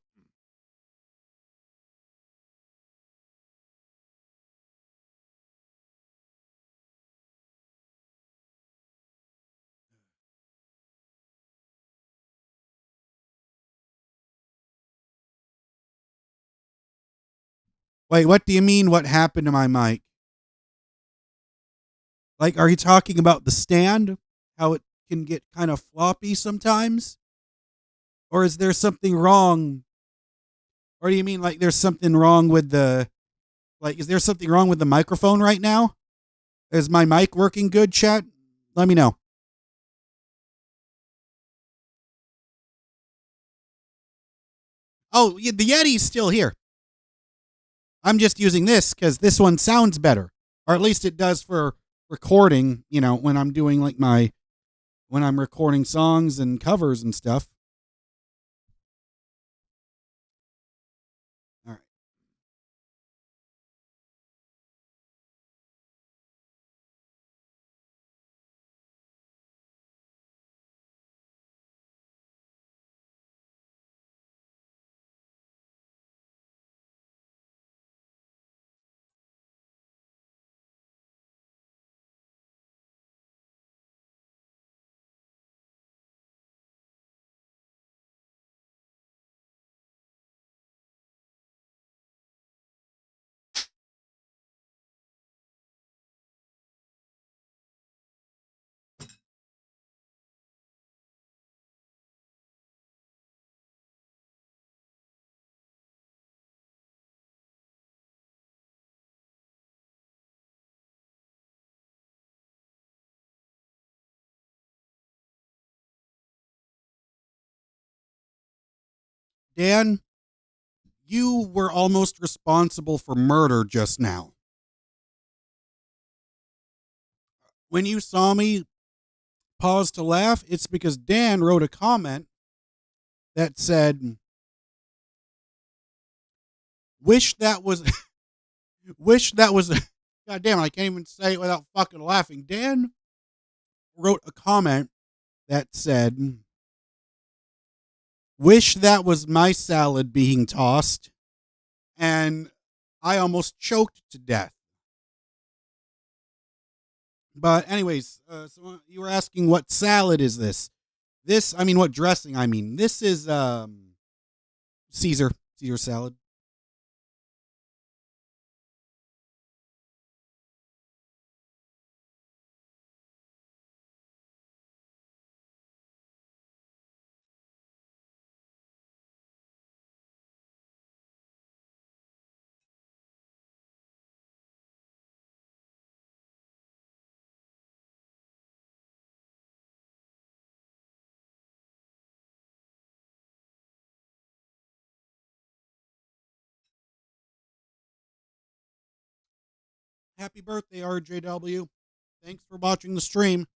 Wait, what do you mean? What happened to my mic? Like, are you talking about the stand? How it can get kind of floppy sometimes? Or is there something wrong? Or do you mean like there's something wrong with the, like, is there something wrong with the microphone right now? Is my mic working good, chat? Let me know. Oh, the Yeti's still here. I'm just using this because this one sounds better. Or at least it does for recording, you know, when I'm doing like when I'm recording songs and covers and stuff. All right. Dan, you were almost responsible for murder just now. When you saw me pause to laugh, it's because Dan wrote a comment that said, "Wish that was, wish that was, God damn it, I can't even say it without fucking laughing. Dan wrote a comment that said, "Wish that was my salad being tossed," and I almost choked to death. But anyways, so you were asking what salad is this? I mean, what dressing? I mean, this is Caesar salad. Happy birthday, RJW. Thanks for watching the stream.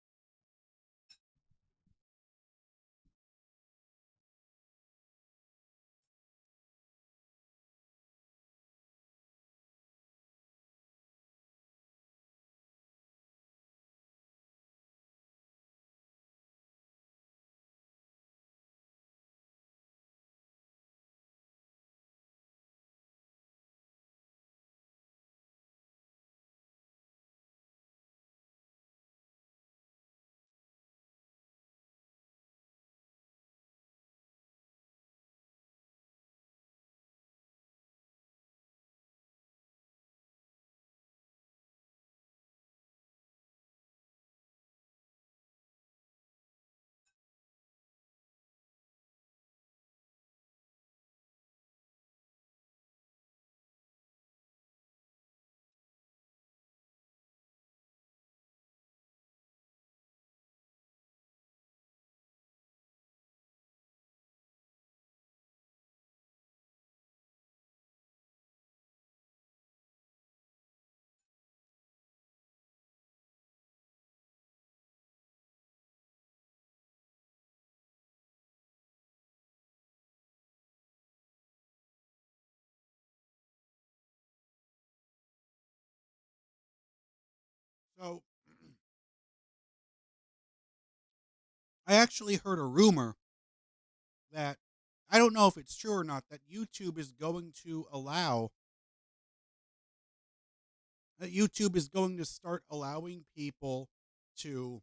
So, I actually heard a rumor that I don't know if it's true or not that YouTube is going to start allowing people to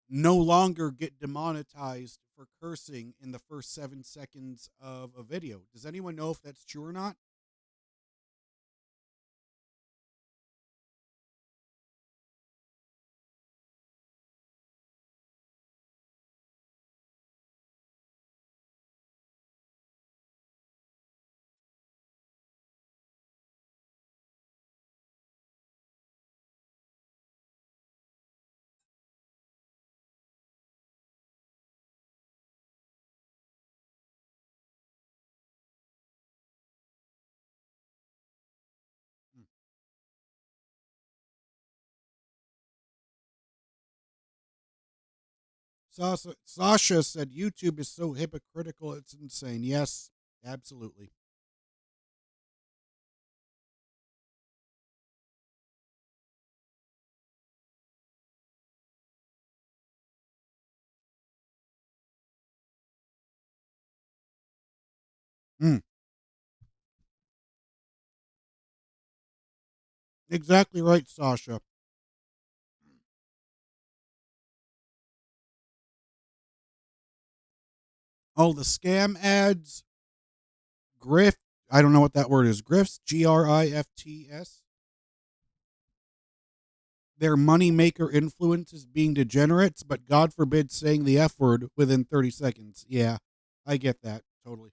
no longer get demonetized for cursing in the first 7 seconds of a video. Does anyone know if that's true or not? Sasha said YouTube is so hypocritical, it's insane. Yes, absolutely. Mm, exactly right, Sasha. Oh, the scam ads, grift. I don't know what that word is. Grifts, GRIFTS. Their moneymaker influences being degenerates, but God forbid saying the F word within 30 seconds. Yeah, I get that totally.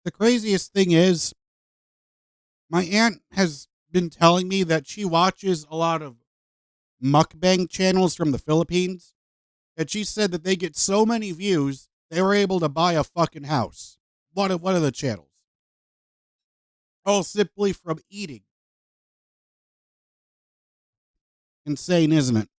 The craziest thing is, my aunt has been telling me that she watches a lot of mukbang channels from the Philippines, and she said that they get so many views they were able to buy a fucking house. What are the channels? All simply from eating. Insane, isn't it?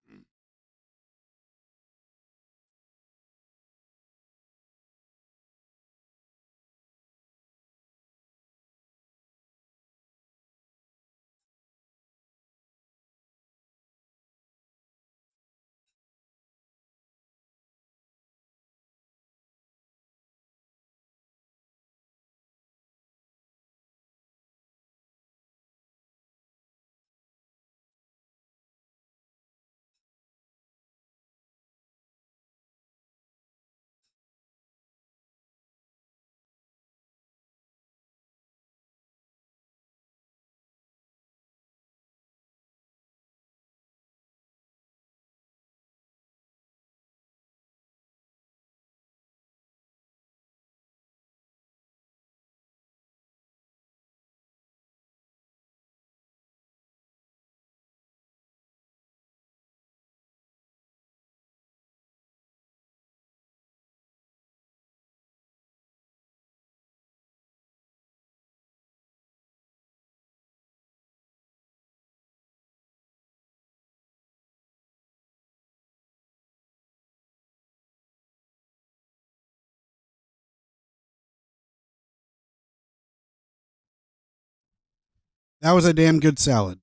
That was a damn good salad.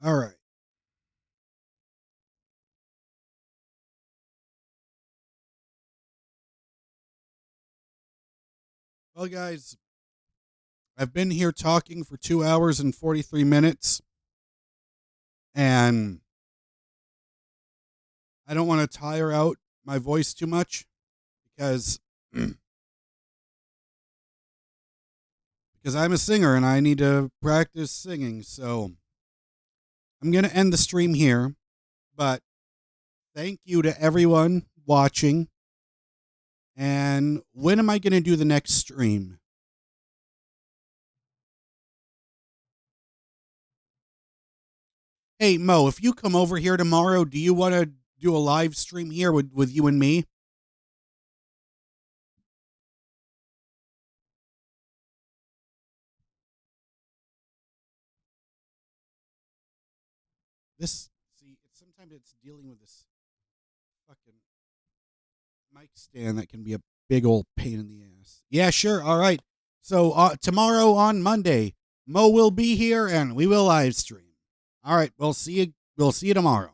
All right. Well, guys, I've been here talking for 2 hours and 43 minutes, and I don't want to tire out my voice too much because because I'm a singer and I need to practice singing. So I'm going to end the stream here, but thank you to everyone watching. And when am I going to do the next stream? Hey, Mo, if you come over here tomorrow, do you want to do a live stream here with you and me? Sometimes it's dealing with this fucking mic stand that can be a big old pain in the ass. Yeah, sure. All right. So tomorrow on Monday, Mo will be here and we will live stream. All right. We'll see you. We'll see you tomorrow.